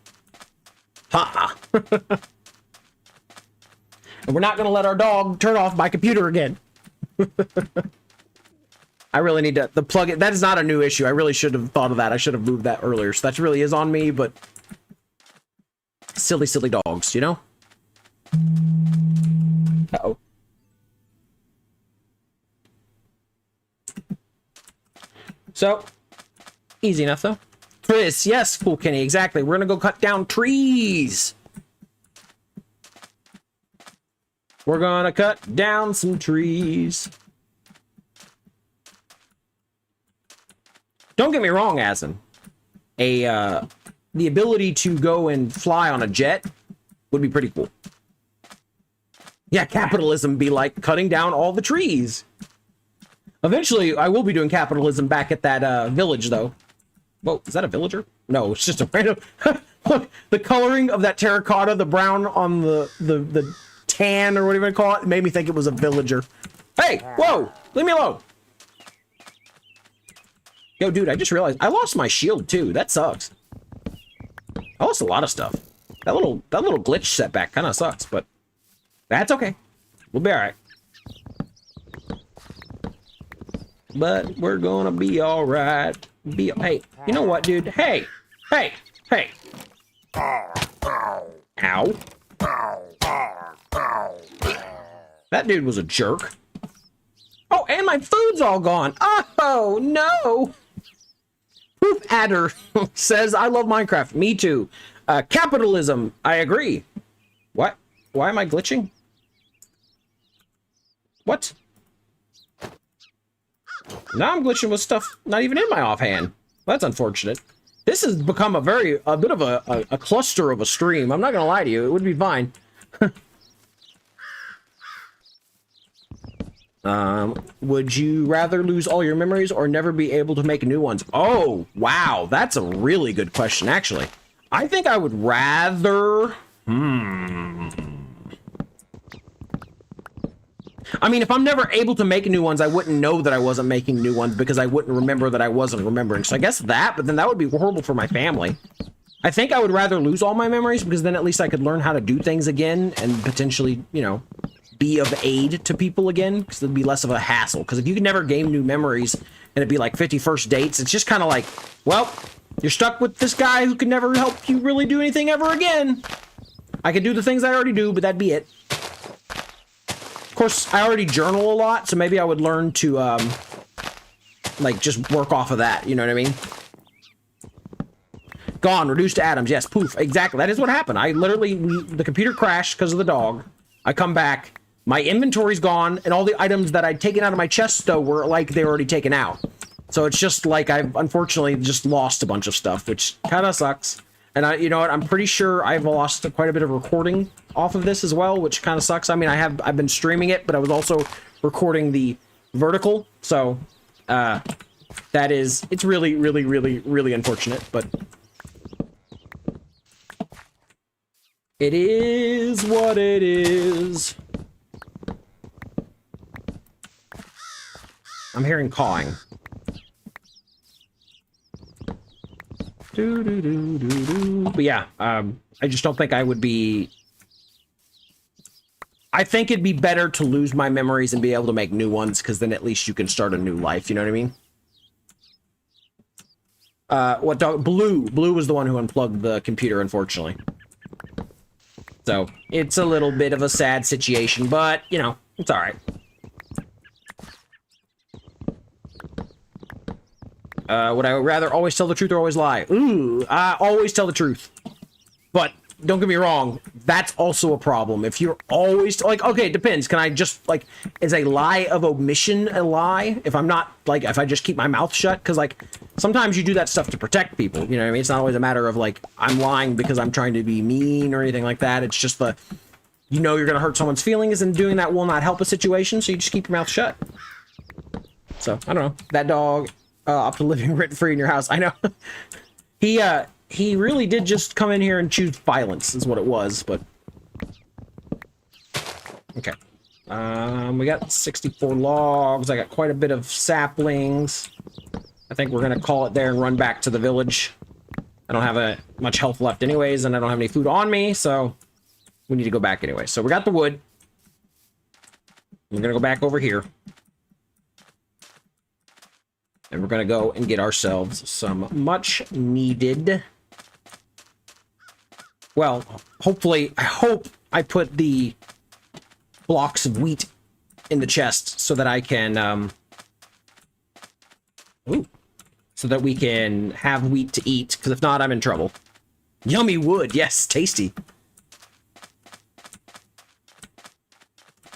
Ha! And we're not going to let our dog turn off my computer again. I really need to plug it. That is not a new issue. I really should have thought of that. I should have moved that earlier. So that really is on me, but silly dogs, you know? Uh-oh. So, easy enough, though. Chris, yes, cool, Kenny, exactly. We're gonna go cut down trees. We're gonna cut down some trees. Don't get me wrong, Asin. The ability to go and fly on a jet would be pretty cool. Yeah, capitalism be like cutting down all the trees. Eventually, I will be doing capitalism back at that village, though. Whoa, is that a villager? No, it's just a random... Look, the coloring of that terracotta, the brown on the tan, or whatever you call it, made me think it was a villager. Hey, whoa, leave me alone. Yo, dude, I just realized I lost my shield, too. That sucks. I lost a lot of stuff. That little glitch setback kind of sucks, but that's okay. We'll be all right. but we're gonna be all right. Hey, you know what, dude? Hey, hey, hey. Ow. That dude was a jerk. Oh, and my food's all gone. Oh, no. Poof Adder says, I love Minecraft. Me too. Capitalism. I agree. What? Why am I glitching? What? Now I'm glitching with stuff not even in my offhand. That's unfortunate. This has become a bit of a cluster of a stream. I'm not gonna lie to you. It would be fine. Would you rather lose all your memories or never be able to make new ones? Oh, wow. That's a really good question, actually. I think I would rather... I mean, if I'm never able to make new ones, I wouldn't know that I wasn't making new ones because I wouldn't remember that I wasn't remembering. So I guess that, but then that would be horrible for my family. I think I would rather lose all my memories because then at least I could learn how to do things again and potentially, you know, be of aid to people again because it'd be less of a hassle. Because if you could never gain new memories and it'd be like 51st dates, it's just kind of like, well, you're stuck with this guy who could never help you really do anything ever again. I could do the things I already do, but that'd be it. Of course, I already journal a lot, so maybe I would learn to, like, just work off of that, you know what I mean? Gone, reduced to atoms, yes, poof, exactly, that is what happened. I literally, the computer crashed because of the dog. I come back, my inventory's gone, and all the items that I'd taken out of my chest, though, were like they were already taken out. So it's just like I've unfortunately just lost a bunch of stuff, which kind of sucks. And you know what? I'm pretty sure I've lost quite a bit of recording off of this as well, which kind of sucks. I mean, I've been streaming it, but I was also recording the vertical, so it's really, really, really, really unfortunate. But it is what it is. I'm hearing cawing. But yeah, I just don't think I would be... I think it'd be better to lose my memories and be able to make new ones, because then at least you can start a new life, you know what I mean? What dog? Blue. Blue was the one who unplugged the computer, unfortunately. So, it's a little bit of a sad situation, but, you know, it's alright. Would I rather always tell the truth or always lie? Ooh, I always tell the truth. But, don't get me wrong, that's also a problem. If you're always, like, okay, it depends. Can I just, like, is a lie of omission a lie? If I'm not, like, if I just keep my mouth shut? Because, like, sometimes you do that stuff to protect people, you know what I mean? It's not always a matter of, like, I'm lying because I'm trying to be mean or anything like that. It's just the, you know you're going to hurt someone's feelings, and doing that will not help a situation, so you just keep your mouth shut. So, I don't know. That dog... up to living rent-free in your house. I know. He really did just come in here and choose violence, is what it was, but... Okay. We got 64 logs. I got quite a bit of saplings. I think we're gonna call it there and run back to the village. I don't have much health left anyways, and I don't have any food on me, so... we need to go back anyway. So we got the wood. We're gonna go back over here. And we're going to go and get ourselves some much needed... Well, hopefully, I hope I put the blocks of wheat in the chest so that I can, so that we can have wheat to eat, because if not, I'm in trouble. Yummy wood, yes, tasty.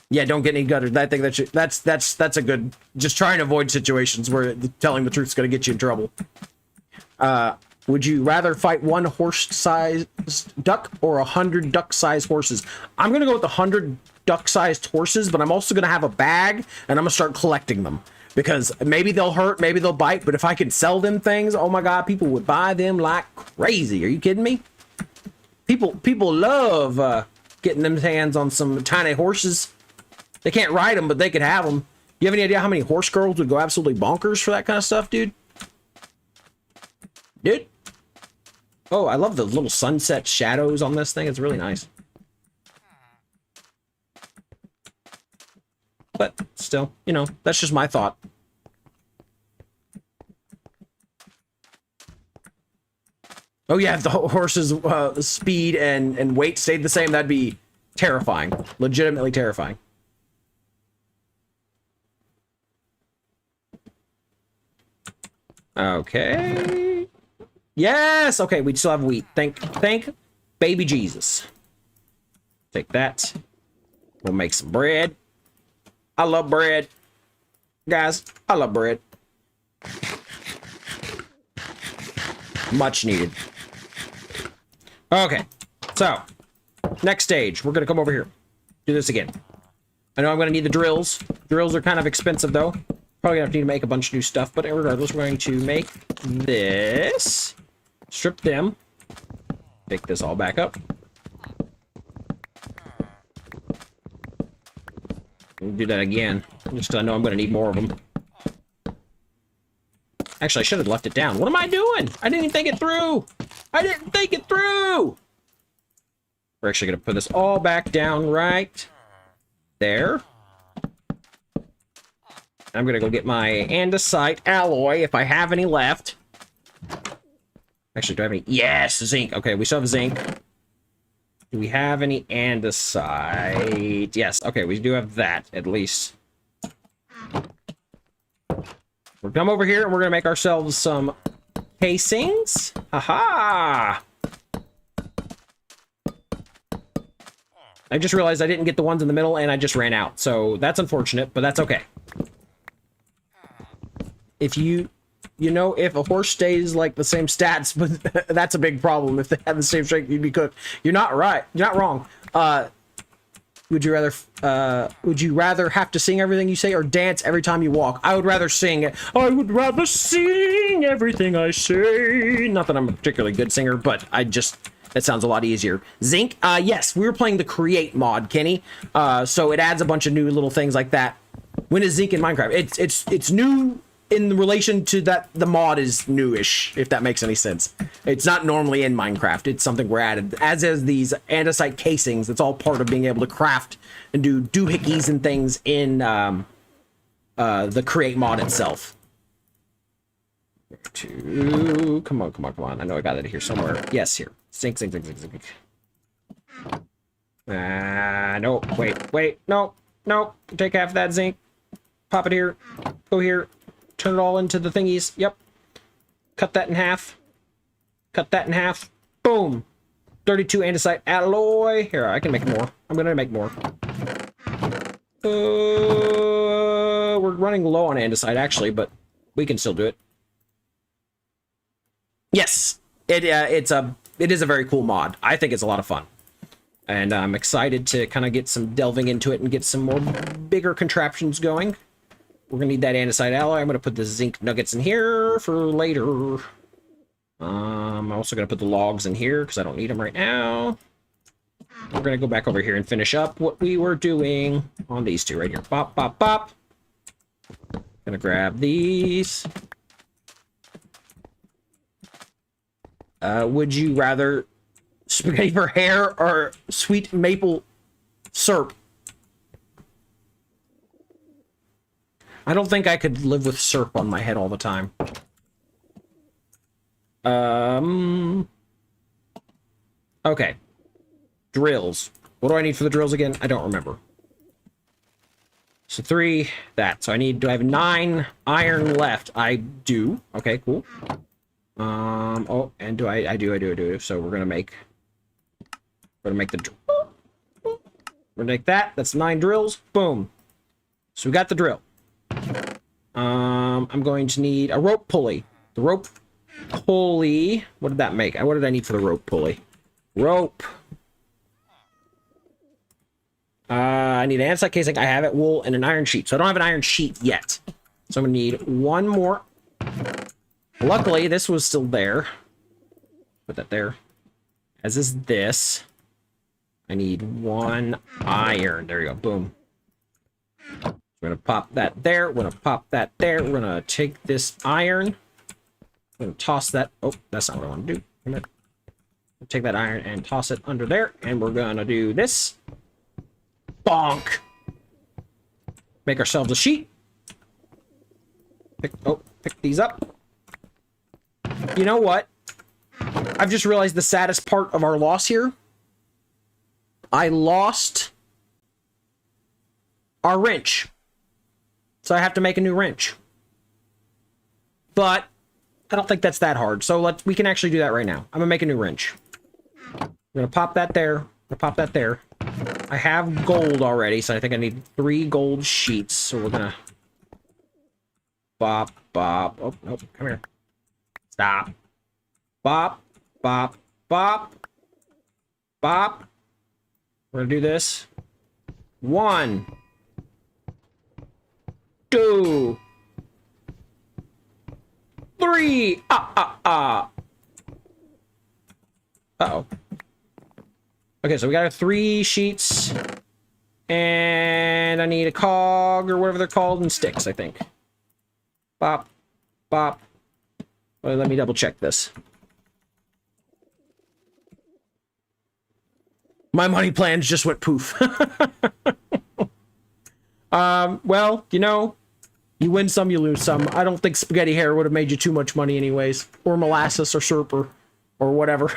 Yeah, don't get any gutters. I think that's a good... Just try and avoid situations where telling the truth is going to get you in trouble. Would you rather fight one horse-sized duck or 100 duck-sized horses? I'm going to go with 100 duck-sized horses, but I'm also going to have a bag, and I'm going to start collecting them. Because maybe they'll hurt, maybe they'll bite, but if I can sell them things, oh my god, people would buy them like crazy. Are you kidding me? People love getting them hands on some tiny horses. They can't ride them, but they could have them. You have any idea how many horse girls would go absolutely bonkers for that kind of stuff, dude? Dude? Oh, I love the little sunset shadows on this thing. It's really nice. But still, you know, that's just my thought. Oh yeah, if the horse's speed and weight stayed the same, that'd be terrifying. Legitimately terrifying. Okay. Yes! Okay, we still have wheat. Thank baby Jesus. Take that. We'll make some bread. I love bread. Guys, I love bread. Much needed. Okay, so next stage, we're gonna come over here, do this again. I know I'm gonna need the drills. Drills are kind of expensive though. Probably gonna need to make a bunch of new stuff, but regardless, we're going to make this. Strip them. Pick this all back up. Do that again, just because I know I'm gonna need more of them. Actually, I should have left it down. What am I doing? I didn't even think it through. I didn't think it through. We're actually going to put this all back down right there. I'm going to go get my andesite alloy if I have any left. Actually, do I have any? Yes, zinc. Okay, we still have zinc. Do we have any andesite? Yes. Okay, we do have that, at least. We'll come over here and we're gonna make ourselves some casings. Haha! I just realized I didn't get the ones in the middle and I just ran out. So that's unfortunate, but that's okay. If you know, if a horse stays like the same stats, but that's a big problem. If they have the same strength, you'd be cooked. You're not right. You're not wrong. Would you rather have to sing everything you say or dance every time you walk? I would rather sing it. I would rather sing everything I say. Not that I'm a particularly good singer, but that sounds a lot easier. Zinc, yes, we were playing the Create mod, Kenny. So it adds a bunch of new little things like that. When is Zinc in Minecraft? It's new in relation to that the mod is newish, if that makes any sense. It's not normally in Minecraft. It's something we're added, as is these andesite casings. It's all part of being able to craft and do doohickeys and things in the Create mod itself. Come on. I know I got it here somewhere. Yes, here. Zinc. No, wait, no. Take half of that zinc. Pop it here. Go here. Turn it all into the thingies. Yep. Cut that in half. Boom. 32 andesite alloy. Here, I can make more. I'm gonna make more. We're running low on andesite, actually, but we can still do it. Yes. It is a very cool mod. I think it's a lot of fun. And I'm excited to kind of get some delving into it and get some more bigger contraptions going. We're gonna need that andesite alloy. I'm gonna put the zinc nuggets in here for later. I'm also gonna put the logs in here because I don't need them right now. We're gonna go back over here and finish up what we were doing on these two right here. Bop. Gonna grab these. Would you rather spaghetti for hair or sweet maple syrup? I don't think I could live with syrup on my head all the time. Okay. Drills. What do I need for the drills again? I don't remember. So 3, that. So do I have 9 iron left? I do. Okay, cool. Oh, and I do. So we're gonna make the we're gonna make that. That's 9 drills. Boom. So we got the drill. I'm going to need a rope pulley. The rope pulley. What did that make? What did I need for the rope pulley? Rope. I need an andesite casing. I have it, wool, and an iron sheet. So I don't have an iron sheet yet. So I'm gonna need one more. Luckily, this was still there. Put that there. As is this. I need 1 iron. There you go. Boom. We're gonna pop that there. We're gonna pop that there. We're gonna take this iron. We're gonna toss that. Oh, that's not what I want to do. Come here. Take that iron and toss it under there. And we're gonna do this. Bonk. Make ourselves a sheet. Pick these up. You know what? I've just realized the saddest part of our loss here. I lost our wrench. So I have to make a new wrench. But I don't think that's that hard. So we can actually do that right now. I'm gonna make a new wrench. I'm gonna pop that there. I'm gonna pop that there. I have gold already, so I think I need 3 gold sheets. So we're gonna bop, bop. Oh, nope, come here. Stop. Bop, bop, bop, bop. We're gonna do this. 1, 2, 3. Uh-oh. Okay, so we got our 3 sheets. And I need a cog or whatever they're called and sticks, I think. Bop, bop. Well, let me double check this. My money plans just went poof. Well, you know, you win some, you lose some. I don't think spaghetti hair would have made you too much money anyways. Or molasses or syrup or whatever.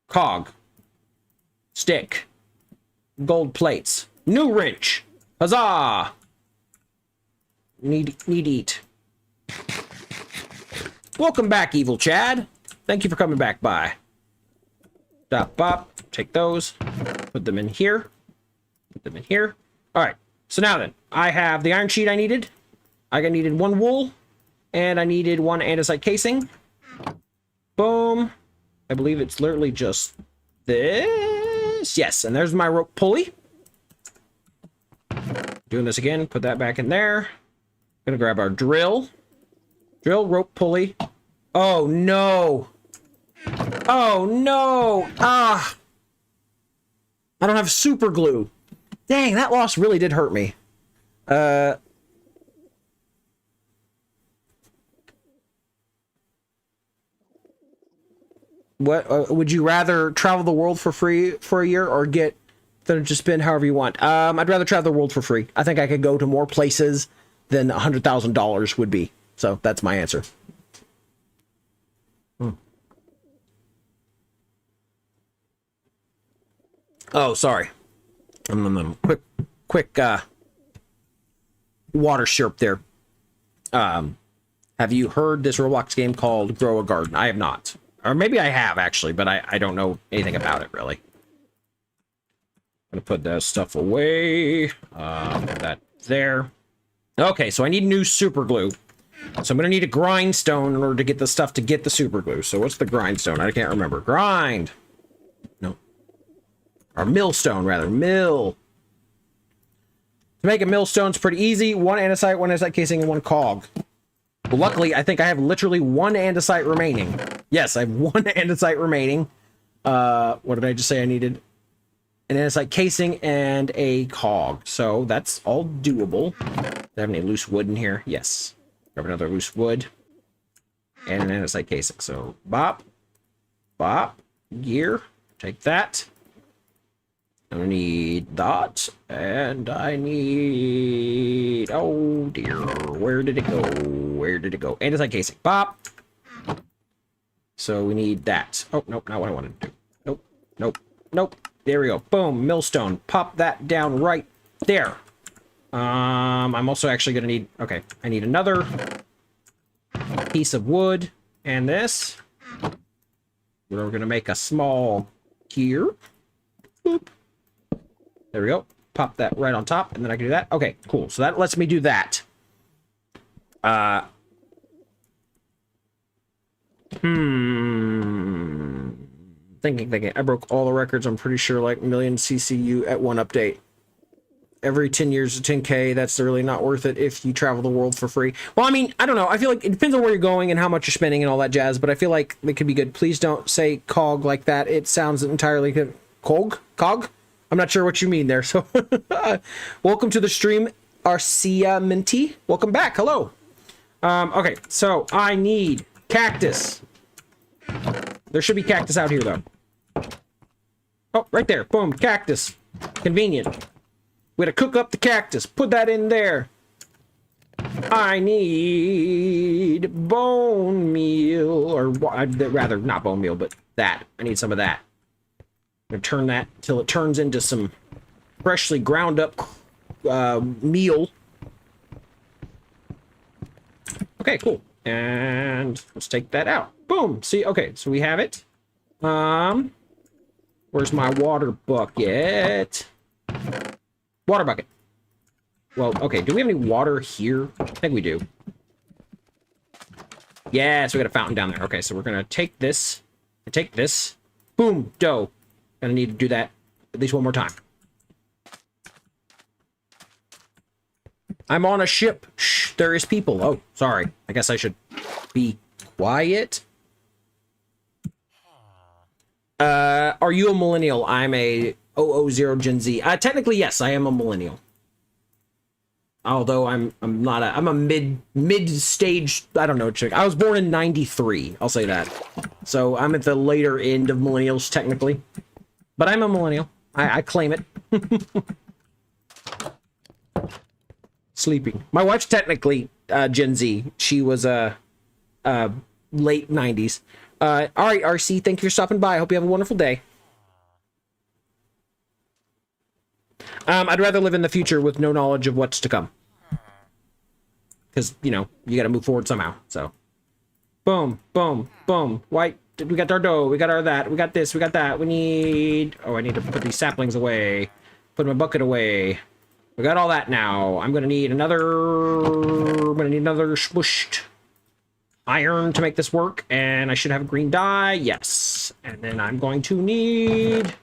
Cog. Stick. Gold plates. New wrench. Huzzah! Need eat. Welcome back, Evil Chad. Thank you for coming back by. Stop, bop. Take those. Put them in here. Put them in here. Alright. So now then, I have the iron sheet I needed. I needed 1 wool. And I needed 1 andesite casing. Boom. I believe it's literally just this. Yes, and there's my rope pulley. Doing this again. Put that back in there. Gonna grab our drill. Drill, rope pulley. Oh, no. Oh, no. Ah. I don't have super glue. Dang, that loss really did hurt me. What would you rather travel the world for free for a year or get to just spend however you want? I'd rather travel the world for free. I think I could go to more places than $100,000 would be. So that's my answer. Oh, sorry. Quick water syrup there. Have you heard this Roblox game called Grow a Garden? I have not. Or maybe I have, actually, but I don't know anything about it, really. I'm gonna put that stuff away. Put that there. Okay, so I need new super glue. So I'm gonna need a grindstone in order to get the stuff to get the super glue. So what's the grindstone? I can't remember. Grind! No. Or millstone, rather. Mill. To make a millstone is pretty easy. 1 andesite casing, and 1 cog. Well, luckily, I think I have literally 1 andesite remaining. Yes, I have 1 andesite remaining. What did I just say I needed? An andesite casing and a cog. So that's all doable. Do I have any loose wood in here? Yes. Grab another loose wood. And an andesite casing. So bop. Bop. Gear. Take that. I need that, and I need... Oh, dear. Where did it go? Where did it go? Andesite casing. Pop! So we need that. Oh, nope, not what I wanted to do. Nope, nope, nope. There we go. Boom, millstone. Pop that down right there. I'm also actually going to need... Okay, I need another piece of wood and this. We're going to make a small here. Boop. There we go. Pop that right on top, and then I can do that. Okay, cool. So that lets me do that. Thinking. I broke all the records. I'm pretty sure, like, million CCU at one update. Every 10 years to 10K, that's really not worth it if you travel the world for free. Well, I mean, I don't know. I feel like it depends on where you're going and how much you're spending and all that jazz, but I feel like it could be good. Please don't say cog like that. It sounds entirely good. Cog? I'm not sure what you mean there. So, welcome to the stream, Arcia Minty. Welcome back. Hello. Okay, so I need cactus. There should be cactus out here, though. Oh, right there. Boom, cactus. Convenient. Way to cook up the cactus. Put that in there. I need bone meal, or rather, not bone meal, but that. I need some of that. I'm gonna turn that till it turns into some freshly ground up meal. Okay, cool. And let's take that out. Boom. See, okay, so we have it. Where's my water bucket? Water bucket. Well, okay, do we have any water here? I think we do. Yeah, so we got a fountain down there. Okay, so we're gonna take this, and take this. Boom, dough. Gonna need to do that at least one more time. I'm on a ship. Shh, there is people. Oh, sorry. I guess I should be quiet. Are you a millennial? I'm a 000 Gen Z. Technically, yes, I am a millennial. Although I'm not I'm a mid stage, I don't know, chick. I was born in 93, I'll say that. So I'm at the later end of millennials, technically. But I'm a millennial. I claim it. Sleeping. My wife's technically Gen Z. She was late 90s. All right, RC, thank you for stopping by. I hope you have a wonderful day. I'd rather live in the future with no knowledge of what's to come. Because, you know, you got to move forward somehow. So, boom, boom, boom. White. We got our dough. We got our that. We got this. We got that. We need... Oh, I need to put these saplings away. Put my bucket away. We got all that now. I'm going to need another... smushed iron to make this work. And I should have a green dye. Yes. And then I'm going to need...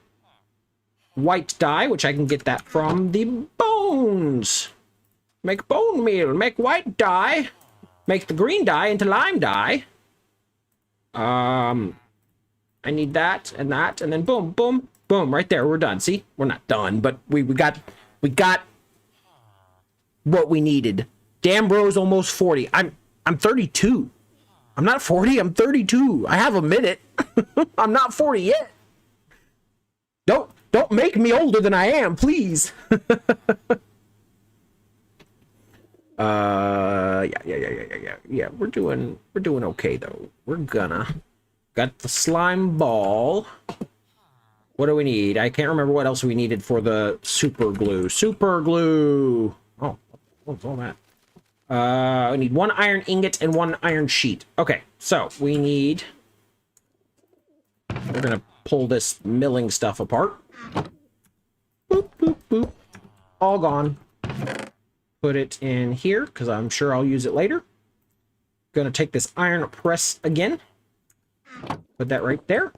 white dye, which I can get that from the bones. Make bone meal, make white dye, make the green dye into lime dye. I need that, and then boom, boom, boom, right there. We're done. See, we're not done, but we got what we needed. Damn, bro's almost 40. I'm 32. I'm not 40. I'm 32. I have a minute. I'm not 40 yet. Don't make me older than I am, please. Yeah. We're doing okay though. We're gonna got the slime ball. What do we need? I can't remember what else we needed for the super glue. Super glue. Oh, what's all that? We need 1 iron ingot and 1 iron sheet. Okay, so we need. We're gonna pull this milling stuff apart. Boop, boop, boop. All gone. Put it in here, because I'm sure I'll use it later. Gonna take this iron press again. Put that right there.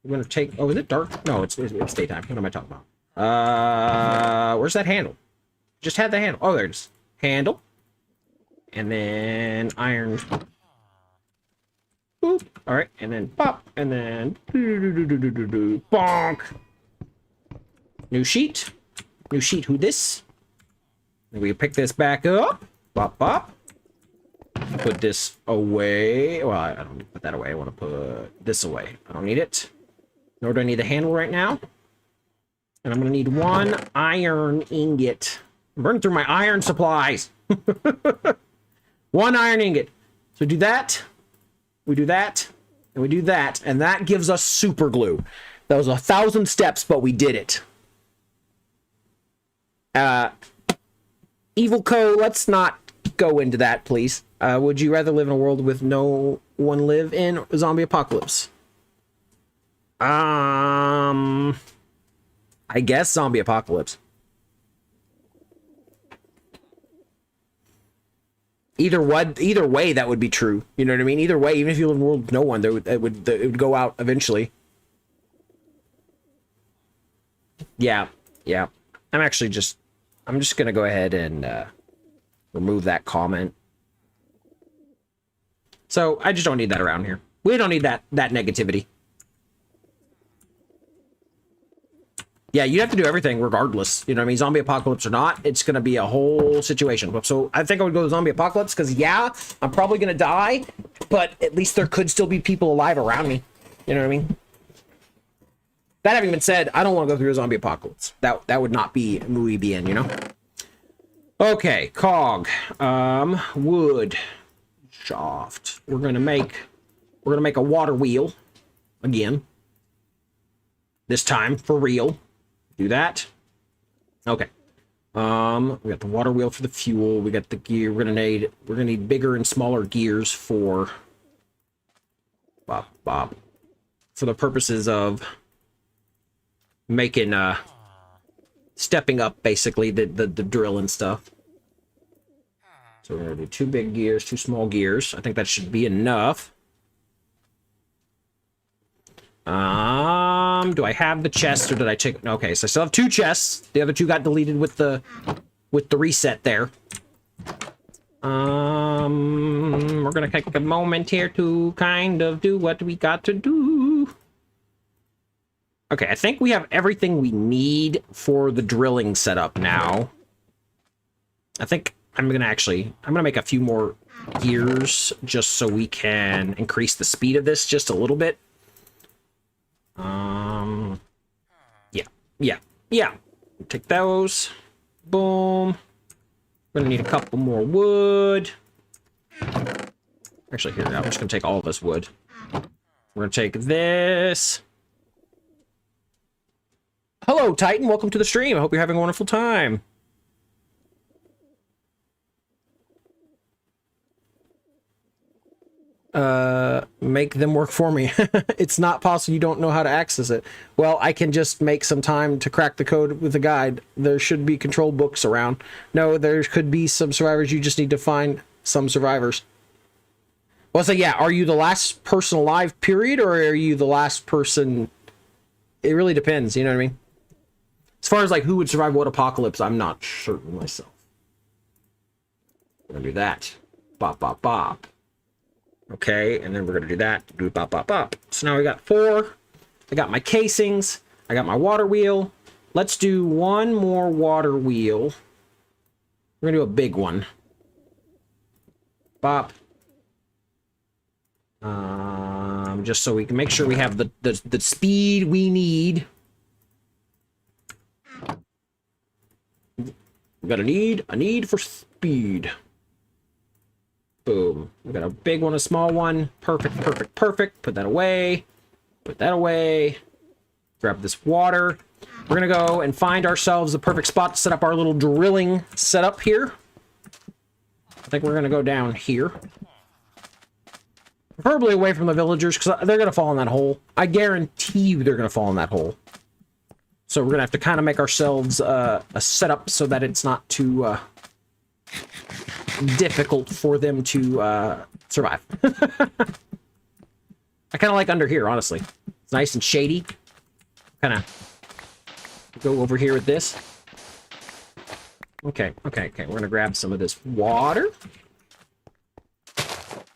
I'm gonna take... Oh, is it dark? No, it's daytime. What am I talking about? Where's that handle? Just had the handle. Oh, there it is. Handle. And then iron... Boop. All right, and then pop, and then... Bonk. New sheet. New sheet, who this? And we pick this back up. Bop, bop. Put this away. Well, I don't need to put that away. I want to put this away. I don't need it. Nor do I need the handle right now. And I'm going to need 1 iron ingot. I'm burning through my iron supplies. 1 iron ingot. So do that. We do that. And we do that. And that gives us super glue. That was 1,000 steps, but we did it. Evil Co, let's not go into that, please. Would you rather live in a world with no one live in a zombie apocalypse? I guess zombie apocalypse. Either way, that would be true. You know what I mean? Either way, even if you live in a world with no one, it would go out eventually. Yeah. I'm just gonna go ahead and remove that comment. So I just don't need that around here. We don't need that negativity. Yeah, you have to do everything regardless. You know what I mean? Zombie apocalypse or not, it's gonna be a whole situation. So I think I would go with zombie apocalypse because yeah, I'm probably gonna die, but at least there could still be people alive around me. You know what I mean? That having been said, I don't want to go through a zombie apocalypse. That would not be muy bien, you know? Okay, cog, wood, shaft. We're gonna make a water wheel again. This time for real. Do that. Okay. We got the water wheel for the fuel. We got the gear. We're gonna need bigger and smaller gears for for the purposes of making stepping up basically the drill and stuff. So we're gonna do 2 big gears, 2 small gears. I think that should be enough. Do I have the chest or did I take? Okay, so I still have 2 chests. The other 2 got deleted with the reset there. We're gonna take a moment here to kind of do what we got to do. Okay, I think we have everything we need for the drilling setup now. I think I'm gonna make a few more gears just so we can increase the speed of this just a little bit. Yeah. Take those. Boom. We're gonna need a couple more wood. Actually, here, I'm just gonna take all of this wood. We're gonna take this. Hello, Titan. Welcome to the stream. I hope you're having a wonderful time. Make them work for me. It's not possible you don't know how to access it. Well, I can just make some time to crack the code with a guide. There should be control books around. No, there could be some survivors. You just need to find some survivors. Well, so yeah, are you the last person alive, period, or are you the last person? It really depends, you know what I mean? As far as like who would survive what apocalypse, I'm not certain myself. We're gonna do that. Bop, bop, bop. Okay, and then we're gonna do that. Do bop, bop, bop. So now we got 4. I got my casings. I got my water wheel. Let's do 1 more water wheel. We're gonna do a big one. Bop. Just so we can make sure we have the speed we need. We got a need for speed. Boom. We got a big one, a small one. Perfect, perfect, perfect. Put that away. Put that away. Grab this water. We're gonna go and find ourselves the perfect spot to set up our little drilling setup here. I think we're gonna go down here. Preferably away from the villagers, because they're gonna fall in that hole. I guarantee you they're gonna fall in that hole. So we're gonna have to kind of make ourselves a setup so that it's not too difficult for them to survive. I kind of like under here, honestly. It's nice and shady. Kind of go over here with this. Okay. We're gonna grab some of this water.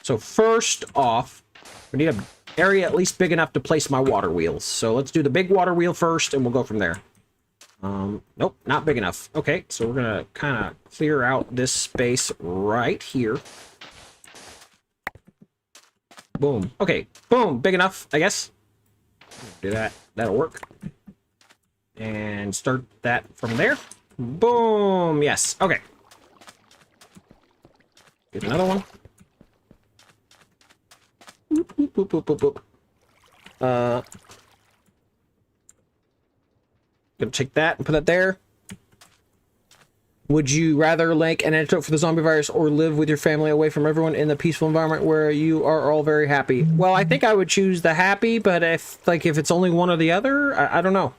So first off, we need an area at least big enough to place my water wheels. So let's do the big water wheel first, and we'll go from there. Nope, not big enough. Okay, so we're gonna kind of clear out this space right here. Boom. Okay, boom, big enough, I guess. Do that. That'll work. And start that from there. Boom. Yes. Okay. Get another one. Boop, boop, boop, boop, boop, boop. Gonna take that and put that there. Would you rather like an antidote for the zombie virus or live with your family away from everyone in the peaceful environment where you are all very happy? Well, I think I would choose the happy, but if it's only one or the other, I don't know.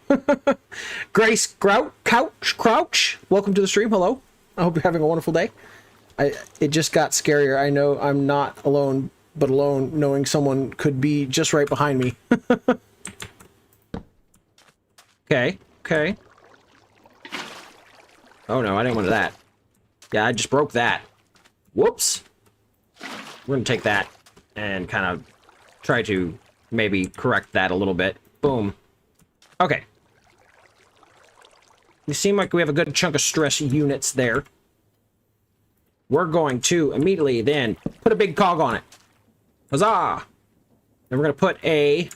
Grace Crouch, welcome to the stream. Hello. I hope you're having a wonderful day. It just got scarier. I know I'm not alone, but alone knowing someone could be just right behind me. Okay. Oh no, I didn't want that. Yeah, I just broke that. Whoops. We're gonna take that and kind of try to maybe correct that a little bit. Boom. Okay. You seem like we have a good chunk of stress units there. We're going to immediately then put a big cog on it. Huzzah! Then we're gonna put a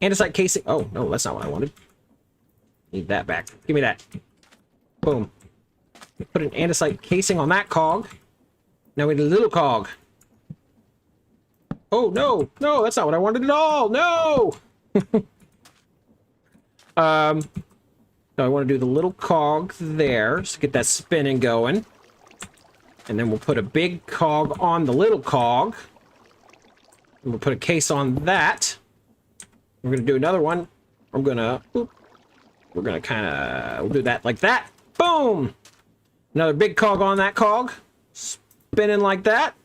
andesite casing. Oh no, that's not what I wanted. Need that back. Give me that. Boom. Put an andesite casing on that cog. Now we need a little cog. Oh, no. No, that's not what I wanted at all. No! So I want to do the little cog there. Just get that spinning going. And then we'll put a big cog on the little cog. And we'll put a case on that. We're going to do another one. We're going to kind of... We'll do that like that. Boom! Another big cog on that cog. Spinning like that.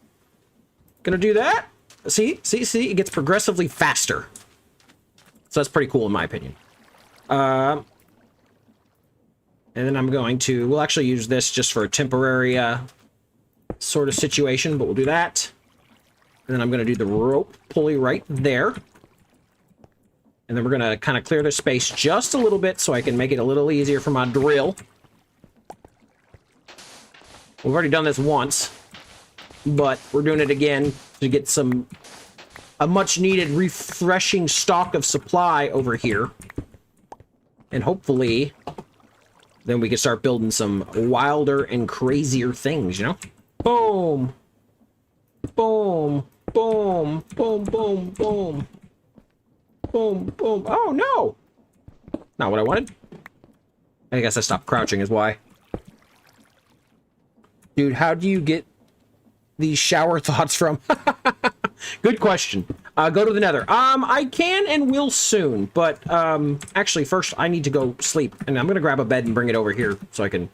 Gonna do that. See? It gets progressively faster. So that's pretty cool in my opinion. And then I'm going to... We'll actually use this just for a temporary sort of situation, but we'll do that. And then I'm going to do the rope pulley right there. And then we're going to kind of clear the space just a little bit so I can make it a little easier for my drill. We've already done this once, but we're doing it again to get a much needed refreshing stock of supply over here. And hopefully then we can start building some wilder and crazier things, you know? Boom! Boom! Boom! Boom! Boom! Boom! Boom! Boom! Oh, no! Not what I wanted. I guess I stopped crouching is why. Dude, how do you get these shower thoughts from? Good question. Go to the nether. I can and will soon, but actually first I need to go sleep, and I'm gonna grab a bed and bring it over here so I can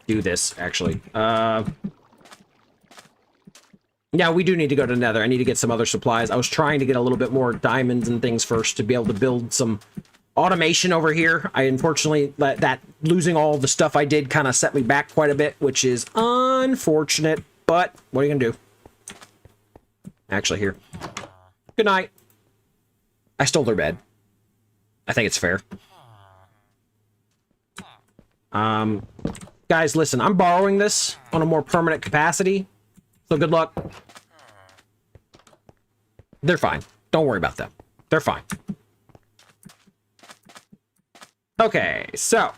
do this, actually. Yeah, we do need to go to the nether. I need to get some other supplies. I was trying to get a little bit more diamonds and things first to be able to build some automation over here. I unfortunately, that losing all the stuff I did kind of set me back quite a bit, which is unfortunate, but what are you gonna do? Actually, here. Good night. I stole their bed. I think it's fair. Guys, listen, I'm borrowing this on a more permanent capacity, so good luck. They're fine. Don't worry about them. They're fine. Okay, so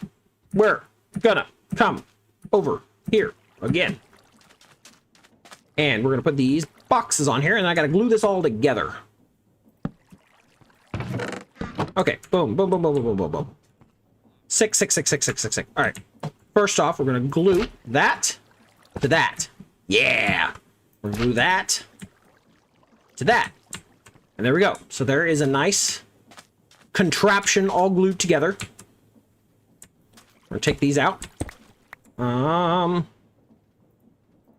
we're gonna come over here again. And we're gonna put these boxes on here, and I gotta glue this all together. Okay, boom, boom, boom, boom, boom, boom, boom, boom. 6, 6, 6, 6, 6, 6, 6. All right. First off, we're gonna glue that to that. Yeah. We're gonna glue that to that. And there we go. So there is a nice contraption all glued together. We're gonna take these out.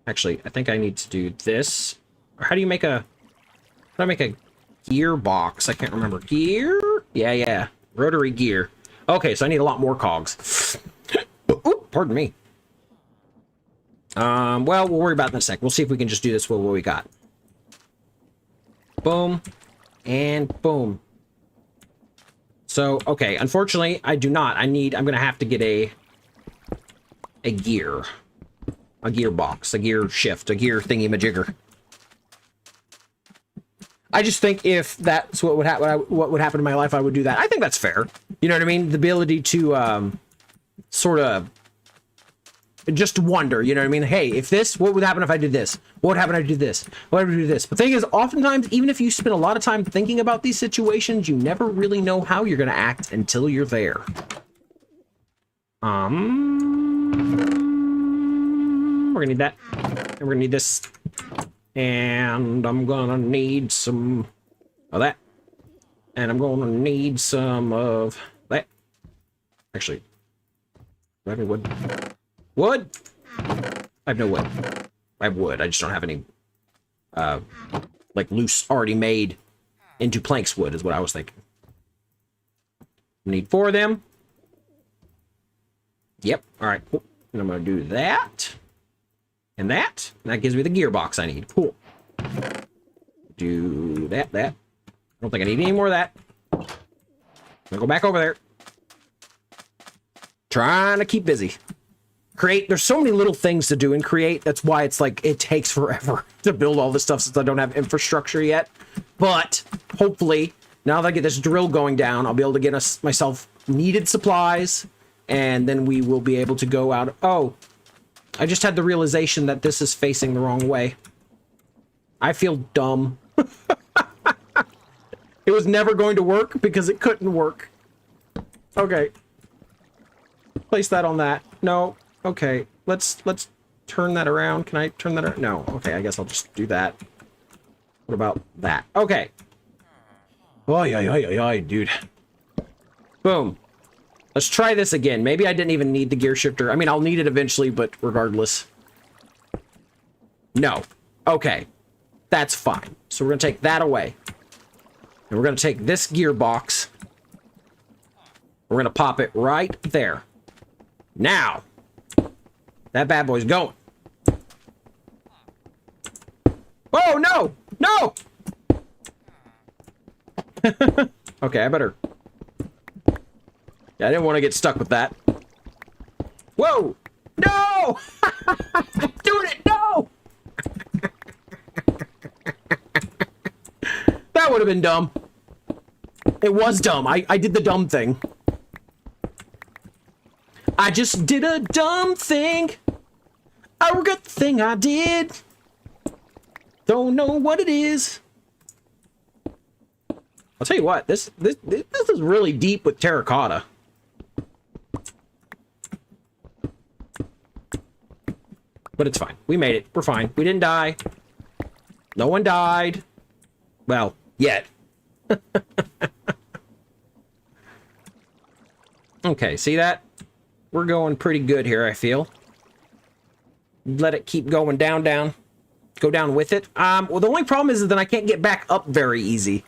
Actually, I think I need to do this. Or how do you make a... How do I make a gearbox? I can't remember. Gear? Yeah. Rotary gear. Okay, so I need a lot more cogs. Oop, pardon me. Well, we'll worry about it in a sec. We'll see if we can just do this with what we got. Boom. And boom. So, okay, unfortunately, I do not. I'm gonna have to get a gear. A gearbox, a gear shift, a gear thingy-majigger. I just think if that's what would happen, what would happen in my life, I would do that. I think that's fair. You know what I mean? The ability to sort of just wonder. You know what I mean? Hey, if this, what would happen if I did this? What would happen if I did this? What would I do this? But the thing is, oftentimes, even if you spend a lot of time thinking about these situations, you never really know how you're going to act until you're there. We're gonna need that, and we're gonna need this, and I'm gonna need some of that, and I'm gonna need some of that. Actually, do I have any wood? Wood? I have no wood. I have wood. I just don't have any, like loose, already made into planks wood is what I was thinking. Need 4 of them. Yep. All right. Cool. And I'm gonna do that. And that gives me the gearbox I need. Cool. Do that. I don't think I need any more of that. I'm gonna go back over there. Trying to keep busy. Create. There's so many little things to do in Create. That's why it's like, it takes forever to build all this stuff since I don't have infrastructure yet. But hopefully, now that I get this drill going down, I'll be able to get myself needed supplies and then we will be able to go out. Oh, I just had the realization that this is facing the wrong way. I feel dumb. It was never going to work because it couldn't work. Okay. Place that on that. No. Okay. Let's turn that around. Can I turn that around? No. Okay, I guess I'll just do that. What about that? Okay. Oh, dude. Boom. Let's try this again. Maybe I didn't even need the gear shifter. I mean, I'll need it eventually, but regardless. No. Okay. That's fine. So we're going to take that away. And we're going to take this gearbox. We're going to pop it right there. Now, that bad boy's going. Oh, no! No! Okay, I better... Yeah, I didn't want to get stuck with that. Whoa! No! I'm doing it! No! That would have been dumb. It was dumb. I did the dumb thing. I just did a dumb thing. I regret the thing I did. Don't know what it is. I'll tell you what, this is really deep with terracotta. But it's fine. We made it. We're fine. We didn't die. No one died. Well, yet. Okay, see that? We're going pretty good here, I feel. Let it keep going down, down. Go down with it. Well, the only problem is that I can't get back up very easy.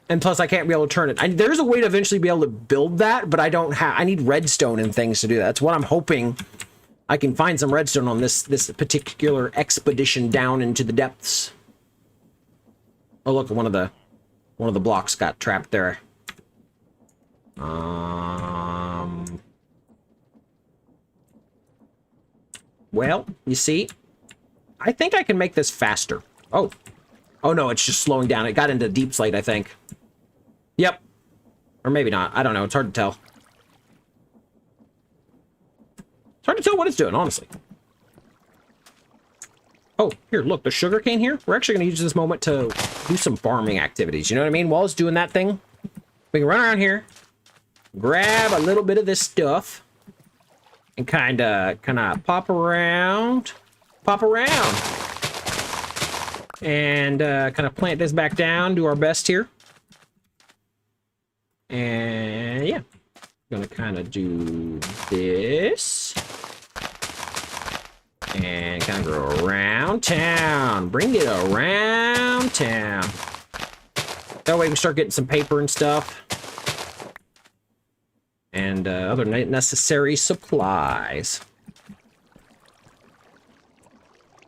And plus, I can't be able to turn it. There's a way to eventually be able to build that, but I don't have... I need redstone and things to do that. That's what I'm hoping. I can find some redstone on this particular expedition down into the depths. Oh, look, one of the blocks got trapped there. Well, you see, I think I can make this faster. Oh. Oh, no, it's just slowing down. It got into deep slate, I think. Yep. Or maybe not. I don't know. It's hard to tell. It's hard to tell what it's doing, honestly. Oh, here, look, the sugarcane here. We're actually going to use this moment to do some farming activities. You know what I mean? While it's doing that thing, we can run around here, grab a little bit of this stuff, and kind of pop around, and kind of plant this back down, do our best here. And yeah, gonna kind of do this. And kind of go around town. Bring it around town. That way we can start getting some paper and stuff. And other necessary supplies.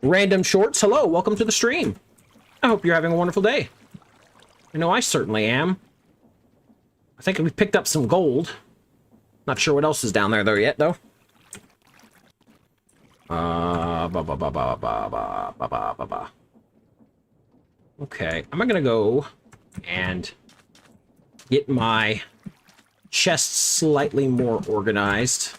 Random Shorts, hello, welcome to the stream. I hope you're having a wonderful day. I know I certainly am. I think we picked up some gold. Not sure what else is down there though yet, though. Okay, I'm gonna go and get my chest slightly more organized.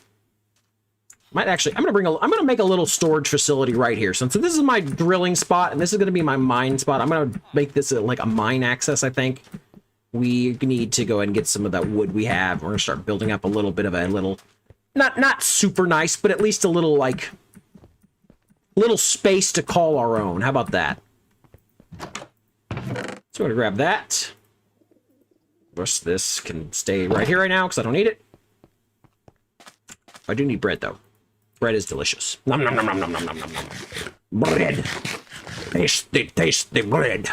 Might actually, I'm gonna make a little storage facility right here. Since this is my drilling spot and this is gonna be my mine spot, I'm gonna make this like a mine access, I think. We need to go ahead and get some of that wood we have. We're gonna start building up a little bit of a little, not super nice, but at least a little like, little space to call our own. How about that? So I'm gonna grab that. Of course, this can stay right here right now because I don't need it. I do need bread though. Bread is delicious. Nom nom nom nom nom nom nom nom nom. Bread. Tasty bread.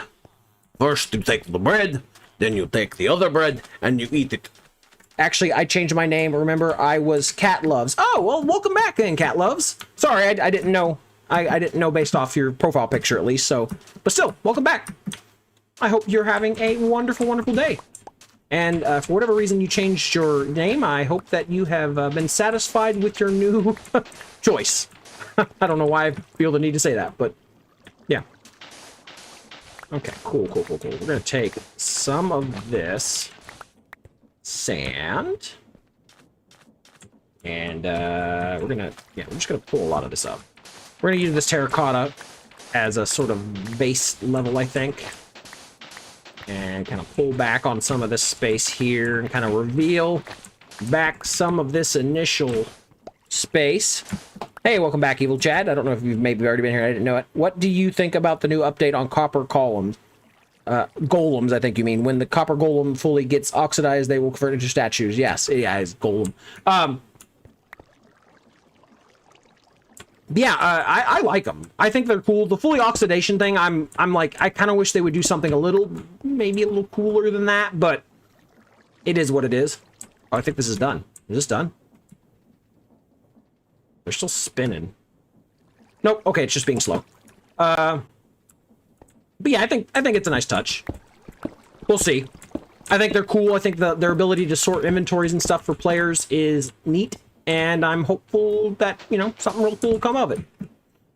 First you take the bread, then you take the other bread, and you eat it. Actually, I changed my name. Remember, I was Cat Loves. Oh, well, welcome back then, Cat Loves. Sorry, I didn't know. I didn't know based off your profile picture, at least, so... But still, welcome back. I hope you're having a wonderful, wonderful day. And for whatever reason you changed your name, I hope that you have been satisfied with your new choice. I don't know why I feel the need to say that, but yeah. Okay, cool. We're going to take some of this sand. And we're just gonna pull a lot of this up. We're gonna use this terracotta as a sort of base level, I think. And kind of pull back on some of this space here and kind of reveal back some of this initial space. Hey, welcome back, Evil Chad. I don't know if you've maybe already been here. I didn't know it. What do you think about the new update on copper columns? Golems, I think you mean. When the copper golem fully gets oxidized, they will convert into statues. Yes, yeah, it's golem. Yeah, I like them. I think they're cool. The fully oxidation thing, I'm like, I kind of wish they would do something maybe a little cooler than that, but it is what it is. Oh, I think this is done. Is this done? They're still spinning. Nope. Okay, it's just being slow. But yeah, I think it's a nice touch. We'll see. I think they're cool. I think their ability to sort inventories and stuff for players is neat, and I'm hopeful that, you know, something real cool will come of it.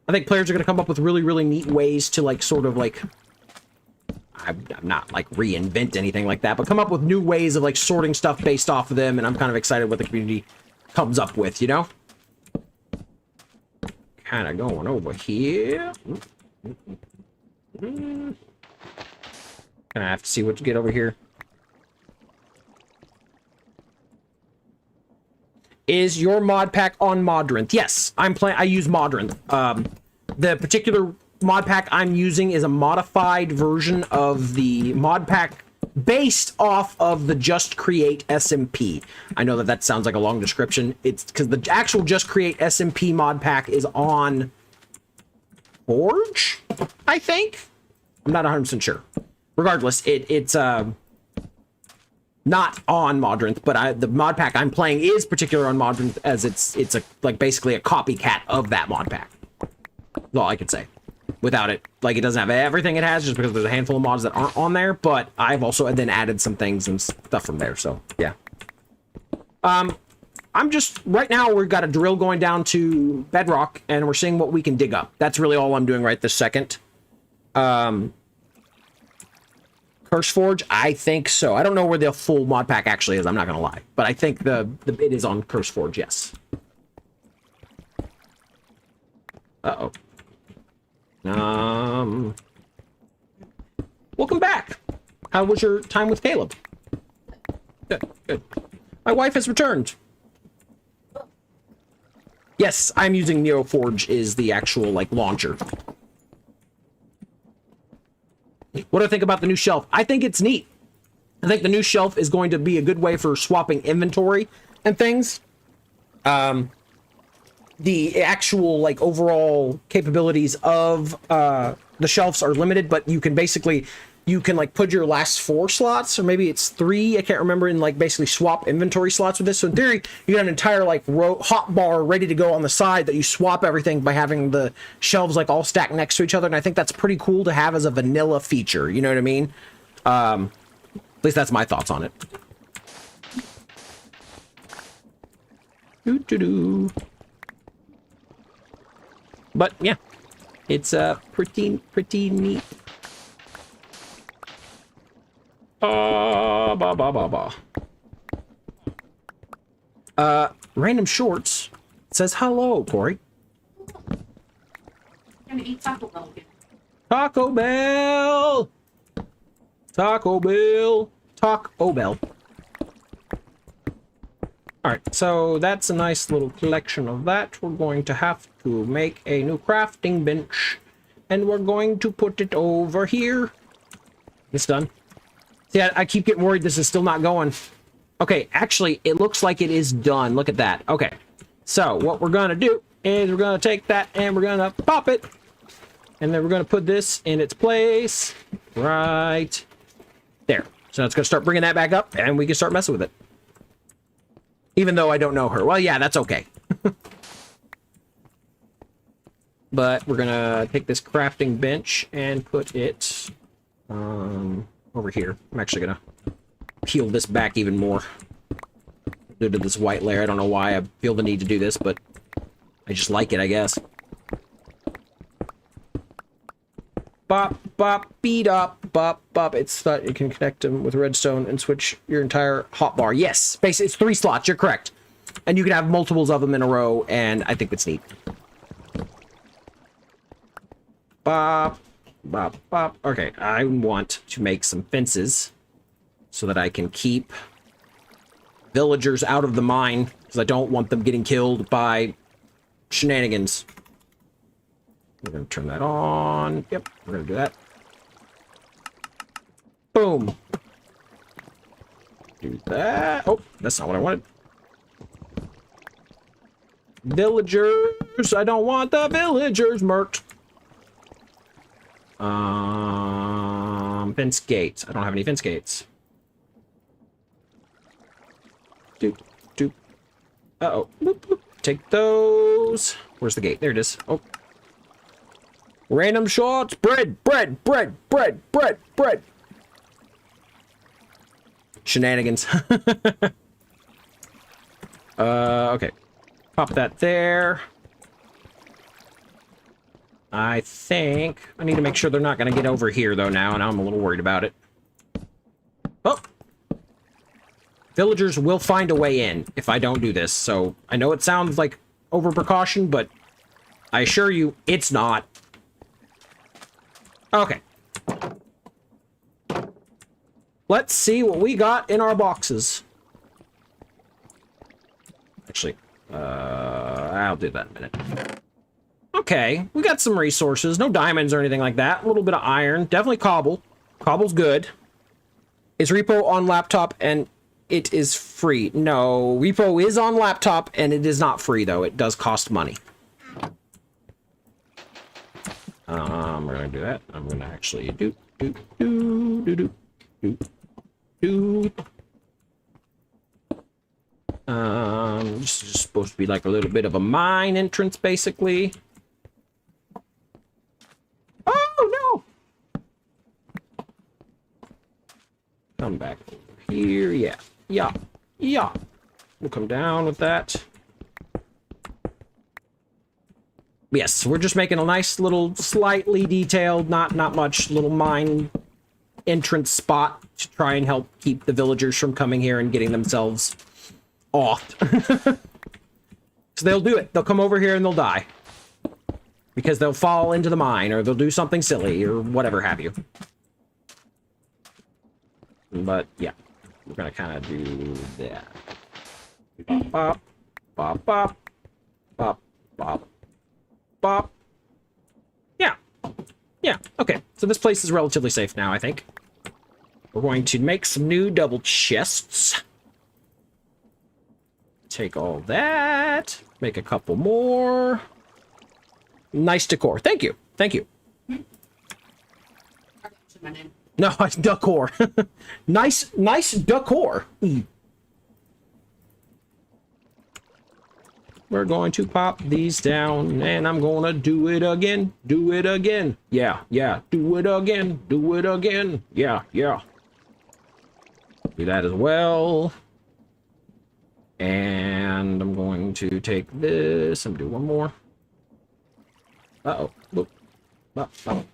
I think players are going to come up with really, really neat ways to, like, sort of, like, I'm not, like, reinvent anything like that, but come up with new ways of, like, sorting stuff based off of them, and I'm kind of excited what the community comes up with, you know? Kind of going over here. Gonna have to see what to get over here. Is your mod pack on Modrinth? Yes, I use Modrinth. The particular mod pack I'm using is a modified version of the mod pack based off of the Just Create SMP. I know that sounds like a long description. It's because the actual Just Create SMP mod pack is on Forge, I think. I'm not 100% sure. Regardless, it's not on Modrinth, but the mod pack I'm playing is particular on Modrinth, as it's like basically a copycat of that mod pack. That's all I can say. Without it, like, it doesn't have everything it has, just because there's a handful of mods that aren't on there, but I've also then added some things and stuff from there, so yeah. I'm just, right now we've got a drill going down to bedrock, and we're seeing what we can dig up. That's really all I'm doing right this second. CurseForge, I think so. I don't know where the full mod pack actually is, I'm not gonna lie, but I think it is on CurseForge, yes. Uh-oh. Welcome back. How was your time with Caleb? Good, good. My wife has returned. Yes, I'm using NeoForge is the actual, like, launcher. What do I think about the new shelf? I think it's neat. I think the new shelf is going to be a good way for swapping inventory and things. The actual, like, overall capabilities of the shelves are limited, but you can basically, like, put your last 4 slots, or maybe it's 3, I can't remember, and, like, basically swap inventory slots with this. So in theory, you got an entire, like, hot bar ready to go on the side that you swap everything by having the shelves, like, all stacked next to each other, and I think that's pretty cool to have as a vanilla feature, you know what I mean? At least that's my thoughts on it. Doo-doo-doo. But yeah, it's pretty neat. Random Shorts says hello, Corey. I'm gonna eat Taco Bell again. Taco Bell! Taco Bell! Taco Bell. Alright, so that's a nice little collection of that. We're going to have to make a new crafting bench, and we're going to put it over here. It's done. See, I keep getting worried this is still not going. Okay, actually, it looks like it is done. Look at that. Okay, so what we're going to do is we're going to take that and we're going to pop it. And then we're going to put this in its place right there. So it's going to start bringing that back up, and we can start messing with it. Even though I don't know her. Well, yeah, that's okay. But we're gonna take this crafting bench and put it over here. I'm actually gonna peel this back even more due to this white layer. I don't know why I feel the need to do this, but I just like it, I guess. Bop, bop, beat up, bop, bop. It's thought you can connect them with redstone and switch your entire hotbar. Yes, basically, it's 3 slots. You're correct. And you can have multiples of them in a row, and I think it's neat. Bop, bop, bop. Okay, I want to make some fences so that I can keep villagers out of the mine, because I don't want them getting killed by shenanigans. We're going to turn that on. Yep, we're going to do that. Boom. Do that. Oh, that's not what I wanted. Villagers. I don't want the villagers murked. Fence gates. I don't have any fence gates. Doop, doop. Uh-oh. Boop, boop. Take those. Where's the gate? There it is. Oh. Random shots. Bread, bread, bread, bread, bread, bread. Shenanigans. Okay. Pop that there. I think I need to make sure they're not going to get over here, though, now, and I'm a little worried about it. Oh! Villagers will find a way in if I don't do this, so I know it sounds like over precaution, but I assure you, it's not. Okay. Let's see what we got in our boxes. Actually, I'll do that in a minute. Okay, we got some resources. No diamonds or anything like that. A little bit of iron. Definitely cobble. Cobble's good. Is repo on laptop and it is free? No, repo is on laptop and it is not free, though. It does cost money. We're gonna do that. I'm gonna actually do. This is supposed to be like a little bit of a mine entrance, basically. Oh, no! Come back over here. Yeah. Yeah. Yeah. We'll come down with that. Yes, we're just making a nice little, slightly detailed, not much, little mine entrance spot to try and help keep the villagers from coming here and getting themselves offed. So they'll do it. They'll come over here and they'll die. Because they'll fall into the mine, or they'll do something silly, or whatever have you. But, yeah. We're gonna kind of do that. Bop, bop, bop, bop, bop, bop. Yeah. Yeah, okay. So this place is relatively safe now, I think. We're going to make some new double chests. Take all that. Make a couple more. Nice decor. Thank you. Thank you. My name. No, it's decor. nice decor. We're going to pop these down, and I'm gonna do it again. Do it again. Yeah, yeah. Do it again. Do it again. Yeah, yeah. Do that as well. And I'm going to take this and do one more. Uh-oh. Boop. Bop, bop.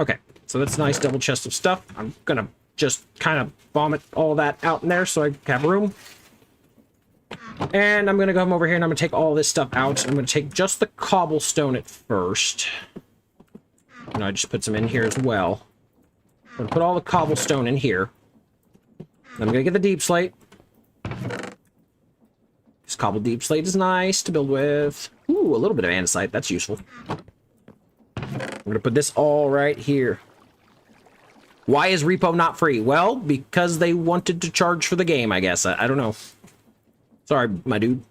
Okay, so that's a nice double chest of stuff. I'm gonna just kind of vomit all that out in there so I have room. And I'm gonna come over here and I'm gonna take all this stuff out. I'm gonna take just the cobblestone at first. And I just put some in here as well. I'm gonna put all the cobblestone in here. I'm gonna get the deep slate. This cobble deep slate is nice to build with. Ooh, a little bit of andesite. That's useful. I'm gonna put this all right here. Why is repo not free? Well, because they wanted to charge for the game, I guess. I don't know. Sorry, my dude.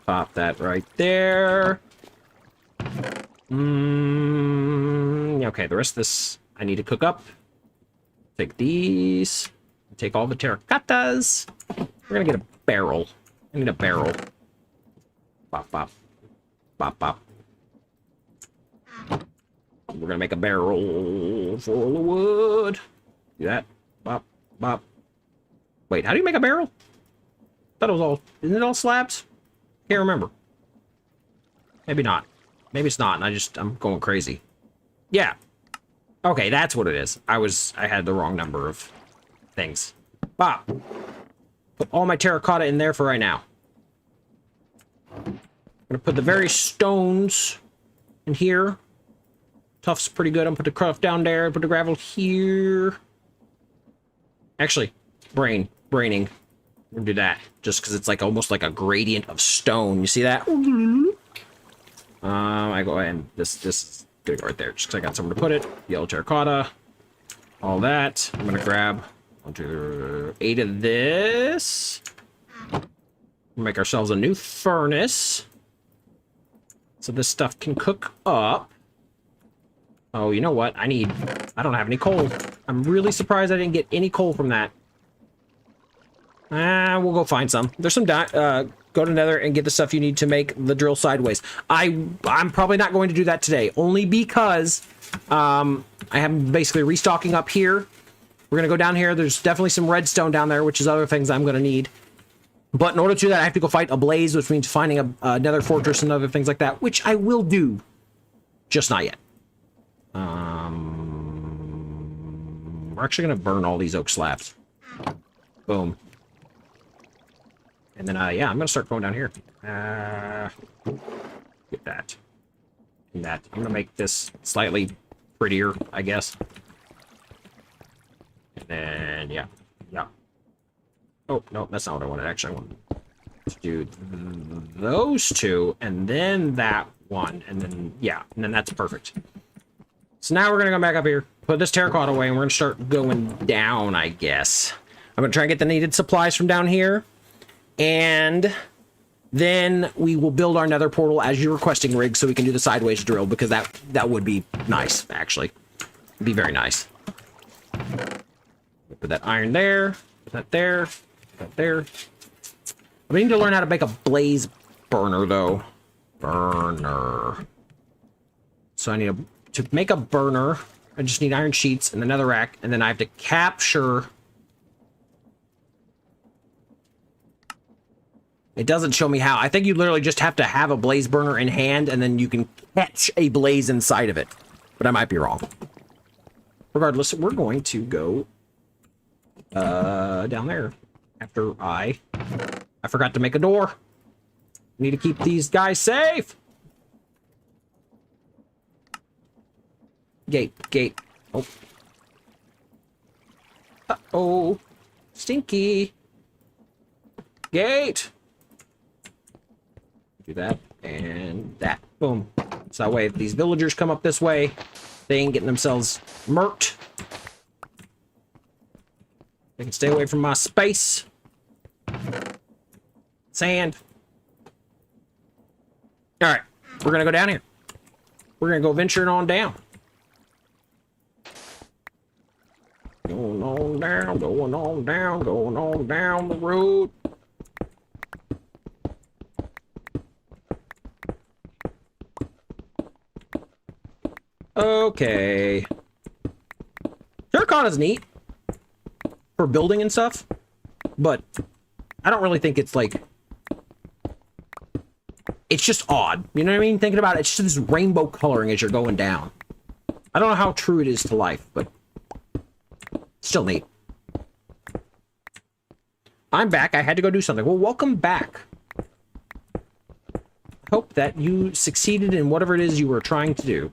Pop that right there. Okay, the rest of this I need to cook up. Take these. Take all the terracottas. We're gonna get a barrel. I need a barrel. Bop, bop. Bop, bop. We're gonna make a barrel full of wood. Do that. Bop, bop. Wait, how do you make a barrel? Thought it was all... Isn't it all slabs? Can't remember. Maybe not. Maybe it's not, and I'm going crazy. Yeah. Okay, that's what it is. I had the wrong number of things. Bop. Put all my terracotta in there for right now. I'm gonna put the various stones in here. Tuff's pretty good. I'm gonna put the cruff down there. Put the gravel here. Actually, braining. We're gonna do that just because it's like almost like a gradient of stone. You see that? I go ahead and this is gonna go right there just because I got somewhere to put it. Yellow terracotta, all that. I'm gonna grab 8 of this. Make ourselves a new furnace so this stuff can cook up. Oh, you know what? I don't have any coal. I'm really surprised I didn't get any coal from that. We'll go find some. There's some, go to Nether and get the stuff you need to make the drill sideways. I'm probably not going to do that today, only because, I am basically restocking up here. We're gonna go down here. There's definitely some redstone down there, which is other things I'm gonna need. But in order to do that, I have to go fight a blaze, which means finding a nether fortress and other things like that, which I will do. Just not yet. We're actually gonna burn all these oak slabs. Boom. And then, yeah, I'm gonna start going down here. Get that. And that. I'm gonna make this slightly prettier, I guess. And then, yeah. Oh, no, that's not what I wanted. Actually, I wanted to do those two, and then that one, and then, yeah, and then that's perfect. So now we're gonna go back up here, put this terracotta away, and we're gonna start going down, I guess. I'm gonna try and get the needed supplies from down here, and then we will build our nether portal as you're requesting, Rig, so we can do the sideways drill, because that would be nice, actually. It'd be very nice. Put that iron there, put that there, put that there. We need to learn how to make a blaze burner, though. Burner. So I need to make a burner. I just need iron sheets and the nether rack, and then I have to capture. It doesn't show me how. I think you literally just have to have a blaze burner in hand, and then you can catch a blaze inside of it. But I might be wrong. Regardless, we're going to go down there after I forgot to make a door. Need to keep these guys safe. Gate. Oh. Uh-oh. Stinky. Gate. Do that and that. Boom. So that way, if these villagers come up this way, they ain't getting themselves murked. They can stay away from my space. Sand. All right, we're gonna go down here. We're gonna go venturing on down. Going on down, going on down, going on down the road. Okay. Terracotta's neat for building and stuff, but I don't really think it's like... It's just odd. You know what I mean? Thinking about it, it's just this rainbow coloring as you're going down. I don't know how true it is to life, but still neat. I'm back. I had to go do something. Well, welcome back. Hope that you succeeded in whatever it is you were trying to do.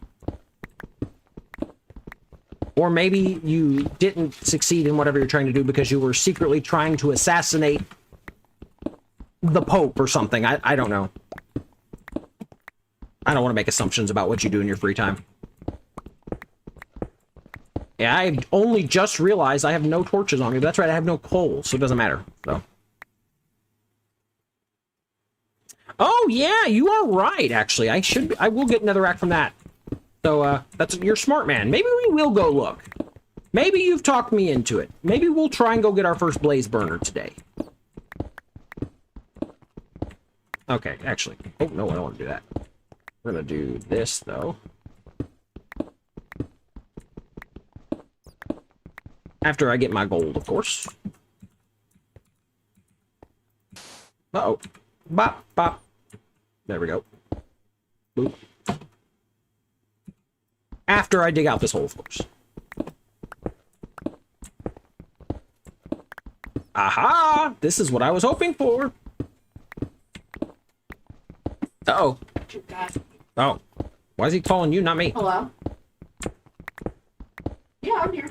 Or maybe you didn't succeed in whatever you're trying to do because you were secretly trying to assassinate the Pope or something. I don't know. I don't want to make assumptions about what you do in your free time. Yeah, I only just realized I have no torches on me. But that's right, I have no coal, so it doesn't matter. So. Oh yeah, you are right. Actually, I will get another rack from that. So you're smart, man. Maybe we will go look. Maybe you've talked me into it. Maybe we'll try and go get our first blaze burner today. Okay, actually. Oh no, I don't want to do that. We're gonna do this though. After I get my gold, of course. Uh-oh. Bop, bop. There we go. Boop. After I dig out this hole, of course. Aha! This is what I was hoping for. Uh-oh. Oh. Why is he calling you, not me? Hello? Yeah, I'm here.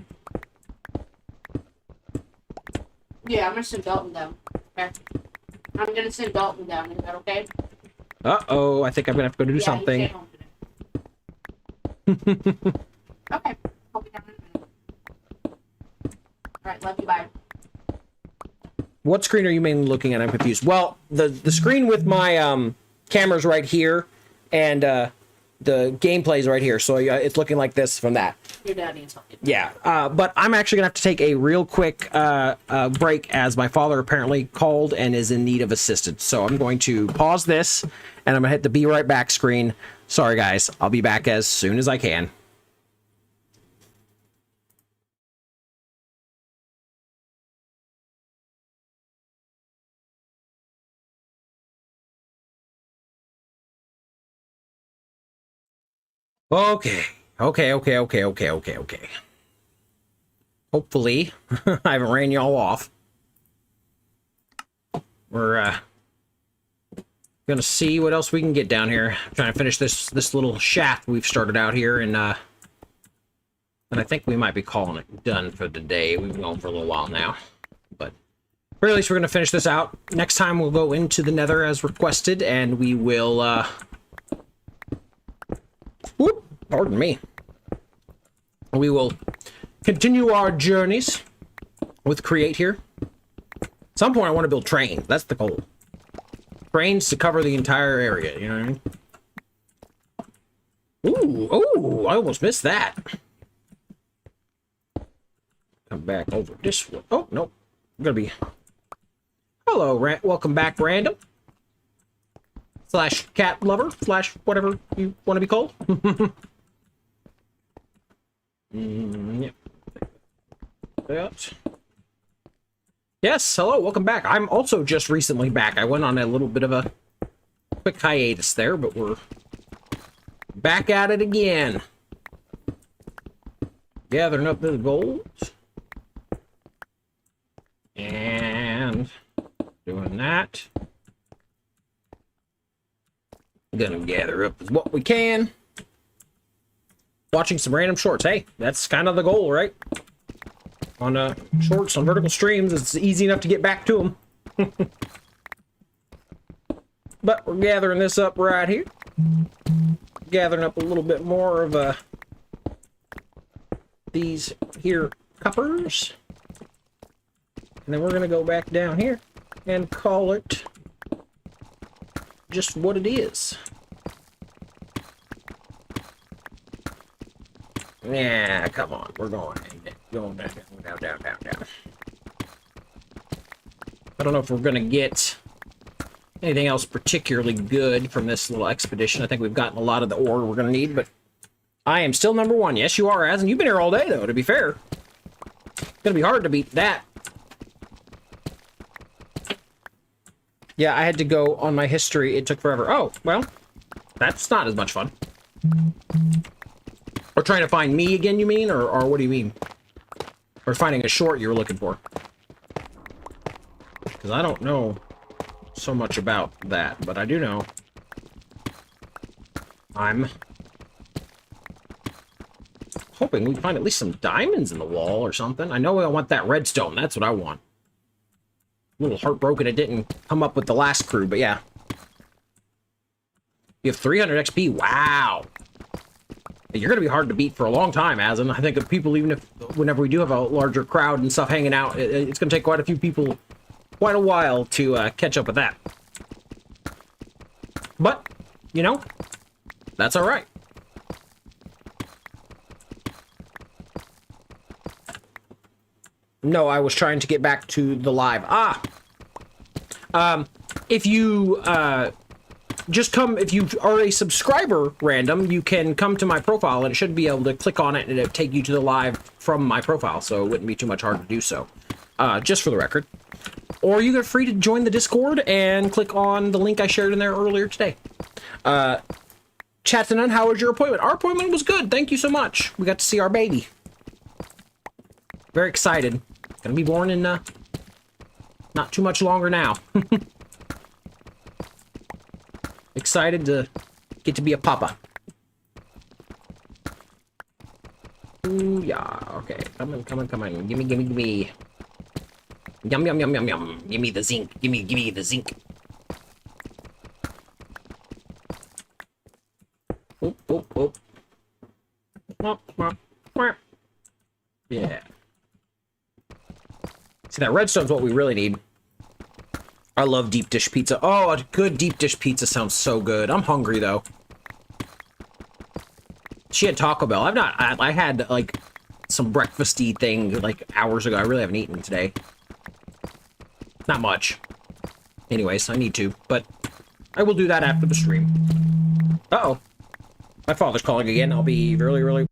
Yeah, I'm gonna send Dalton down. Okay. I'm gonna send Dalton down. Is that okay? Uh-oh, I think I'm gonna have to go do something. You stay home today. Okay. I'll be down in a minute. Alright, love you, bye. What screen are you mainly looking at? I'm confused. Well, the screen with my camera's right here, and the gameplay's right here, so it's looking like this from that. Your dad needs help. Yeah, but I'm actually gonna have to take a real quick break, as my father apparently called and is in need of assistance. So I'm going to pause this, and I'm gonna hit the be right back screen. Sorry guys, I'll be back as soon as I can. Okay. Hopefully, I haven't ran y'all off. We're gonna see what else we can get down here. I'm trying to finish this little shaft we've started out here, and I think we might be calling it done for the day. We've been going for a little while now, but or at least we're gonna finish this out. Next time we'll go into the Nether as requested, and we will whoop, pardon me. We will continue our journeys with Create here. At some point I want to build trains. That's the goal. Trains to cover the entire area, you know what I mean? Ooh, I almost missed that. Come back over this way. Oh, no. I'm gonna be... Hello, welcome back, Random. / cat lover / whatever you want to be called. Yep. Yes, hello, welcome back. I'm also just recently back. I went on a little bit of a quick hiatus there, but we're back at it again. Gathering up the gold. And doing that. Gonna gather up what we can. Watching some random shorts. Hey, that's kind of the goal, right? On shorts on vertical streams, it's easy enough to get back to them. But we're gathering this up right here. Gathering up a little bit more of these here cuppers. And then we're gonna go back down here and call it just what it is. Yeah, come on, we're going down. I don't know if we're gonna get anything else particularly good from this little expedition. I think we've gotten a lot of the ore we're gonna need, but I am still number one. Yes, you are, As, and you've been here all day, though, to be fair. It's gonna be hard to beat that. Yeah, I had to go on my history. It took forever. Oh, well, that's not as much fun. Or trying to find me again, you mean? Or what do you mean? Or finding a short you were looking for? Because I don't know so much about that, but I do know I'm hoping we find at least some diamonds in the wall or something. I know I want that redstone. That's what I want. A little heartbroken it didn't come up with the last crew, but yeah. You have 300 XP. Wow. You're going to be hard to beat for a long time, Asin. I think of people, even if whenever we do have a larger crowd and stuff hanging out, it's going to take quite a few people quite a while to catch up with that. But, you know, that's all right. No, I was trying to get back to the live. If you just come, if you are a subscriber, Random, you can come to my profile and it should be able to click on it and it'll take you to the live from my profile, so it wouldn't be too much hard to do so. Just for the record. Or you are free to join the Discord and click on the link I shared in there earlier today. Chatson, how was your appointment? Our appointment was good. Thank you so much. We got to see our baby. Very excited. Gonna be born in Not too much longer now. Excited to get to be a papa. Ooh, yeah. Okay. Come on, come on, come on. Gimme, gimme, gimme. Yum, yum, yum, yum, yum. Gimme the zinc. Gimme the zinc. Oop, oop, oop. Womp, womp, womp. Yeah. See, that redstone's what we really need. I love deep dish pizza. Oh, a good deep dish pizza sounds so good. I'm hungry, though. She had Taco Bell. I had, like, some breakfasty thing, like, hours ago. I really haven't eaten today. Not much. Anyways, I need to, but I will do that after the stream. Uh-oh. My father's calling again. I'll be really, really...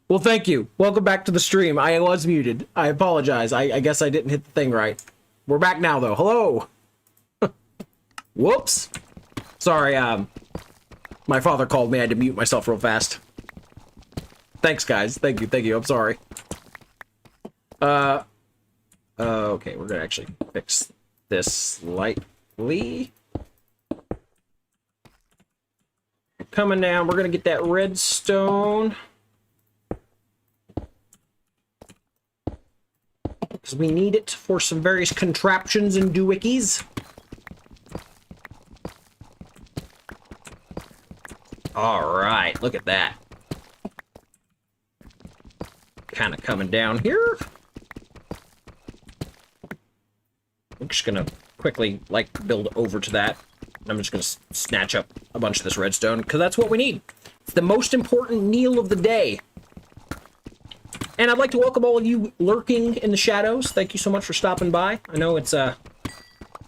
Well, thank you. Welcome back to the stream. I was muted. I apologize. I guess I didn't hit the thing right. We're back now, though. Hello. Whoops. Sorry, my father called me. I had to mute myself real fast. Thanks, guys. Thank you. I'm sorry. Okay, we're gonna actually fix this slightly. Coming down, we're gonna get that redstone. Because we need it for some various contraptions and doohickeys. Alright, look at that. Kind of coming down here. I'm just gonna quickly, like, build over to that. I'm just gonna snatch up a bunch of this redstone, because that's what we need. It's the most important meal of the day. And I'd like to welcome all of you lurking in the shadows. Thank you so much for stopping by. I know it's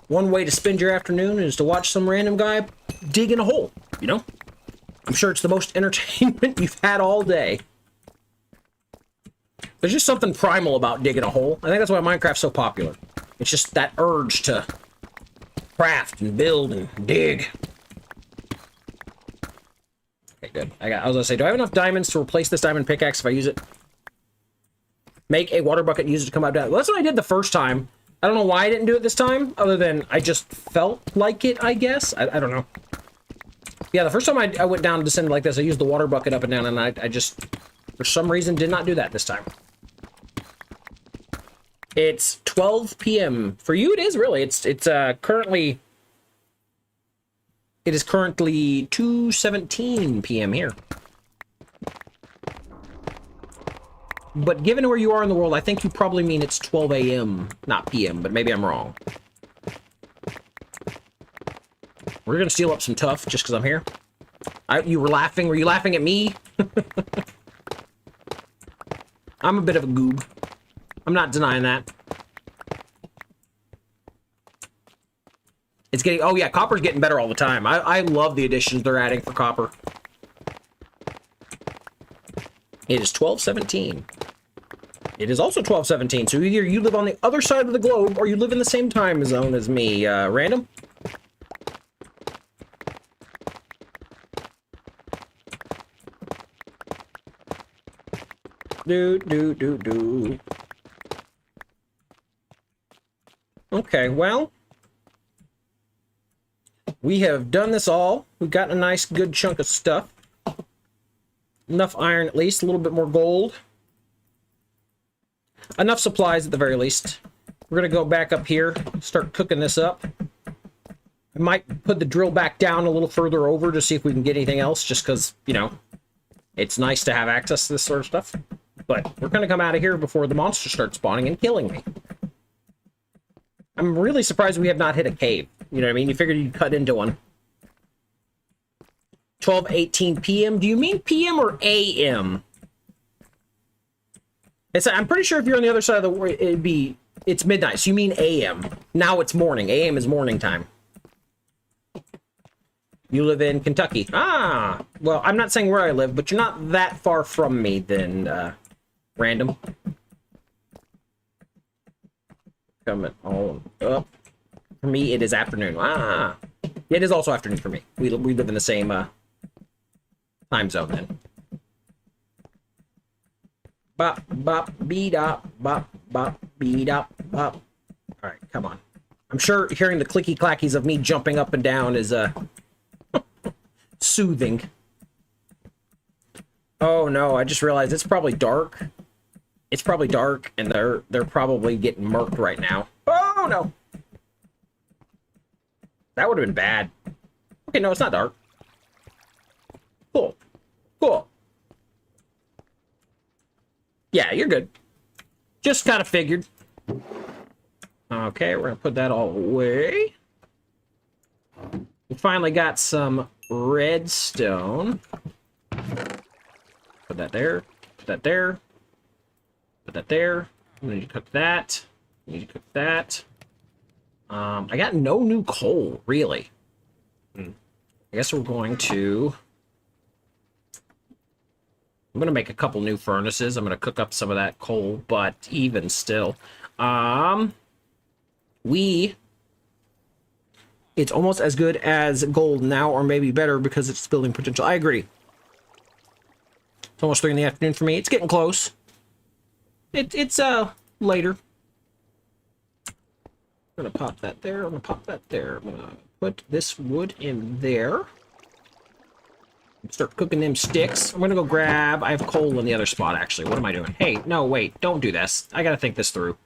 one way to spend your afternoon is to watch some random guy dig in a hole, you know? I'm sure it's the most entertainment you've had all day. There's just something primal about digging a hole. I think that's why Minecraft's so popular. It's just that urge to craft and build and dig. Okay, good. I was gonna say, do I have enough diamonds to replace this diamond pickaxe if I use it? Make a water bucket and use it to come out down. Well, that's what I did the first time. I don't know why I didn't do it this time, other than I just felt like it, I guess. I don't know. Yeah, the first time I went down and descended like this, I used the water bucket up and down, and I just, for some reason, did not do that this time. It's 12 p.m. For you, it is really. It's currently... It is currently 2:17 p.m. here. But given where you are in the world, I think you probably mean it's 12 a.m., not p.m., but maybe I'm wrong. We're gonna steal up some tuff just because I'm here. You were laughing? Were you laughing at me? I'm a bit of a goob. I'm not denying that. It's getting... Oh yeah, copper's getting better all the time. I love the additions they're adding for copper. It is 12:17. It is also 12:17, so either you live on the other side of the globe or you live in the same time zone as me. Random? Do. Okay, well... We have done this all. We've gotten a nice, good chunk of stuff. Enough iron, at least. A little bit more gold. Enough supplies, at the very least. We're going to go back up here, start cooking this up. I might put the drill back down a little further over to see if we can get anything else, just because, you know, it's nice to have access to this sort of stuff. But we're going to come out of here before the monsters start spawning and killing me. I'm really surprised we have not hit a cave. You know what I mean? You figured you'd cut into one. 12:18 p.m. Do you mean p.m. or a.m.? I'm pretty sure if you're on the other side of the world, it's midnight. So you mean a.m. Now it's morning. A.m. is morning time. You live in Kentucky. Ah, well, I'm not saying where I live, but you're not that far from me then, random. Coming on up. For me, it is afternoon. Ah, it is also afternoon for me. We live in the same time zone then. Bop, bop, beat-up, bop, bop, beat-up, bop. All right, come on. I'm sure hearing the clicky-clackies of me jumping up and down is, soothing. Oh, no, I just realized it's probably dark. It's probably dark, and they're probably getting murked right now. Oh, no. That would have been bad. Okay, no, it's not dark. Cool. Cool. Yeah, you're good. Just kind of figured. Okay, we're going to put that all away. We finally got some redstone. Put that there. Put that there. Put that there. We need to cook that. We need to cook that. I got no new coal, really. I guess we're going to... I'm going to make a couple new furnaces. I'm going to cook up some of that coal, but even still. It's almost as good as gold now, or maybe better, because it's building potential. I agree. It's almost 3 in the afternoon for me. It's getting close. It's later. I'm going to pop that there. I'm going to pop that there. I'm going to put this wood in there. Start cooking them sticks. I'm gonna go grab... I have coal in the other spot, actually. What am I doing? Hey, no, wait. Don't do this. I gotta think this through.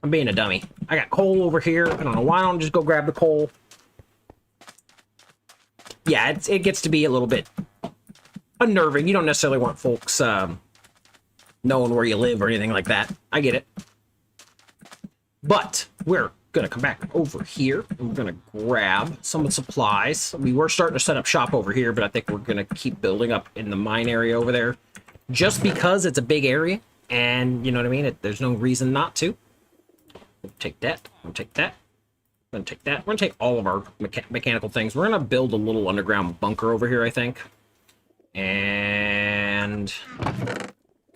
I'm being a dummy. I got coal over here. I don't know why I don't just go grab the coal. Yeah, it gets to be a little bit unnerving. You don't necessarily want folks knowing where you live or anything like that. I get it. But we're gonna come back over here and we're gonna grab some of the supplies. We were starting to set up shop over here, but I think we're gonna keep building up in the mine area over there just because it's a big area, and you know what I mean, there's no reason not to. We'll take that. We'll take that. We're gonna take that. We're gonna take all of our mechanical things. We're gonna build a little underground bunker over here, I think, and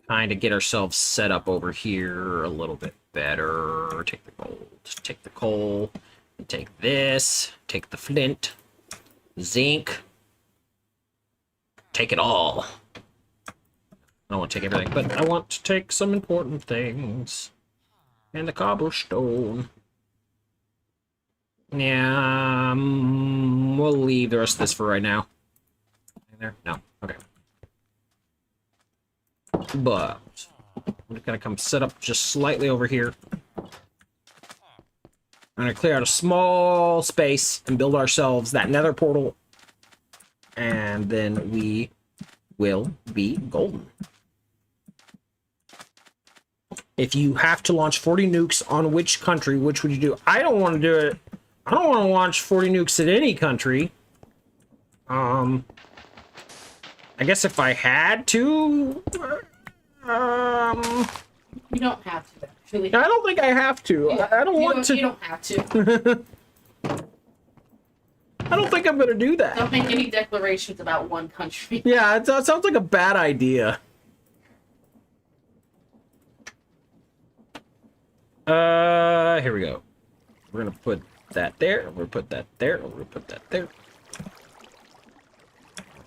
kind of get ourselves set up over here a little bit better. Take the gold, take the coal, and take this, take the flint, zinc, take it all. I don't want to take everything, but I want to take some important things. And the cobblestone. Yeah, we'll leave the rest of this for right now. There? No. Okay. But we're gonna come set up just slightly over here. I'm gonna clear out a small space and build ourselves that nether portal, and then we will be golden. If you have to launch 40 nukes on which country, which would you do? I don't want to do it. I don't want to launch 40 nukes at any country. I guess if I had to, You don't have to, actually. I don't think I have to. Yeah, I don't want to. You don't have to. I don't think I'm going to do that. Don't make any declarations about one country. Yeah, it sounds like a bad idea. Here we go. We're going to put that there. We're going to put that there. We're going to put that there.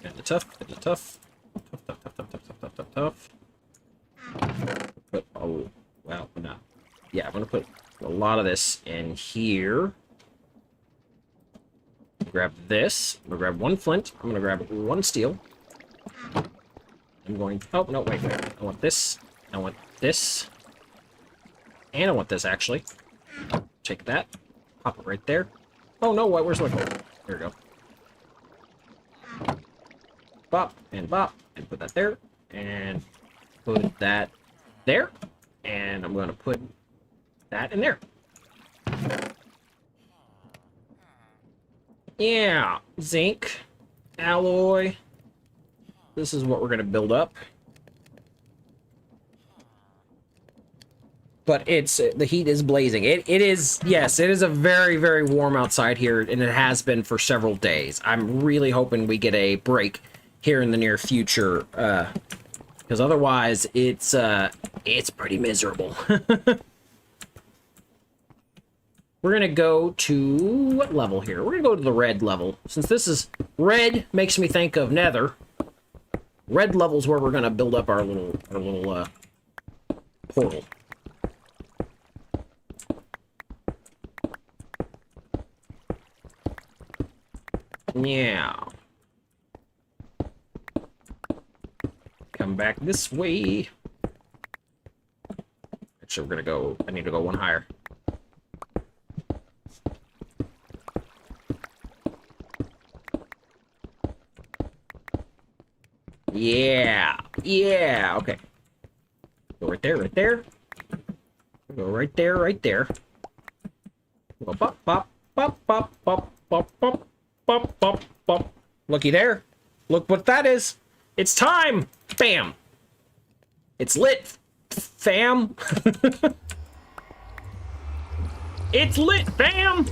And the tough. And the tough. Tough. Put, oh, well, no. Yeah, I'm going to put a lot of this in here. Grab this. I'm gonna grab one flint. I'm gonna grab one steel. I'm going... Oh, no, wait. I want this. I want this. And I want this, actually. Take that. Pop it right there. Oh, no, where's my... There we go. Bop, and put that there. And put that there. And I'm gonna put that in there. Yeah, zinc, alloy. This is what we're gonna build up. But it's the heat is blazing. It is, yes, it is a very, very warm outside here, and it has been for several days. I'm really hoping we get a break here in the near future, because otherwise it's pretty miserable. We're gonna go to what level here? We're gonna go to the red level. Since this is red, makes me think of Nether. Red level's where we're gonna build up our little portal. Yeah. Come back this way. Actually, we're gonna go. I need to go one higher. Yeah, yeah, okay. Go right there, right there. Go right there, right there. Go pop, pop, pop, pop, pop, pop, pop, pop, pop, pop. Looky there. Look what that is. It's time. Bam. It's lit, fam. It's lit, fam.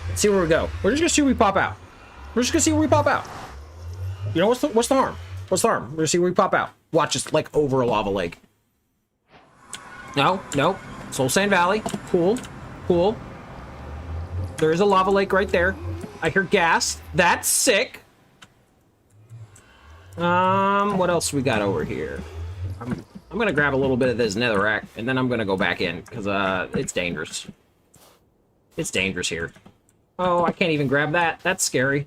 Let's see where we go. We're just gonna see where we pop out. We're just gonna see where we pop out. You know, what's the harm? What's the harm? We're gonna see where we pop out. Watch us like over a lava lake. No, no. Soul Sand Valley. Cool. Cool. There is a lava lake right there. I hear gas. That's sick. What else we got over here? I'm gonna grab a little bit of this netherrack, and then I'm gonna go back in, because, it's dangerous. It's dangerous here. Oh, I can't even grab that. That's scary.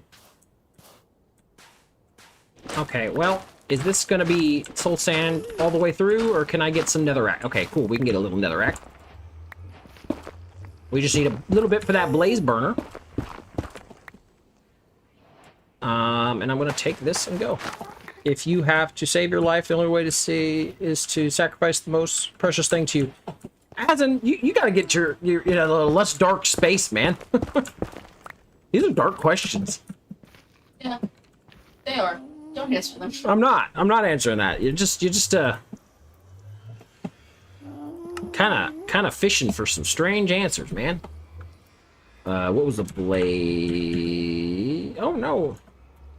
Okay, well, is this gonna be soul sand all the way through, or can I get some netherrack? Okay, cool, we can get a little netherrack. We just need a little bit for that blaze burner. And I'm gonna take this and go. If you have to save your life, the only way to see is to sacrifice the most precious thing to you. As in, you gotta get your you know, less dark space, man. These are dark questions. Yeah, they are. Don't answer them. I'm not answering that. You're just kind of fishing for some strange answers, man. What was the blaze? Oh no.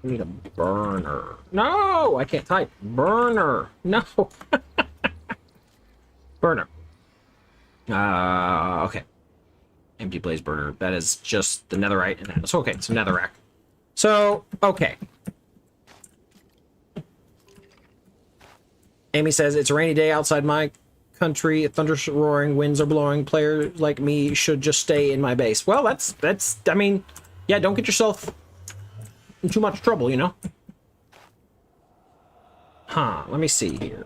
We need a burner. No, I can't type. Burner. No. Burner. Okay. Empty blaze burner. That is just the netherite. And that's okay. It's a netherrack. So, okay. Amy says, it's a rainy day outside my country. Thunder's roaring. Winds are blowing. Players like me should just stay in my base. Well, that's, I mean, yeah, don't get yourself in too much trouble, you know? Huh, let me see here.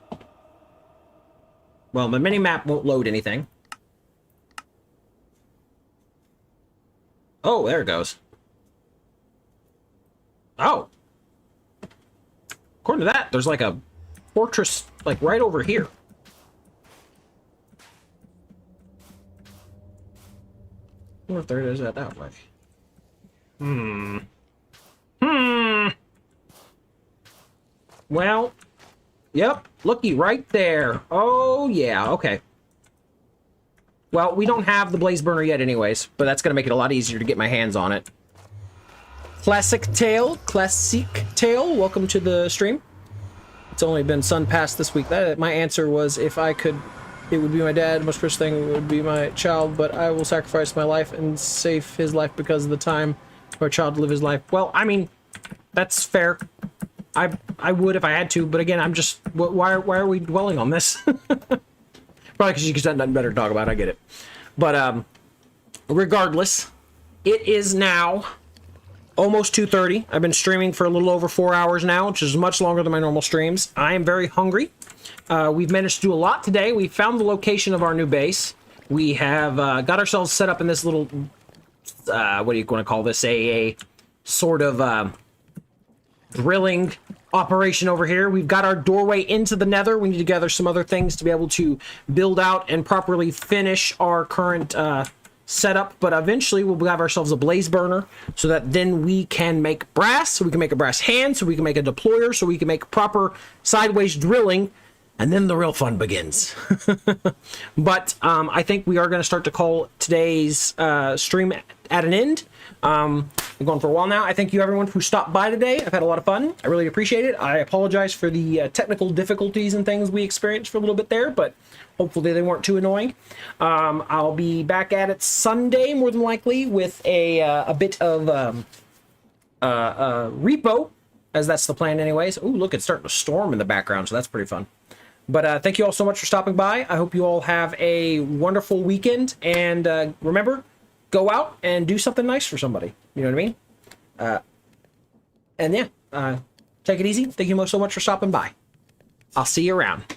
Well, the mini-map won't load anything. Oh, there it goes. Oh. According to that, there's like a fortress, like, right over here. I wonder if there is that way. Well, yep, looky right there. Oh, yeah, okay. Well, we don't have the blaze burner yet anyways, but that's going to make it a lot easier to get my hands on it. Classic Tale, welcome to the stream. It's only been sun passed this week. My answer was, if I could, it would be my dad. Most first thing would be my child, but I will sacrifice my life and save his life because of the time for a child to live his life. Well, I mean, that's fair. I would if I had to, but again, I'm just, why are we dwelling on this? Probably because you got nothing better to talk about. I get it. But regardless, it is now almost 2:30. I've been streaming for a little over 4 hours now, which is much longer than my normal streams. I am very hungry. We've managed to do a lot today. We found the location of our new base. We have got ourselves set up in this little, what do you want to call this? A sort of drilling operation over here. We've got our doorway into the nether. We need to gather some other things to be able to build out and properly finish our current setup, but eventually we'll have ourselves a blaze burner so that then we can make brass, so we can make a brass hand, so we can make a deployer, so we can make proper sideways drilling, and then the real fun begins. But I think we are going to start to call today's stream at an end. I'm going for a while now. I thank you everyone who stopped by today. I've had a lot of fun. I really appreciate it. I apologize for the technical difficulties and things we experienced for a little bit there, but hopefully they weren't too annoying. I'll be back at it Sunday, more than likely, with a bit of repo, as that's the plan anyways. Ooh, look, it's starting to storm in the background, so that's pretty fun. But thank you all so much for stopping by. I hope you all have a wonderful weekend, and remember, go out and do something nice for somebody. You know what I mean? And yeah, take it easy. Thank you so much for stopping by. I'll see you around.